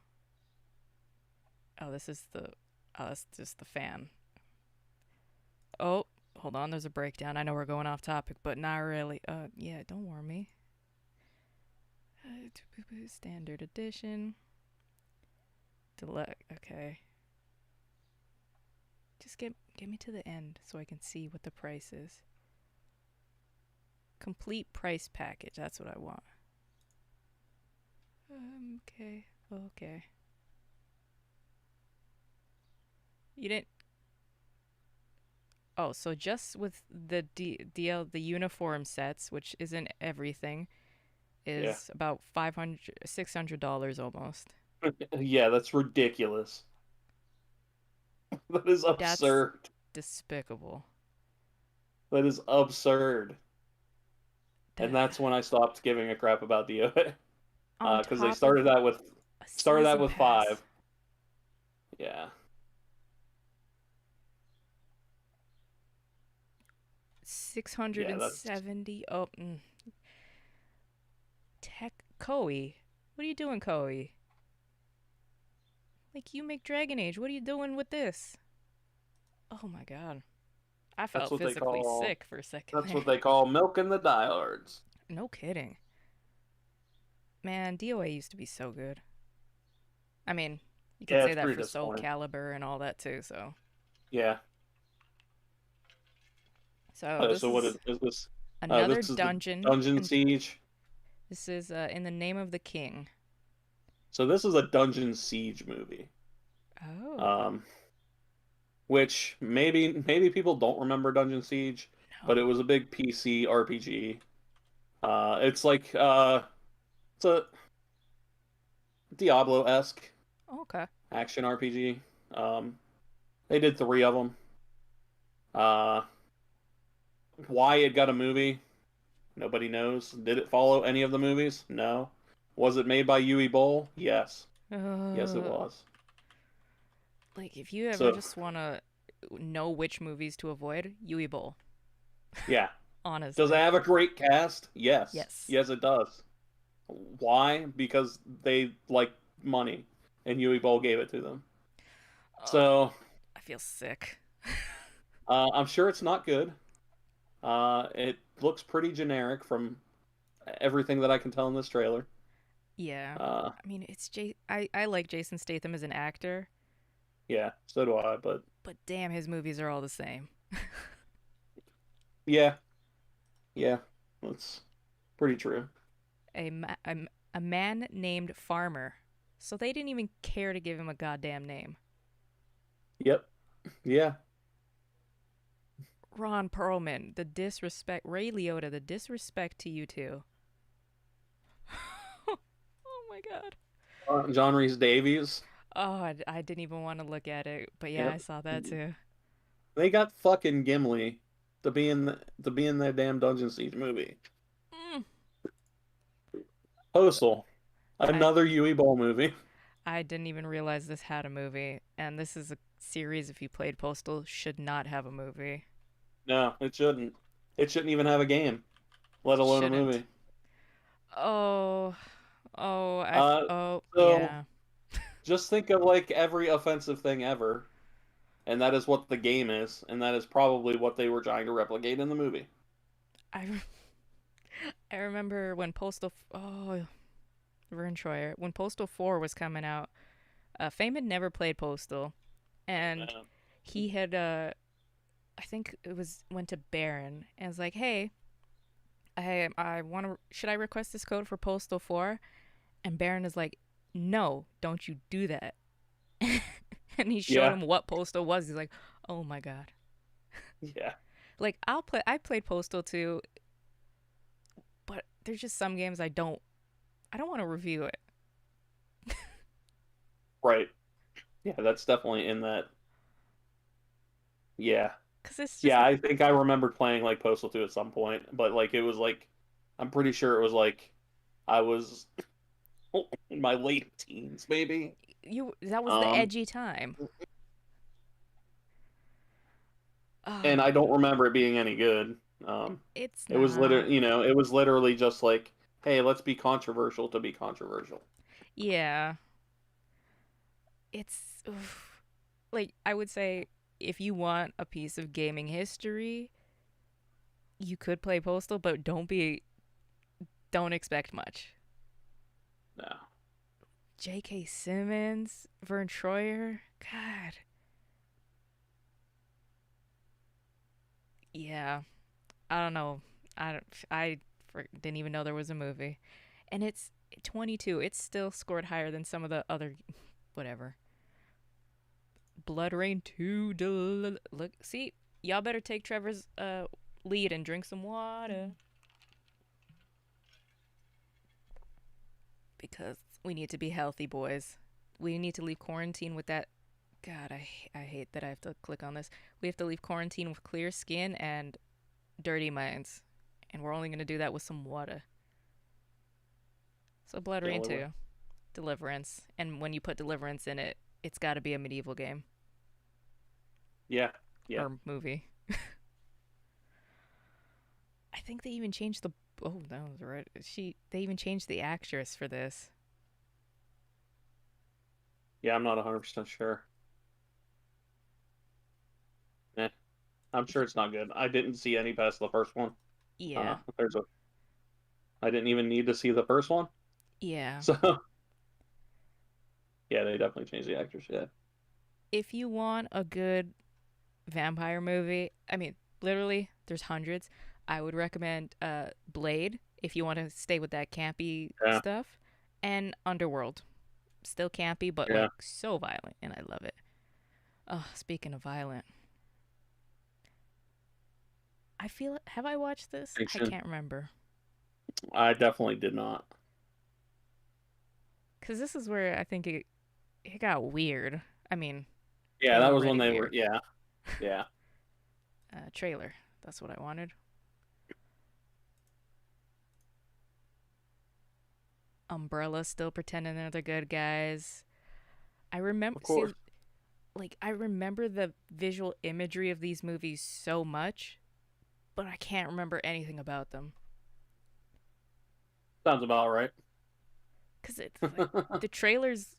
Oh, this is the. Oh, that's just the fan. Oh, hold on. There's a breakdown. I know we're going off topic, but not really. Yeah, don't warn me. Standard edition. Delect. Okay. Just get me to the end so I can see what the price is. Complete price package. That's what I want. Okay. Okay. You didn't. Oh, so just with the the uniform sets, which isn't everything, Yeah. is about 500 $600 almost. Yeah, that's ridiculous. That is That's absurd. despicable. That is absurd. And That that's when I stopped giving a crap about DOA. on Because they top of a started that season with pass. 5. Yeah. Yeah, that's 670. Oh, Tech Koei. What are you doing, Koei? Like, you make Dragon Age. What are you doing with this? Oh my god. I that's felt what they physically call sick for a second that's there. what they call milking the diehards. No kidding. Man, DOA used to be so good. I mean, You could Yeah, say it's that pretty for Soul disappointing. Calibur and all that too. So, Yeah. so this So what is is this? another This is the dungeon, Dungeon and Siege. this is in the name of the king. So this is a Dungeon Siege movie. Oh Um, which maybe people don't remember Dungeon Siege, but it no. was a big PC RPG. It's like it's a Diablo-esque Okay. action RPG. They did three of them. Uh, why it got a movie, nobody knows. Did it follow any of the movies? No. Was it made by Yui Bowl? Yes. Yes, it Uh, was. like if you ever So just wanna know which movies to avoid, Yui Bowl. yeah. Does it Honestly. have a great cast? Yes. Yes. Yes, it does. Why? Because they like money, and Yui Bowl gave it to them. Oh, So I feel sick. I'm sure it's not good. It looks pretty generic from everything that I can tell in this trailer. Yeah. Uh, I mean, I like Jason Statham as an actor, yeah, so do I. But but damn, his movies are all the same. yeah, yeah, that's pretty true. a, ma- a, a man named Farmer. So they didn't even care to give him a goddamn name. Yep, yeah. Ron Perlman, the disrespect. Ray Liotta, the disrespect to you two. Oh my god. John Rhys Davies. Oh, I didn't even want to look at it, but yeah, I Yep. saw that too. They got fucking Gimli to be in their damn Dungeon Siege movie. Mm. Postal, I another Yui Bowl movie. I didn't even realize this had a movie, and this is a series. If you played Postal, should not have a movie. No, it shouldn't. It shouldn't even have a game, let It alone a shouldn't. movie. Oh, Uh, oh, so yeah. just think of like every offensive thing ever, and that is what the game is, and that is probably what they were trying to replicate in the movie. I I remember when Vern Troyer, when Postal 4 was coming out, Fame had never played Postal, Oh and man. he had, I think it was, went to Baron, and was like, hey, I want to, should I request this code for Postal 4? And Baron is like, no, don't you do that. And he showed Yeah, him what Postal was. He's like, oh my God. yeah, Like, I played Postal too, but there's just some games I don't want to review it. right. Yeah, that's definitely in that. Yeah, Because it's just, yeah. I think I remembered playing like Postal 2 at some point, but like it was like I'm pretty sure it was like I was in my late teens, maybe. that was the Um, edgy time. and Oh, I don't remember it being any good. Um, it's it was not. literally, it was literally just like, hey, let's be controversial to be controversial. Yeah. It's oof. Like I would say if you want a piece of gaming history, you could play Postal, but don't expect much. No. J.K. Simmons, Vern Troyer, God, yeah. I don't know. Didn't even know there was a movie, and it's 22. It's still scored higher than some of the other whatever. Blood Rain 2. Look, see, y'all better take Trevor's lead and drink some water because we need to be healthy, boys. We need to leave quarantine with that. God, I hate that I have to click on this. We have to leave quarantine with clear skin and dirty minds, and we're only gonna do that with some water. So Blood The Rain only way. 2, Deliverance, and when you put Deliverance in it, it's got to be a medieval game Yeah. Yeah. or movie. I think they even changed the. Oh, that was right. They even changed the actress for this. Yeah, I'm not 100% sure. Eh, I'm sure it's not good. I didn't see any past the first one. Yeah, There's a I didn't even need to see the first one. yeah. So Yeah, they definitely changed the actors. Yeah. If you want a good vampire movie, I mean, literally, there's hundreds. I would recommend Blade if you want to stay with that campy Yeah. stuff, and Underworld. Still campy, but Yeah. like so violent, and I love it. Oh, speaking of violent, I feel. Have I watched this? I Fiction. can't remember. I definitely did not. Because this is where I think it got weird. I mean, it Yeah, was that was when already they were. weird. Yeah. Yeah. Trailer. That's what I wanted. Umbrella still pretending they're the good guys. I remember. Of See, course. like I remember the visual imagery of these movies so much, but I can't remember anything about them. Sounds about right. Cause it's like the trailers.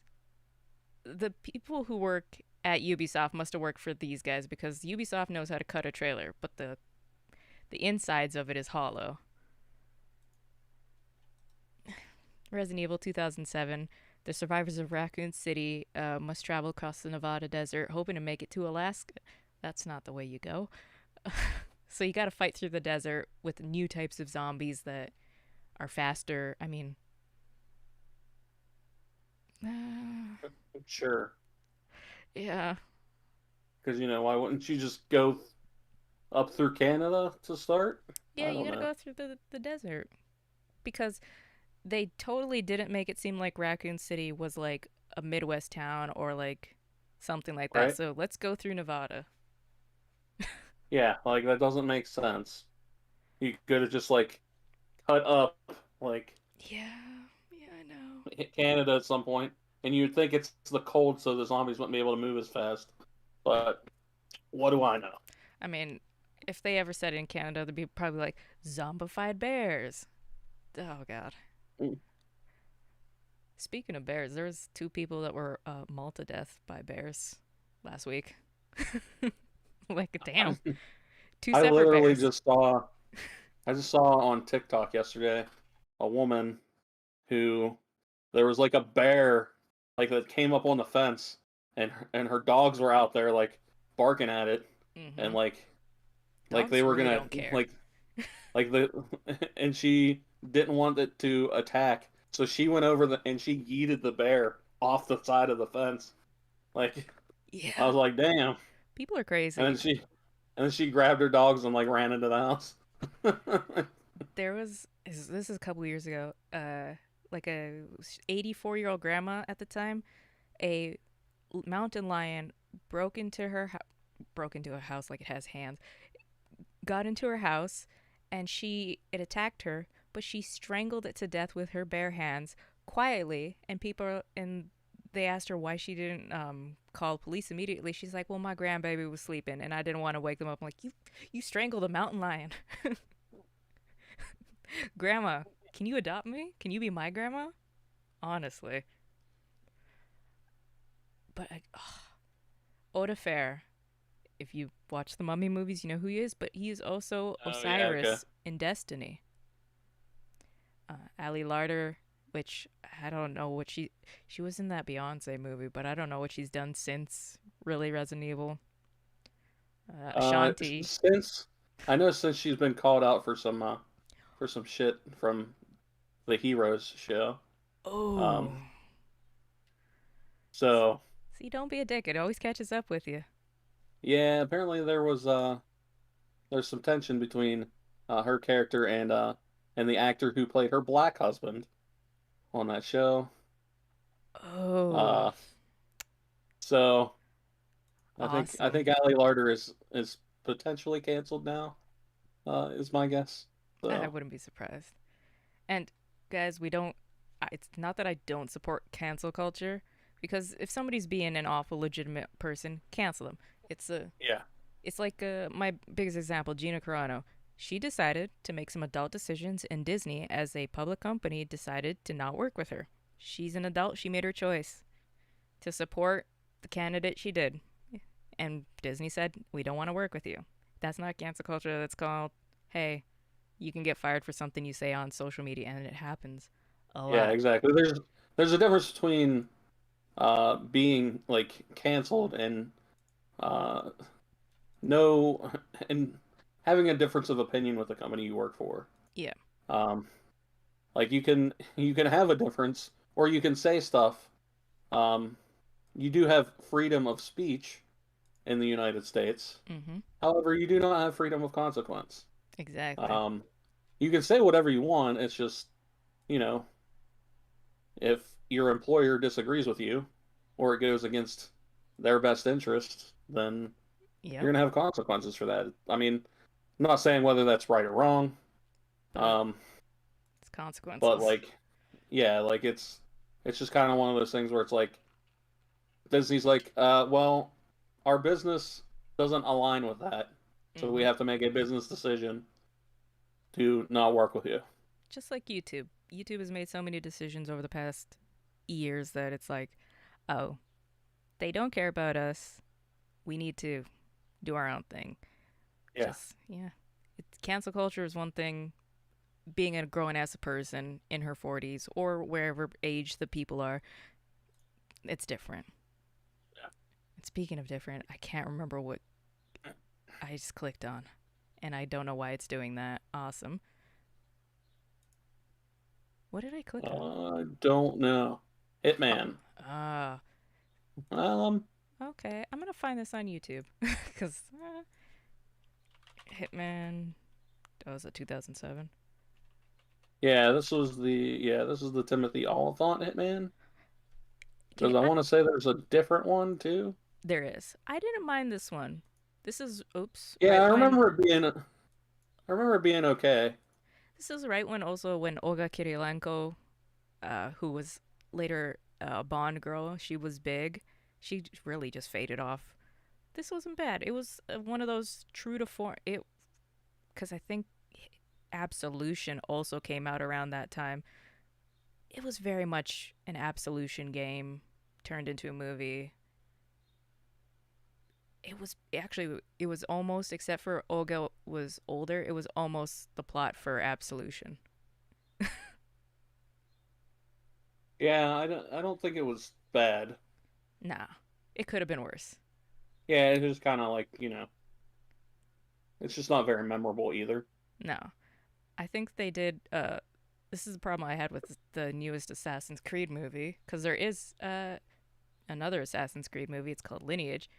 The people who work at Ubisoft must have worked for these guys because Ubisoft knows how to cut a trailer, but the insides of it is hollow. Resident Evil 2007. The survivors of Raccoon City must travel across the Nevada desert, hoping to make it to Alaska. That's not the way you go. So you got to fight through the desert with new types of zombies that are faster. I mean, Sure. yeah, Because why wouldn't you just go up through Canada to start? yeah, I you don't got to know. go through the desert because they totally didn't make it seem like Raccoon City was like a Midwest town or like something like that. Right? So let's go through Nevada. Yeah, like that doesn't make sense. You could have just like cut up like Yeah, yeah, I know. Canada at some point, and you'd think it's the cold, so the zombies wouldn't be able to move as fast. But what do I know? I mean, if they ever said it in Canada, they'd be probably like zombified bears. Oh god. Mm. Speaking of bears, there's two people that were mauled to death by bears last week. Like, damn, two I separate literally bears. just saw I just saw on TikTok yesterday a woman who there was like a bear like that came up on the fence and her dogs were out there like barking at it and Mm-hmm. like they Dogs were really gonna don't care. like the and she didn't want it to attack so she went over the and she yeeted the bear off the side of the fence like I Yeah, was like damn people are and crazy. then she grabbed her dogs and like ran into the house. There was this is a couple years ago. Like a 84-year-old grandma at the time, a mountain lion broke into her broke into a house like it has hands, got into her house, and it attacked her, but she strangled it to death with her bare hands quietly. And they asked her why she didn't call police immediately. She's like, "Well, my grandbaby was sleeping, and I didn't want to wake them up." I'm like, you strangled a mountain lion, grandma. Can you adopt me? Can you be my grandma? Honestly, but Oda Fair. If you watch the Mummy movies, you know who he is, but he is also Oh yeah, okay. Osiris in Destiny. Ali Larder, which I don't know what she was in that Beyonce movie, but I don't know what she's done since really Resident Evil. Ashanti. Since I know since she's been called out for some shit from the Heroes show. Oh, Um, so see, don't be a dick. It always catches up with you. yeah, apparently there's some tension between her character and the actor who played her black husband on that show. Oh, Uh, so I think awesome. Ali Larter is potentially canceled now. Is my guess. I So wouldn't be surprised. And guys, we don't. It's not that I don't support cancel culture, because if somebody's being an awful legitimate person, cancel them. It's a yeah, It's like my biggest example, Gina Carano. She decided to make some adult decisions, and Disney, as a public company, decided to not work with her. She's an adult. She made her choice to support the candidate she did. And Disney said, we don't want to work with you. That's not cancel culture. That's called, hey, you can get fired for something you say on social media. And it happens a yeah, lot. exactly. There's a difference between being like canceled and uh, no and having a difference of opinion with the company you work for. Yeah. Um, like you can have a difference or you can say stuff. Um, you do have freedom of speech in the United States. Mm-hmm. However, you do not have freedom of consequence. Exactly. Um, you can say whatever you want. It's just, you know, if your employer disagrees with you or it goes against their best interest, then Yep. you're gonna have consequences for that. I mean, I'm not saying whether that's right or wrong, But um, it's but consequences. like, yeah, like it's just kind of one of those things where it's like Disney's like, well, our business doesn't align with that, so we Mm-hmm. have to make a business decision to not work with you. Just like YouTube. YouTube has made so many decisions over the past years that it's like, oh, they don't care about us. We need to do our own thing. Yeah. Just, yeah. It's, cancel culture is one thing. Being a grown ass person in her 40s or wherever age the people are, it's different. And speaking of different, I can't remember what I just clicked on. And I don't know why it's doing that. Awesome. What did I click on? Don't know. Hitman. Ah, Um, okay. I'm gonna find this on YouTube because Hitman. That was a 2007. this is the Timothy Oliphant Hitman. Okay, Because I want to say there's a different one too. there is. I didn't mind this one. This is oops. Yeah, Right when I remember it being okay. this is right when also when Olga Kirilenko, who was later a Bond girl, she was big. She really just faded off. This wasn't bad. It was one of those true to form. It because I think Absolution also came out around that time. It was very much an Absolution game turned into a movie. It was actually it was almost except for Olga was older. It was almost the plot for Absolution. Yeah, I don't think it was bad. Nah, it could have been worse. Yeah, it was kind of like, it's just not very memorable either. No, I think they did. This is the problem I had with the newest Assassin's Creed movie because there is another Assassin's Creed movie. It's called Lineage.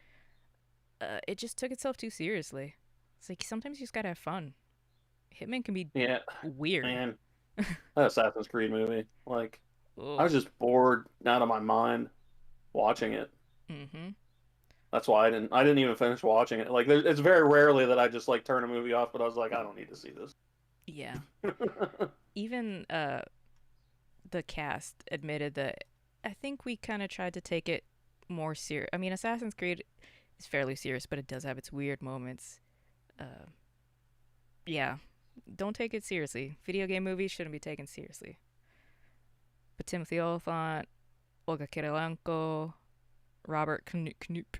It just took itself too seriously. It's like sometimes you just gotta have fun. Hitman can be Yeah, weird. man, that Assassin's Creed movie. Like, I Ugh. was just bored out of my mind watching it. Mm-hmm. That's why I didn't even finish watching it. Like, it's very rarely that I just like turn a movie off, but I was like, I don't need to see this. Yeah. Even the cast admitted that I think we kind of tried to take it more serious. I mean, Assassin's Creed is fairly serious, but it does have its weird moments. Uh, yeah, don't take it seriously. Video game movies shouldn't be taken seriously. But Timothy Oliphant, Olga Kirilenko, Robert Knoop.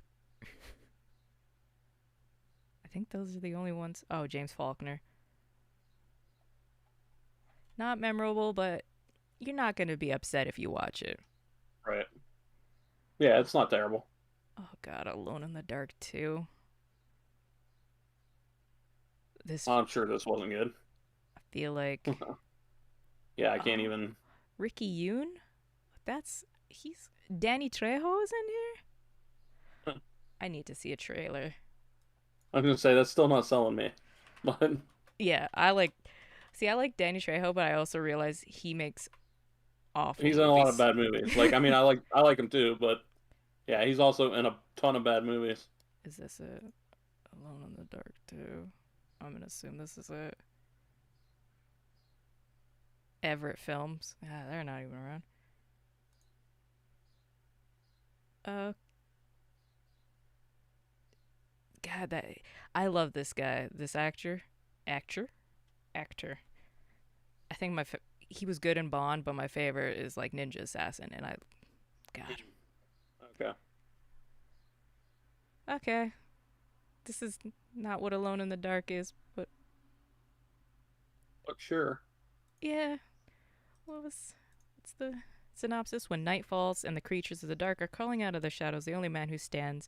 I think those are the only ones. Oh, James Faulkner. Not memorable, but you're not going to be upset if you watch it. Right. Yeah, it's not terrible. Oh god, Alone in the Dark too. This I'm sure this wasn't good. I feel like Yeah, I can't oh even. Ricky Yoon. That's he's Danny Trejo is in here. I need to see a trailer. I'm gonna say that's still not selling me, but Yeah, I like. See, I like Danny Trejo, but I also realize he makes awful he's in a lot of movies. bad movies. Like, I mean, I like him too, but yeah, he's also in a ton of bad movies. Is this it? Alone in the Dark too. I'm gonna assume this is it. Everett Films. Ah, they're not even around. Uh, God, that I love this guy, this actor, actor. I think he was good in Bond, but my favorite is like Ninja Assassin, and I, God, Okay, okay, this is not what Alone in the Dark is, but but sure. yeah, what was it's the Synopsis: when night falls and the creatures of the dark are crawling out of their shadows, the only man who stands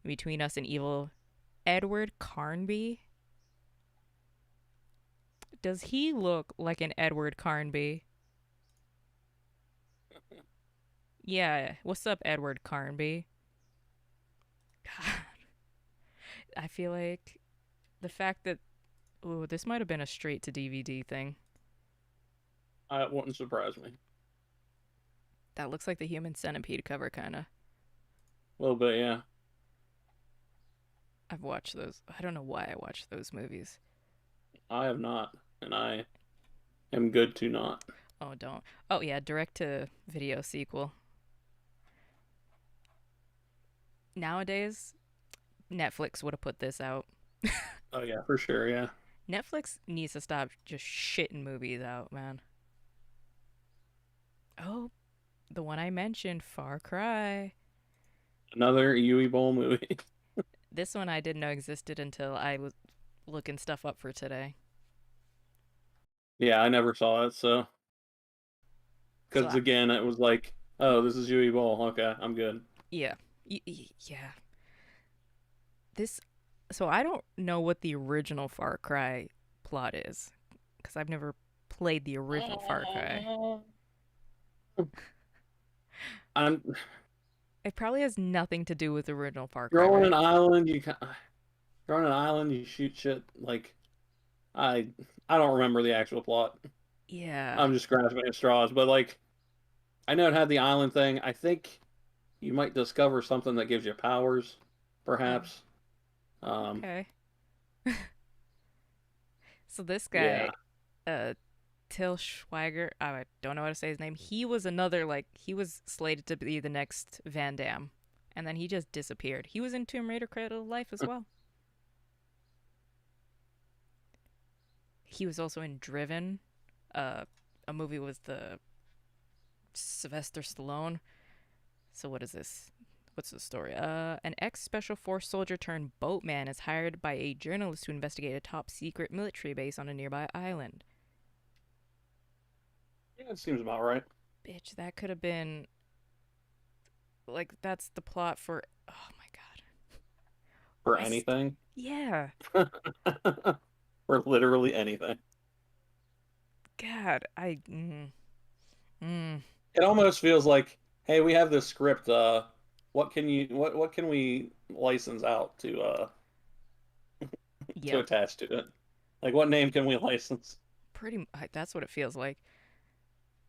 between us and evil, Edward Carnby. Does he look like an Edward Carnby? Yeah. What's up, Edward Carnby? God, I feel like the fact that, ooh, this might have been a straight to DVD thing. It wouldn't surprise me. That looks like the Human Centipede cover, kind of. A little bit, yeah. I've watched those. I don't know why I watched those movies. I have not, and I am good to not. Oh, don't. Oh, yeah, direct to video sequel. Nowadays, Netflix would have put this out. Oh yeah, for sure, yeah. Netflix needs to stop just shitting movies out, man. Oh, the one I mentioned, Far Cry. Another Yui Bowl movie. This one I didn't know existed until I was looking stuff up for today. Yeah, I never saw it, so So, because again, it was like, oh, this is Yui Bowl. Okay, I'm good. yeah. Yeah. This. So, I don't know what the original Far Cry plot is because I've never played the original Far Cry. I'm It probably has nothing to do with the original Far Cry, you're on an right? island. You're on an island. You shoot shit. Like I I don't remember the actual plot. Yeah. I'm just grasping at straws, but like I know it had the island thing. I think you might discover something that gives you powers, Oh, perhaps. Um, okay. So this guy, yeah. uh, Till Schweiger, I don't know how to say his name. He was another, like, he was slated to be the next Van Damme, and then he just disappeared. He was in Tomb Raider Cradle of Life as well. He was also in Driven, uh, a movie with the Sylvester Stallone. So what is this? What's the story? An ex-special force soldier turned boatman is hired by a journalist to investigate a top secret military base on a nearby island. Yeah, it seems about right Bitch, that could have been like that's the plot for. Oh my god. for I anything. yeah. For literally anything. God, I. Mm. It almost feels like, hey, we have this script. What can we license out to Yep. attach to it? Like, what name can we license? Pretty. That's what it feels like.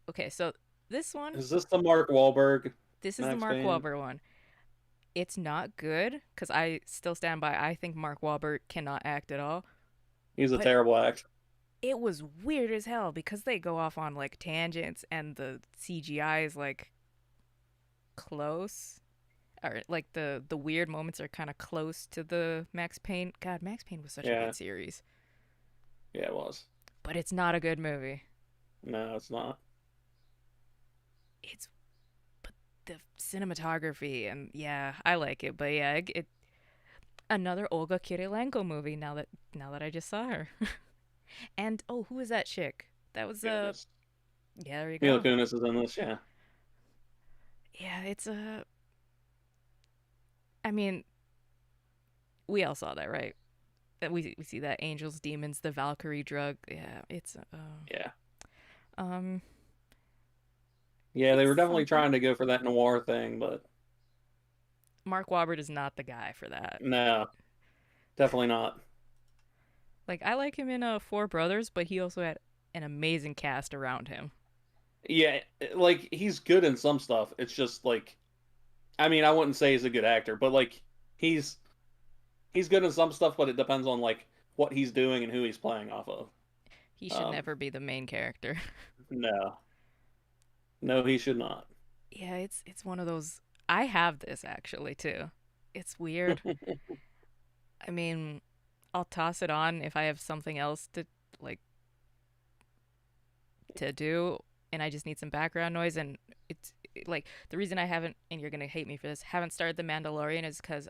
Okay, so this one, Is this the Mark Wahlberg this is the Max Mark Payne? Wahlberg one. It's not good because I still stand by. I think Mark Wahlberg cannot act at all. He's a But terrible actor. it was weird as hell because they go off on like tangents and the CGI is like close or like the weird moments are kind of close to the Max Payne. God, Max Payne was such a Yeah, good series, yeah, it was. but it's not a good movie. No, it's not. It's but the cinematography and yeah, I like it, but yeah, it another Olga Kirilenko movie now that I just saw her. And oh, who is that chick? That was Kunis. yeah, there you Mila go. Kunis is in this. Yeah, Yeah, it's I mean, we all saw that, right? That we see that angels, demons, the Valkyrie drug. Yeah, yeah, um yeah. They it's were definitely something. trying to go for that noir thing, but Mark Wahlberg is not the guy for that. no, definitely not. Like I like him in Four Brothers, but he also had an amazing cast around him. Yeah, like he's good in some stuff. It's just like, I mean, I wouldn't say he's a good actor, but like he's he's good in some stuff, but it depends on like what he's doing and who he's playing off of. He should Um, never be the main character. no, no, he should not. Yeah, it's one of those. I have this actually too. It's weird. I mean, I'll toss it on if I have something else to like to do and I just need some background noise and like the reason I haven't and you're going to hate me for this, haven't started The Mandalorian is cuz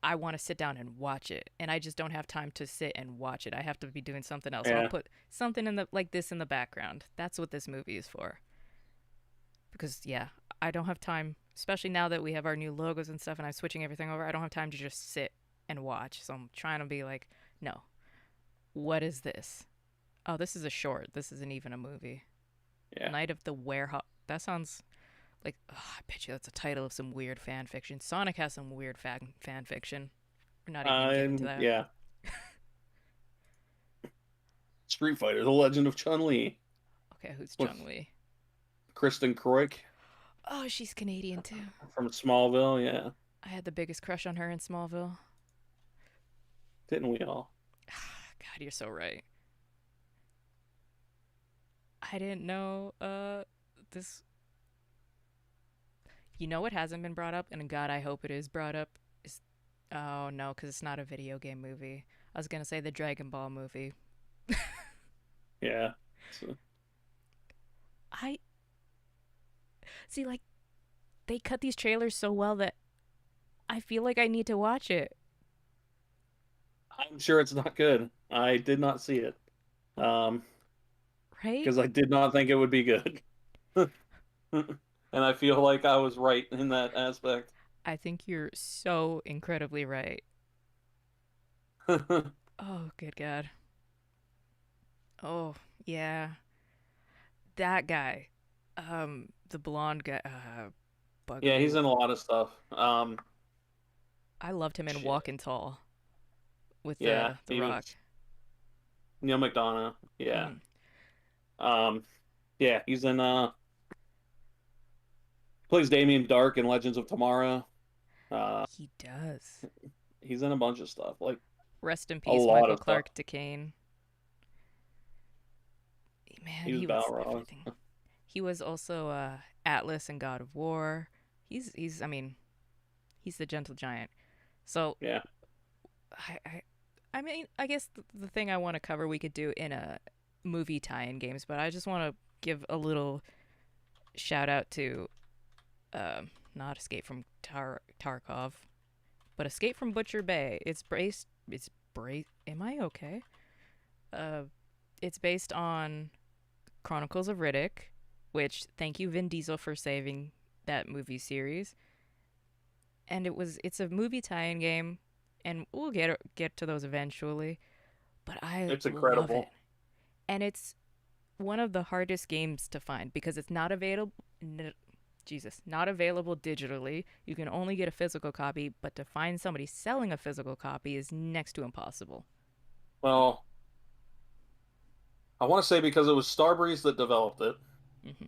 I want to sit down and watch it and I just don't have time to sit and watch it. I have to be doing something else. So I'll Yeah, put something in the like this in the background. That's what this movie is for. because yeah, I don't have time, especially now that we have our new logos and stuff and I'm switching everything over. I don't have time to just sit and watch. So I'm trying to be like, no, what is this? Oh, this is a short. This isn't even a movie. Yeah. Night of the Warehouse. That sounds like, oh, I bet you that's a title of some weird fan fiction. Sonic has some weird fan fiction. We're not even gonna get into that. Yeah. Street Fighter: The Legend of Chun Li Okay, who's with Chung Li? Kristen Kroik Oh, she's Canadian too. from Smallville. Yeah, I had the biggest crush on her in Smallville. didn't we all? God, you're so right. I didn't know this. You know what hasn't been brought up, and God, I hope it is brought up. Is Oh no, because it's not a video game movie. I was gonna say the Dragon Ball movie. Yeah. So, I see, like they cut these trailers so well that I feel like I need to watch it. I'm sure it's not good. I did not see it. Um, Right? because I did not think it would be good. And I feel like I was right in that aspect. I think you're so incredibly right. Oh, good God. Oh, yeah. That guy. The blonde guy. Yeah, he's Bugaboo. in a lot of stuff. I loved him in Shit. Walking Tall with Yeah, the he Rock. was Neil McDonough. Yeah. Mm, Um, yeah, he's in plays Damien Dark in Legends of Tomorrow. Uh, he does. he's in a bunch of stuff, like Rest in a peace, lot Michael of stuff. Clark Duquesne. Man, He was he was Balrog. everything. He was also Atlas and God of War. I mean, he's the gentle giant. So Yeah. I I, I mean, I guess the thing I want to cover we could do in a movie tie-in games, but I just want to give a little shout out to not Escape from Tarkov, but Escape from Butcher Bay. Am I okay? Uh, it's based on Chronicles of Riddick, which thank you Vin Diesel for saving that movie series. And it's a movie tie-in game, and we'll get to those eventually. But I It's love it, incredible. and it's one of the hardest games to find because it's not available. Jesus, not available digitally. You can only get a physical copy, but to find somebody selling a physical copy is next to impossible. Well, I want to say because it was Starbreeze that developed it. Hmm.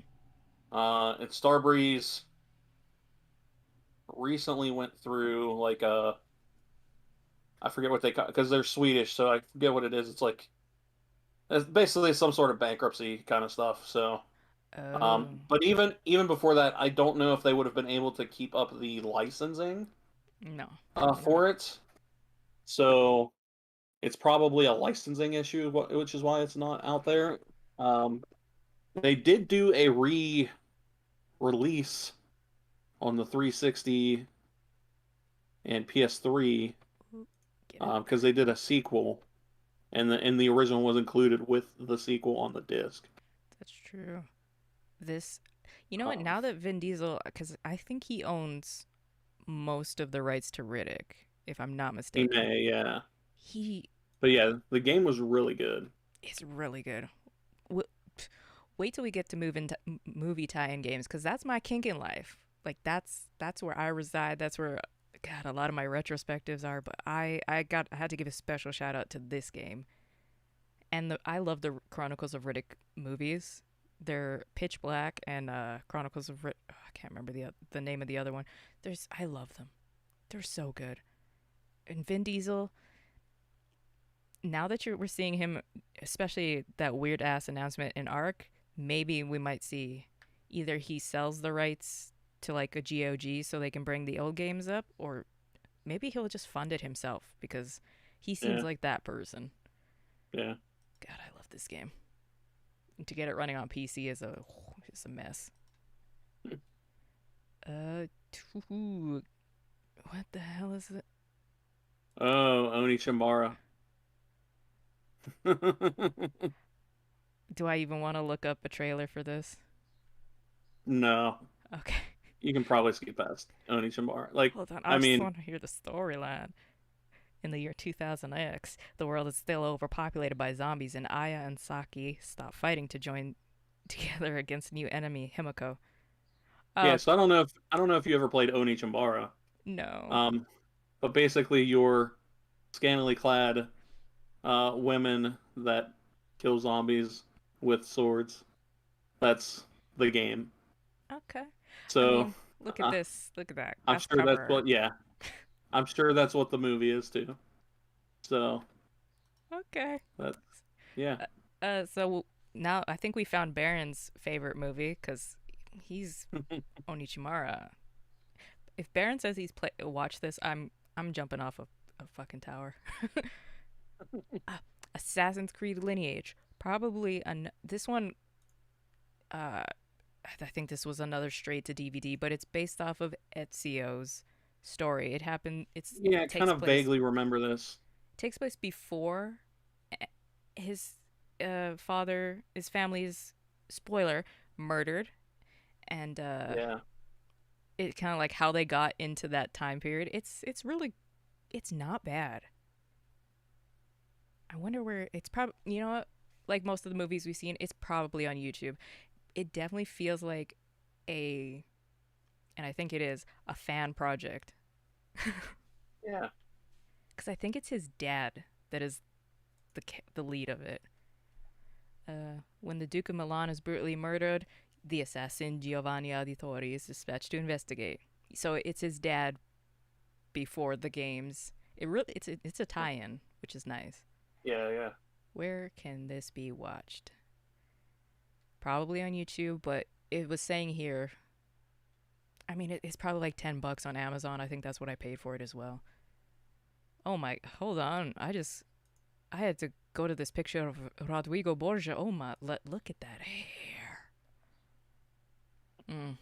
And Starbreeze recently went through like a I forget what they call because they're Swedish, so I forget what it is. It's basically some sort of bankruptcy kind of stuff. So, Oh but even before that, I don't know if they would have been able to keep up the licensing no, probably not. for it. So it's probably a licensing issue, which is why it's not out there. Um, they did do a re-release on the 360 and PS3 Get it? because they did a sequel, and the original was included with the sequel on the disc. That's true. This, you know what? Um, Now that Vin Diesel, because I think he owns most of the rights to Riddick, if I'm not he mistaken. may, yeah, He but yeah, the game was really good. is really good. W- Wait till we get to movie tie-in games, because that's my kink in life. Like that's where I reside. That's where God a lot of my retrospectives are. But I had to give a special shout out to this game. And I love the Chronicles of Riddick movies. They're Pitch Black and Chronicles of Riddick. Oh, I can't remember the name of the other one. I love them. They're so good. And Vin Diesel, now that we're seeing him, especially that weird ass announcement in Arc, maybe we might see either he sells the rights to like a GOG so they can bring the old games up, or maybe he'll just fund it himself because he seems Yeah, like that person. yeah. God, I love this game. And to get it running on PC is a mess. Uh, what the hell is it? Oh, Oni Shimara. Do I even want to look up a trailer for this? No, Okay. you can probably skip past Onigashima. Like, Hold on. I I just mean, want to hear the storyline. In the year 2000X, the world is still overpopulated by zombies, and Aya and Saki stop fighting to join together against new enemy Himiko. yeah. Uh, So I don't know if you ever played Onichimbara. no. Um, but basically, you're scantily clad women that kill zombies with swords. That's the game. Okay. I So mean, look at uh, this. Look at that. I'm That's sure that's cover art. what. Yeah, I'm sure that's what the movie is too. So Okay. that yeah. So now I think we found Baron's favorite movie because he's Onichimara. If Baron says he's watched this, I'm jumping off a fucking tower. uh, Assassin's Creed Lineage. Probably this one. Uh, I think this was another straight to DVD, but it's based off of Ezio's story. It happened. Yeah, I kind Takes of place vaguely remember this. takes place before eh, his father, his family's spoiler murdered, and Yeah, it kind of like how they got into that time period. It's really it's not bad. I wonder where it's probably you know what like most of the movies we've seen, it's probably on YouTube. It definitely feels like a and I think it is a fan project yeah, because I think it's his dad that is the lead of it. When the Duke of Milan is brutally murdered, the assassin Giovanni Auditore is dispatched to investigate. So it's his dad before the games. It's a tie-in, which is nice. yeah, yeah. Where can this be watched? Probably on YouTube, but it was saying here. I mean, it's probably like $10 on Amazon. I think that's what I paid for it as well. Oh my, hold on. I had to go to this picture of Rodrigo Borgia. Oh my, look at that hair. Mm.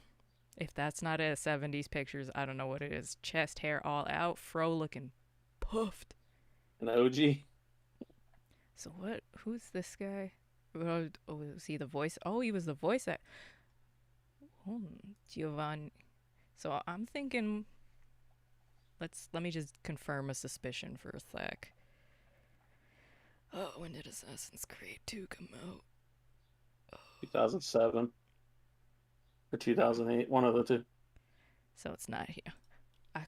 If that's not a 70s pictures, I don't know what it is. Chest hair all out, fro looking puffed. An OG. So what? Who's this guy? Oh, was he the voice? Oh, he was the voice at oh, Giovanni. So I'm thinking. Let me just confirm a suspicion for a sec. Oh, when did Assassin's Creed 2 come out? 2007 or 2008, one of the two. So it's not here. I,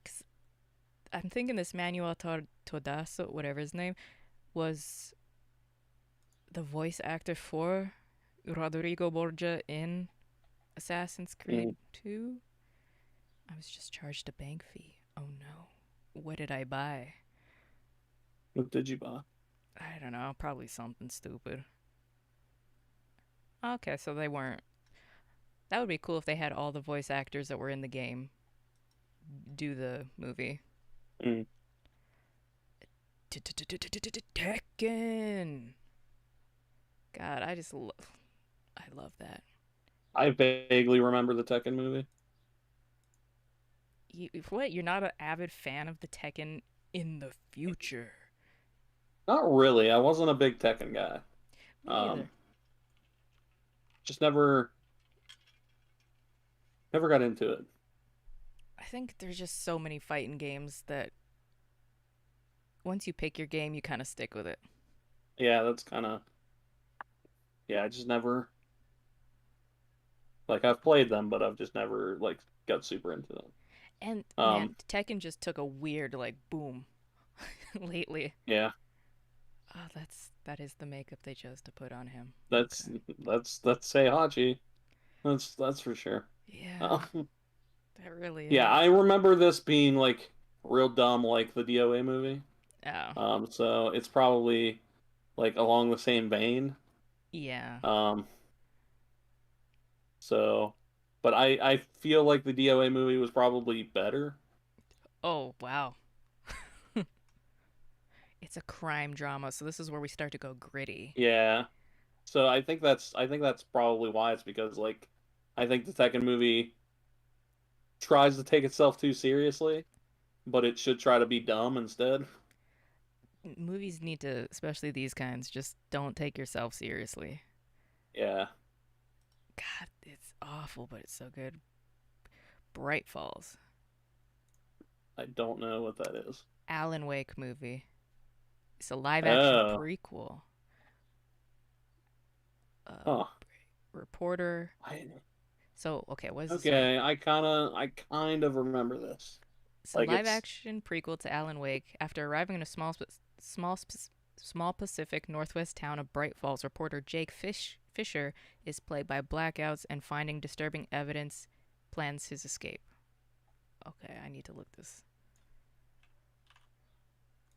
am thinking this Manuel Todaso, whatever his name, was the voice actor for Rodrigo Borgia in Assassin's Creed Mm. 2. I was just charged a bank fee. Oh no. What did I buy? What did you buy? I don't know. Probably something stupid. Okay, so they weren't. That would be cool if they had all the voice actors that were in the game do the movie. Mm. Tekken. God, I love that. I vaguely remember the Tekken movie. What? You're not an avid fan of the Tekken in the future? Not really. I wasn't a big Tekken guy. Me Um, neither. just never got into it. I think there's just so many fighting games that once you pick your game, you kind of stick with it. Yeah, that's kind of yeah. I just never like I've played them, but I've just never like got super into them. And man, Um, Tekken just took a weird like boom lately. yeah, That is the makeup they chose to put on him. that's Okay. that's Seihachi. That's for sure. Yeah, Um, that really yeah, is. I remember this being like real dumb, like the DOA movie. Oh, So it's probably like along the same vein. yeah. Um, so, but I feel like the DOA movie was probably better. Oh, wow. It's a crime drama, so this is where we start to go gritty. Yeah. So I think that's probably why it's because like I think the Tekken movie tries to take itself too seriously, but it should try to be dumb instead. Movies need to, especially these kinds, just don't take yourself seriously. Yeah. God, it's awful, but it's so good. Bright Falls. I don't know what that is. Alan Wake movie. It's a live action Oh, prequel. Uh, huh. reporter. I, So, okay, what is the story? okay, I kind of remember this. It's a Like live it's action prequel to Alan Wake. After arriving in a small Pacific Northwest town of Bright Falls, reporter Fisher is plagued by blackouts and finding disturbing evidence, plans his escape. Okay, I need to look this.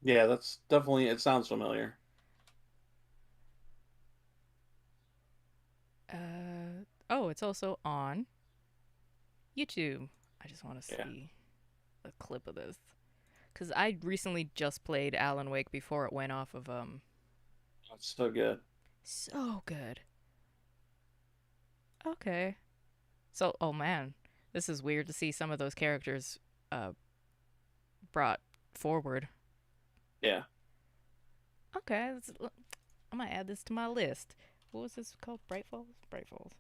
yeah, that's definitely it sounds familiar. Oh, it's also on YouTube. I just want to Yeah, see a clip of this because I recently just played Alan Wake before it went off of that's so good. So good. Okay. So, oh man, this is weird to see some of those characters uh brought forward. Yeah. Okay, I'm gonna add this to my list. What was this called? Bright Falls. Bright Falls.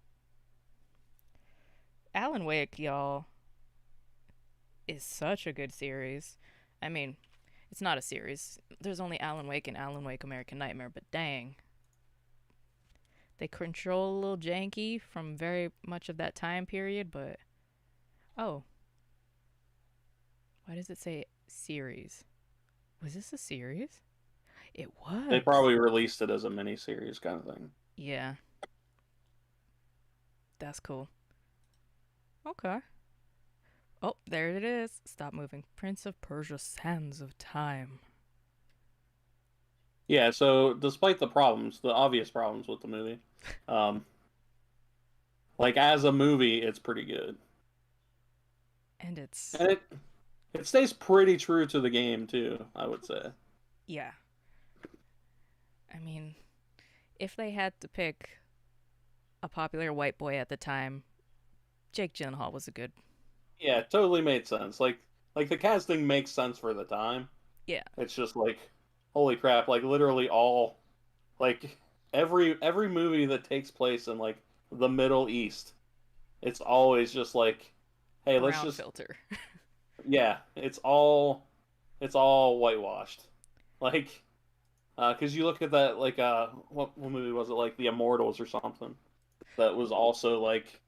Alan Wake, y'all, is such a good series. I mean, it's not a series. There's only Alan Wake and Alan Wake American Nightmare, but dang, they control a little janky from very much of that time period. But oh, why does it say series? Was this a series? It They was. probably released it as a miniseries kind of thing. Yeah, that's cool. Okay. Oh, there it is. Stop moving. Prince of Persia: Sands of Time. Yeah, so despite the problems, the obvious problems with the movie, um, like as a movie, it's pretty good. And it's And it stays pretty true to the game too, I would say. yeah. I mean, if they had to pick a popular white boy at the time, Jake Gyllenhaal was a good. Yeah, it totally made sense. Like the casting makes sense for the time. Yeah, It's just like holy crap, like literally all like every movie that takes place in like the Middle East, it's always just like hey, let's brown just filter. yeah, it's all whitewashed. Like cuz you look at that like what movie was it like The Immortals or something that was Ooh. also like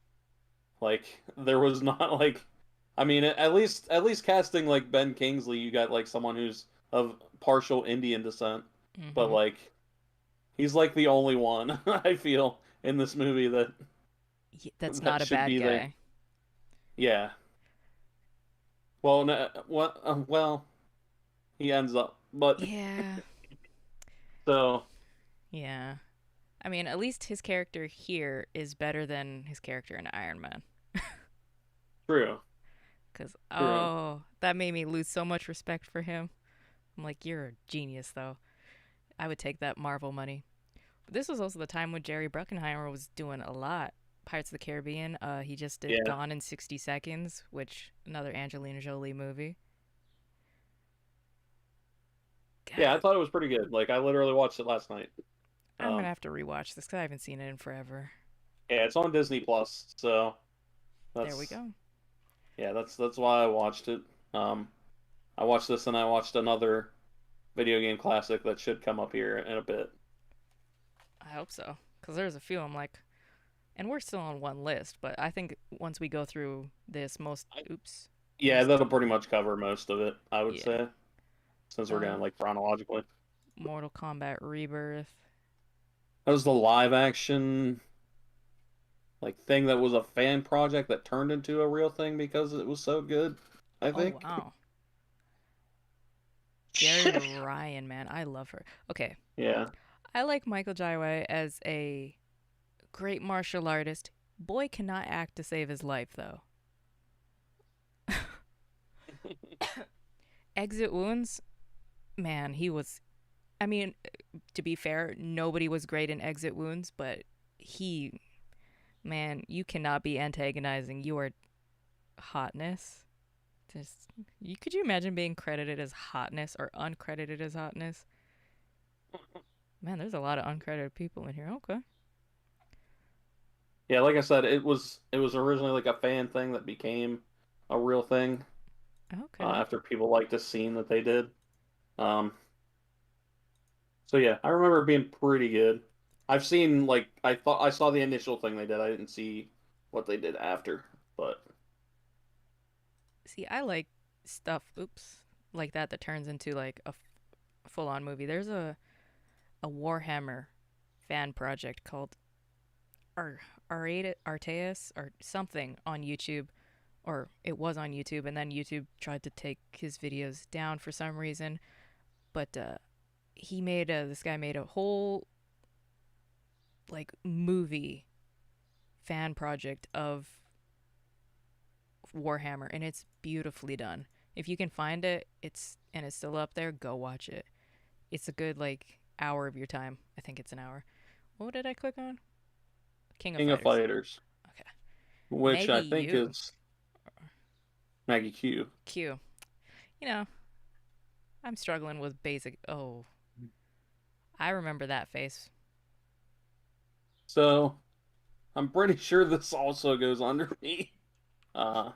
there was not like I mean at least casting like Ben Kingsley you got like someone who's of partial Indian descent but Mm-hmm. like he's like the only one I feel in this movie that That's not that a should bad be there. guy. Yeah. Well, no, well, he ends up, but Yeah. so Yeah. I mean, at least his character here is better than his character in Iron Man. true, Because, true. oh, that made me lose so much respect for him. I'm like, you're a genius, though. I would take that Marvel money. But this was also the time when Jerry Bruckheimer was doing a lot. Pirates of the Caribbean. He just did Yeah, Gone in 60 Seconds, which another Angelina Jolie movie. yeah. I God, thought it was pretty good. Like I literally watched it last night. I'm gonna Um, have to rewatch this because I haven't seen it in forever. yeah, it's on Disney Plus, so There we that's go. yeah, that's why I watched it. Um, I watched this and I watched another video game classic that should come up here in a bit. I hope so. Because there's a few I'm like, and we're still on one list, but I think once we go through this, I, oops, yeah, most, that'll pretty much cover most of it, I would yeah. say, since we're Uh, going like chronologically. Mortal Kombat Rebirth. That was the live action like thing that was a fan project that turned into a real thing because it was so good, I Oh, think. wow. Jerry Ryan, man, I love her. Okay, Yeah. I like Michael Jai White as a great martial artist. Boy cannot act to save his life, though. Exit Wounds, man, he was. I mean, to be fair, nobody was great in Exit Wounds, but he, man, you cannot be antagonizing. You are hotness. Just, could you imagine being credited as hotness or uncredited as hotness? Man, there's a lot of uncredited people in here. Okay. Yeah, like I said, it was originally like a fan thing that became a real thing Okay. after people liked the scene that they did. Um, so yeah, I remember it being pretty good. I've seen like I thought I saw the initial thing they did. I didn't see what they did after, but See, I like stuff, oops, like that turns into like a full on movie. There's a Warhammer fan project called Arteus or something on YouTube, or it was on YouTube, and then YouTube tried to take his videos down for some reason. But this guy made a whole like movie fan project of Warhammer, and it's beautifully done. If you can find it, it's still up there. Go watch it. It's a good like hour of your time. I think it's an hour. What did I click on? King of King of Fighters. Fighters, Okay. which Maggie I think U. is Maggie Q. Q. You know, I'm struggling with basic. Oh, I remember that face. So I'm pretty sure this also goes under me. Uh,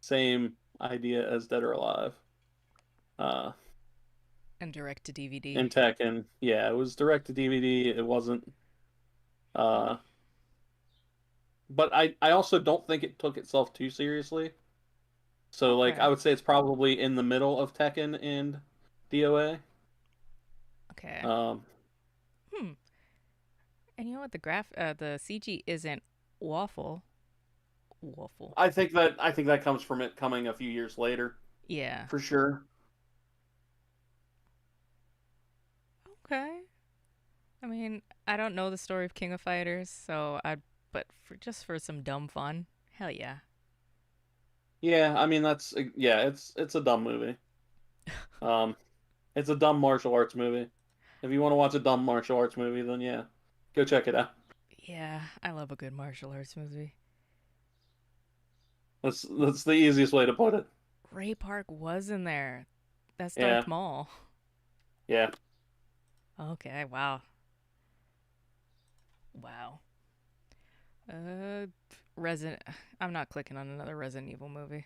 Same idea as Dead or Alive. Uh, And direct to DVD. in Tekken, yeah, it was direct to DVD. It wasn't. Uh, but I also don't think it took itself too seriously. So like I Okay. would say it's probably in the middle of Tekken and DOA. Okay. Um, Hmm. And you know what? The CG isn't waffle. Waffle. I think that comes from it coming a few years later Yeah. for sure. Okay. I mean, I don't know the story of King of Fighters, so I. But for just for some dumb fun, hell yeah. Yeah, I mean that's yeah, it's a dumb movie. Um, it's a dumb martial arts movie. If you want to watch a dumb martial arts movie, then yeah, go check it out. Yeah, I love a good martial arts movie. That's the easiest way to put it. Ray Park was in there. That's Darth Yeah, Maul. yeah. Okay, wow. Wow. Uh, Resident. I'm not clicking on another Resident Evil movie.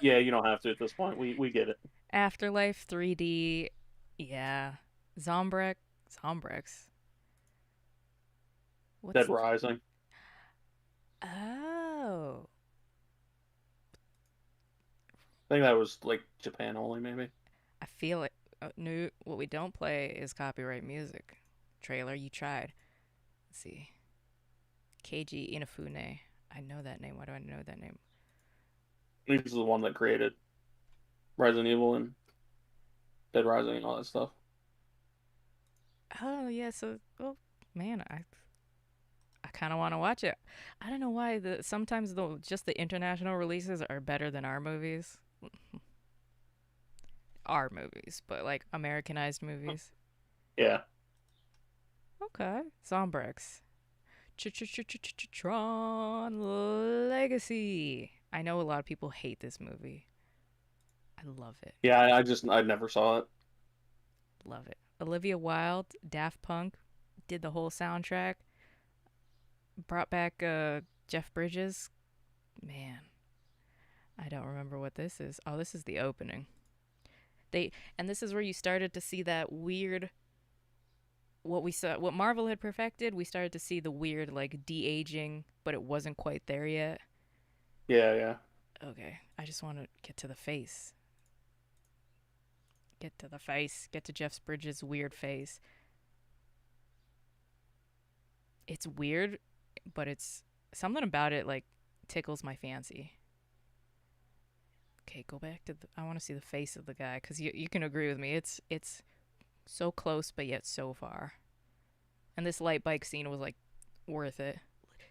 Yeah, you don't have to at this point. We get it. Afterlife 3D. Yeah. Zombrex. Zombrex. Dead What's. Rising. Oh. I think that was like Japan only, maybe. I feel it. No, what we don't play is copyright music. Trailer, you tried. Let's see. Keiji Inafune. I know that name. Why do I know that name? This is the one that created Resident Evil and Dead Rising and all that stuff. Oh yeah. So, oh man, I kind of want to watch it. I don't know why sometimes just the international releases are better than our movies. Our movies, but like Americanized movies. Yeah, Okay, Zombrex. Tron Legacy. I know a lot of people hate this movie. I love it. yeah. I never saw it. Love it. Olivia Wilde, Daft Punk, did the whole soundtrack. Brought back Jeff Bridges. Man, I don't remember what this is. Oh, this is the opening. And this is where you started to see that weird what Marvel had perfected. We started to see the weird like de-aging, but it wasn't quite there yet. Yeah, yeah. Okay, I just want to get to the face. Get to the face. Get to Jeff Bridges' weird face. It's weird, but it's something about it like tickles my fancy. Okay, go back to I want to see the face of the guy because you can agree with me. It's so close but yet so far. And this light bike scene was like worth it.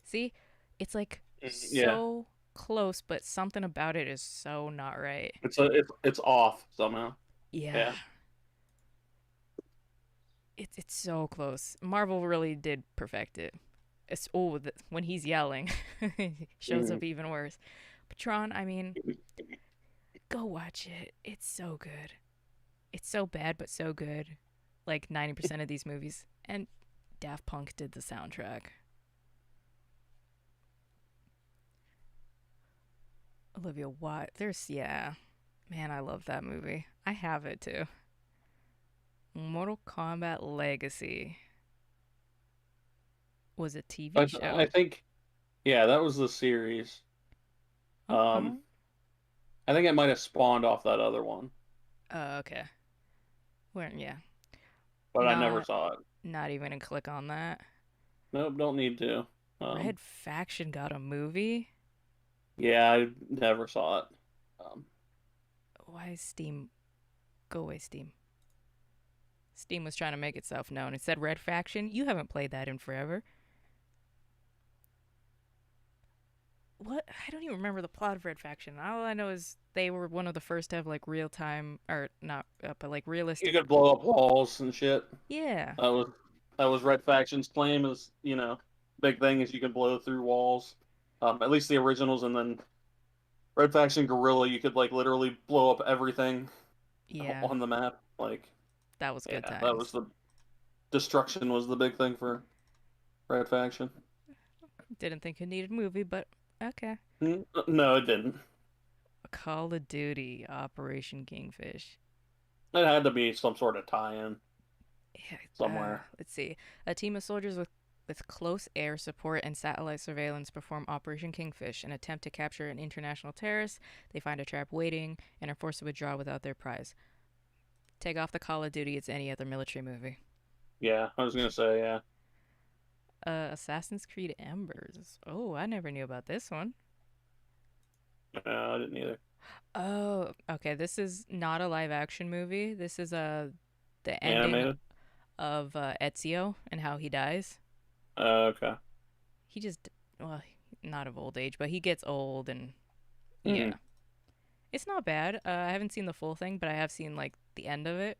See, it's like Yeah. so close, but something about it is so not right. It's off somehow. Yeah, Yeah. it's so close. Marvel really did perfect it. It's when he's yelling, it shows Mhm. up even worse. Patron, I mean, go watch it. It's so good. It's so bad but so good. Like 90% of these movies, and Daft Punk did the soundtrack. Olivia Wilde. There's yeah, man, I love that movie. I have it too. Mortal Kombat Legacy was a TV I show. think, yeah, that was the series. Okay. Um, I think it might have spawned off that other one, Okay. Where yeah. but I never Not saw it. not even gonna click on that. Nope, don't need to. Red Faction got a movie? Yeah, I never saw it. Um, Why is Steam go away Steam? Steam was trying to make itself known. It said Red Faction. You haven't played that in forever. What? I don't even remember the plot of Red Faction. All I know is they were one of the first to have like real time or not, but like you realistic. could blow up walls and shit. Yeah, That was that was Red Faction's claim is, big thing is you can blow through walls. At least the originals, and then Red Faction Guerrilla, you could like literally blow up everything yeah, on the map. Like, that was good yeah, that was times. the destruction was the big thing for Red Faction. Didn't think it needed a movie, but okay. No, it didn't. Call of Duty Operation Kingfish. It had to be some sort of tie-in Yeah, somewhere. let's see. A team of soldiers with close air support and satellite surveillance perform Operation Kingfish, an attempt to capture an international terrorist. They find a trap waiting and are forced to withdraw without their prize. Take off the Call of Duty, it's any other military movie. Yeah, I was gonna say, yeah. Assassin's Creed Embers. Oh, I never knew about this one. I didn't either. Oh, okay. This is not a live action movie. This is the ending Animated. of Ezio and how he dies. Okay. He just well, not of old age, but he gets old and Hmm. yeah. It's not bad. I haven't seen the full thing, but I have seen like the end of it.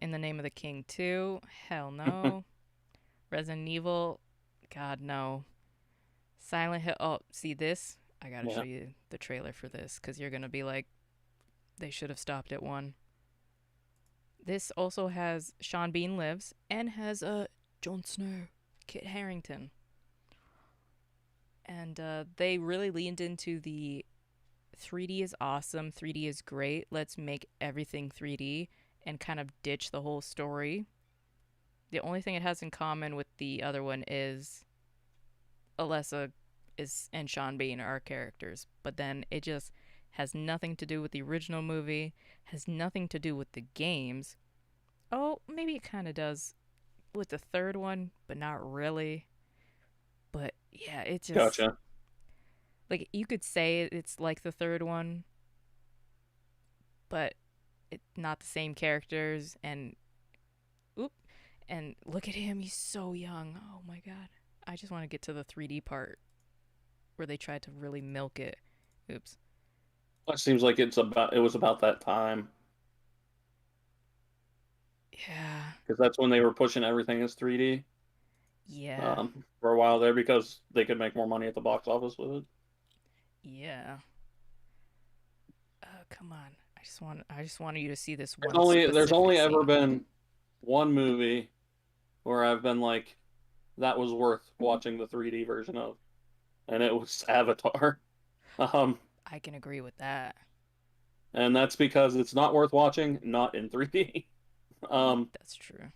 In the Name of the King 2. Hell no. Resident Evil. God no. Silent Hill. Oh, see this? I gotta show Yeah. you the trailer for this because you're gonna be like, they should have stopped at one. This also has Sean Bean Lives and has Jon Snow, Kit Harrington, and they really leaned into the 3D is awesome, 3D is great. Let's make everything 3D and kind of ditch the whole story. The only thing it has in common with the other one is Alessa is and Sean Bean are characters, but then it just has nothing to do with the original movie, has nothing to do with the games. Oh, maybe it kind of does with the third one, but not really. But yeah, it just Gotcha. like you could say it's like the third one, but it's not the same characters. And oop, and look at him, he's so young. Oh my god, I just want to get to the 3D part where they tried to really milk it. Oops. It seems like it was about that time Yeah, because that's when they were pushing everything as 3D, yeah, for a while there because they could make more money at the box office with it. yeah. Come on. I just wanted you to see this There's one only specific ever scene. been one movie where I've been like, that was worth watching the 3D version of, and it was Avatar. Um, I can agree with that. and that's because it's not worth watching, not in 3D. Um, That's true.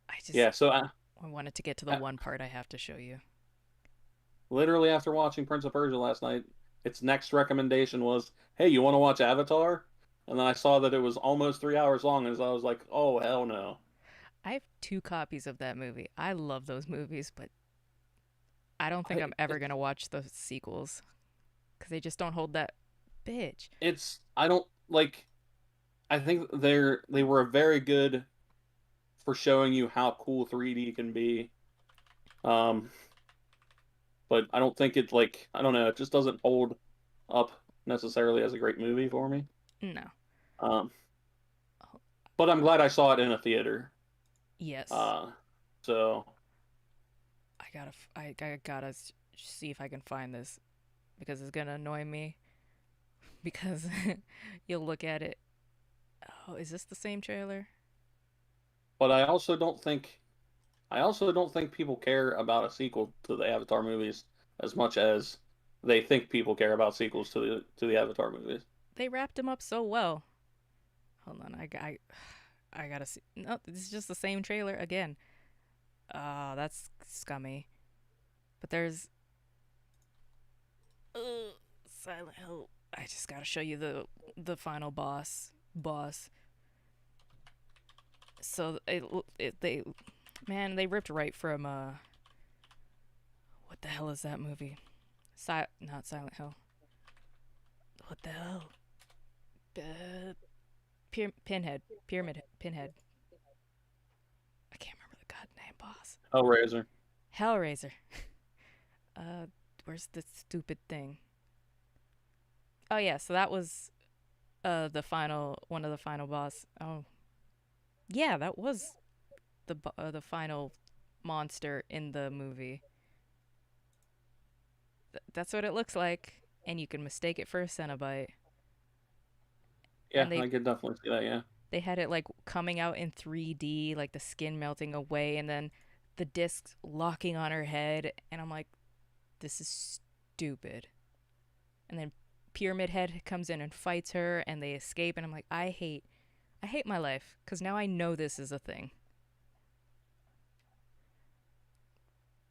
I just yeah, so I wanted to get to the one part I have to show you. literally after watching Prince of Persia last night, its next recommendation was, "Hey, you want to watch Avatar?" And then I saw that it was almost 3 hours long, and I was like, "Oh hell no!" I have two copies of that movie. I love those movies, but I don't think I, I'm ever gonna watch the sequels because they just don't hold that bitch. I don't like. I think they were very good for showing you how cool 3D can be. Um, but I don't think it like I don't know, it just doesn't hold up necessarily as a great movie for me. No. Um, Oh, but I'm glad I saw it in a theater. yes, Uh, so I gotta see if I can find this because it's gonna annoy me because you'll look at it. Oh, is this the same trailer? but I also don't think. I also don't think people care about a sequel to the Avatar movies as much as they think people care about sequels to the Avatar movies. They wrapped him up so well. Hold on, I gotta see. No, this is just the same trailer again. That's scummy. But there's Silent Hill. I just gotta show you the final boss. So they man, they ripped right from what the hell is that movie? Not Silent Hill. What the hell? Uh, Pinhead. Pinhead. I can't remember the goddamn boss. Hellraiser. Hellraiser. Uh, where's the stupid thing? Oh yeah, so that was the final one of the final boss. Oh yeah, that was the final monster in the movie. That's what it looks like, and you can mistake it for a Cenobite. Yeah, And they I could definitely see that. Yeah, they had it like coming out in 3D, like the skin melting away, and then the discs locking on her head, and I'm like, this is stupid. And then Pyramid Head comes in and fights her, and they escape, and I'm like, I hate my life because now I know this is a thing.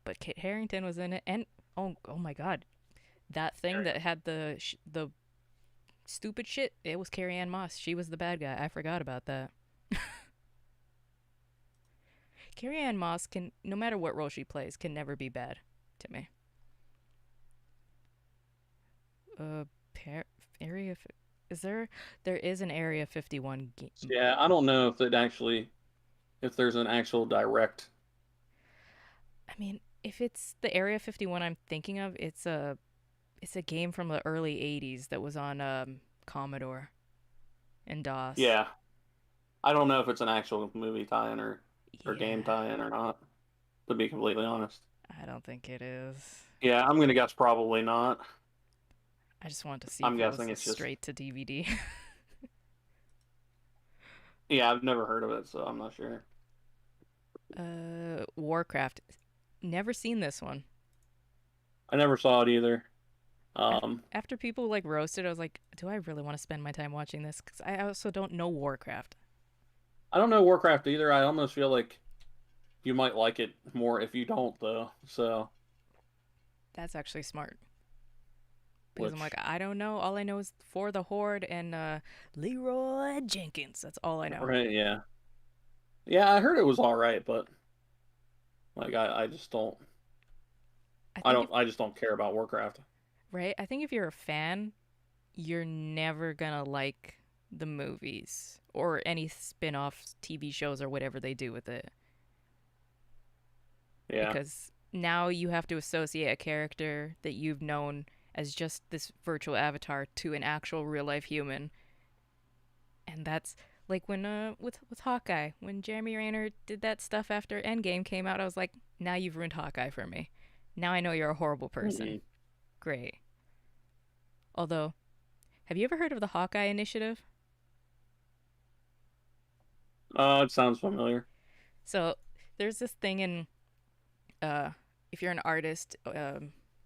But Kit Harrington was in it, and oh my god, that thing that had the stupid shit. It was Carrie Ann Moss. She was the bad guy. I forgot about that. Carrie Ann Moss can, no matter what role she plays, can never be bad to me. Uh, par- area is there? There is an Area 51 game. yeah. I don't know if there's an actual direct. I mean, if it's the Area 51 I'm thinking of, it's a game from the early 80s that was on Commodore and DOS. Yeah, I don't know if it's an actual movie tie-in or game Yeah, tie-in or not. To be completely honest. I don't think it is. Yeah, I'm gonna guess probably not. I just wanted to see I'm if it was guessing a it's just. straight to DVD. Yeah, I've never heard of it, so I'm not sure. Warcraft. Never seen this one. I never saw it either. Um, After people like roasted, I was like, do I really want to spend my time watching this? Because I also don't know Warcraft. I don't know Warcraft either. I almost feel like you might like it more if you don't, though. So, That's actually smart. Because I'm like, which, I don't know. All I know is For the Horde and Leroy Jenkins. That's all I know. right? Yeah, yeah. I heard it was all right, but like, I just don't. I think if I just don't care about Warcraft. right, I think if you're a fan, you're never gonna like the movies or any spin-off TV shows or whatever they do with it. Yeah, Because now you have to associate a character that you've known as just this virtual avatar to an actual real life human. And that's like when with Hawkeye, when Jeremy Renner did that stuff after Endgame came out, I was like, now you've ruined Hawkeye for me. Now I know you're a horrible person. mm Great. Although, have you ever heard of the Hawkeye Initiative? it sounds familiar. So there's this thing in uh if you're an artist,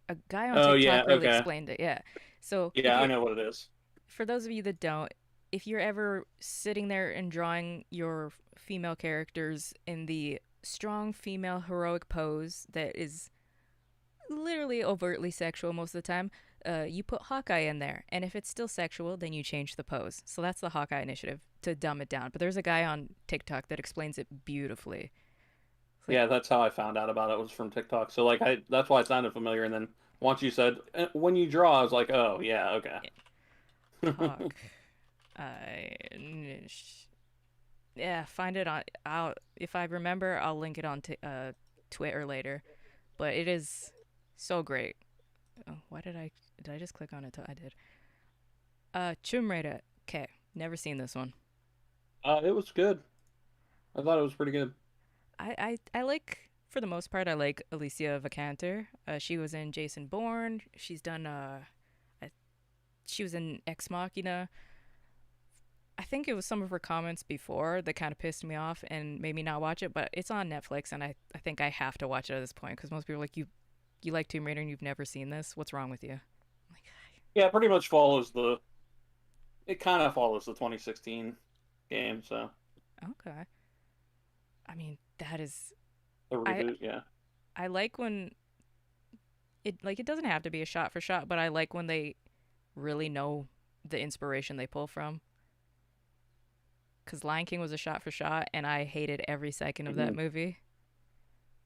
a guy on Oh yeah, TikTok really okay, explained it. Yeah. So if yeah, I you're, know what it is. for those of you that don't, if you're ever sitting there and drawing your female characters in the strong female heroic pose that is literally overtly sexual most of the time, you put Hawkeye in there. And if it's still sexual, then you change the pose. So that's the Hawkeye initiative to dumb it down. But there's a guy on TikTok that explains it beautifully. It's like, Yeah, that's how I found out about it was from TikTok. So like, I that's why it sounded familiar. And then once you said when you draw, I was like, oh yeah, okay. yeah, Hawk. I. Yeah, find it on. I'll if I remember, I'll link it on Twitter later. But it is so great. Oh, why did I just click on it? I did. Tomb Raider. Okay, never seen this one. It was good. I thought it was pretty good. I like, for the most part, I like Alicia Vikander. She was in Jason Bourne. She's done I, she was in Ex Machina. I think it was some of her comments before that kind of pissed me off and made me not watch it. But it's on Netflix, and I think I have to watch it at this point because most people are like, you like Tomb Raider and you've never seen this? What's wrong with you? I'm like, Yeah, it pretty much follows the. It kind of follows the 2016 game, so okay. I mean, that is the I reboot. Yeah. I like when it doesn't have to be a shot for shot, but I like when they really know the inspiration they pull from. Because Lion King was a shot for shot, and I hated every second of that Mhm. movie.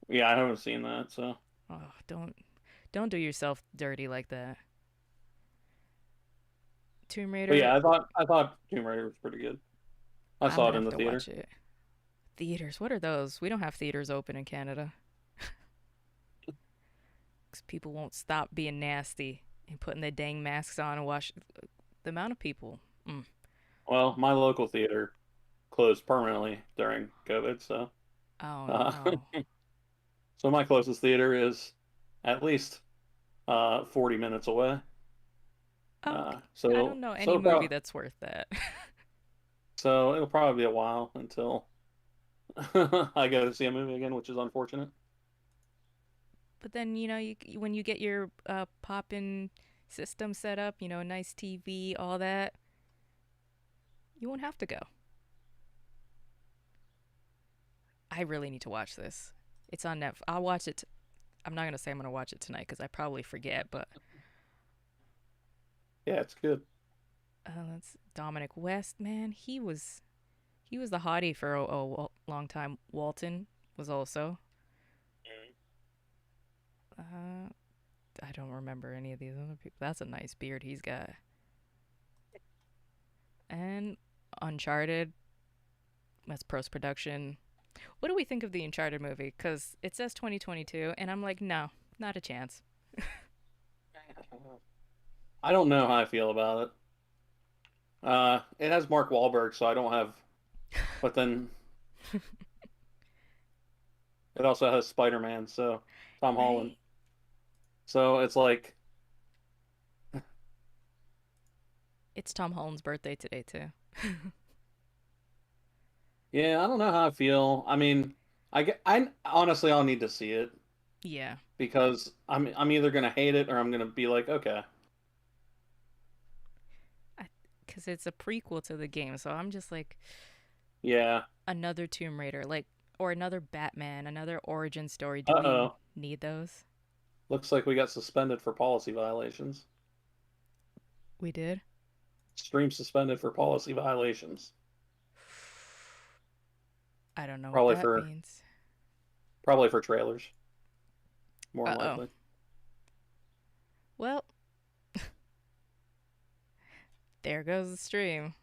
Yeah, I haven't seen that, so. Oh, don't do yourself dirty like that. Tomb But Raider, yeah, I thought Tomb Raider was pretty good. I I'm saw gonna it in have the to theater. watch it. Theaters, what are those? We don't have theaters open in Canada because people won't stop being nasty and putting their dang masks on and watch the amount of people. Mm. Well, my local theater closed permanently during COVID, so Oh uh, no. so my closest theater is at least 40 minutes away. Oh, Uh, I don't so know any so movie probably that's worth that. so it'll probably be a while until I go to see a movie again, which is unfortunate. But then when you get your pop-in system set up, a nice TV, all that, you won't have to go. I really need to watch this. It's on Netflix. I'll watch it. I'm not gonna say I'm gonna watch it tonight because I probably forget. But Yeah, it's good. that's Dominic West. Man, he was the hottie for long time. Walton was also. Uh, I don't remember any of these other people. That's a nice beard he's got. And Uncharted. That's post production. What do we think of the Uncharted movie? Because it says 2022, and I'm like, no, not a chance. I don't know how I feel about it. It has Mark Wahlberg, so I don't have. But then it also has Spider-Man, so Tom Holland. Right? So it's like, It's Tom Holland's birthday today too. yeah, I don't know how I feel. I mean, I honestly I'll need to see it Yeah, because I'm either gonna hate it or I'm gonna be like, okay, because it's a prequel to the game, so I'm just like yeah, another Tomb Raider, like or another Batman, another origin story. Do we uh-oh, need those? looks like we got suspended for policy violations. We did. Stream suspended for policy violations. I don't know what Probably that for means. probably for trailers, more Uh than oh. likely. Well, there goes the stream.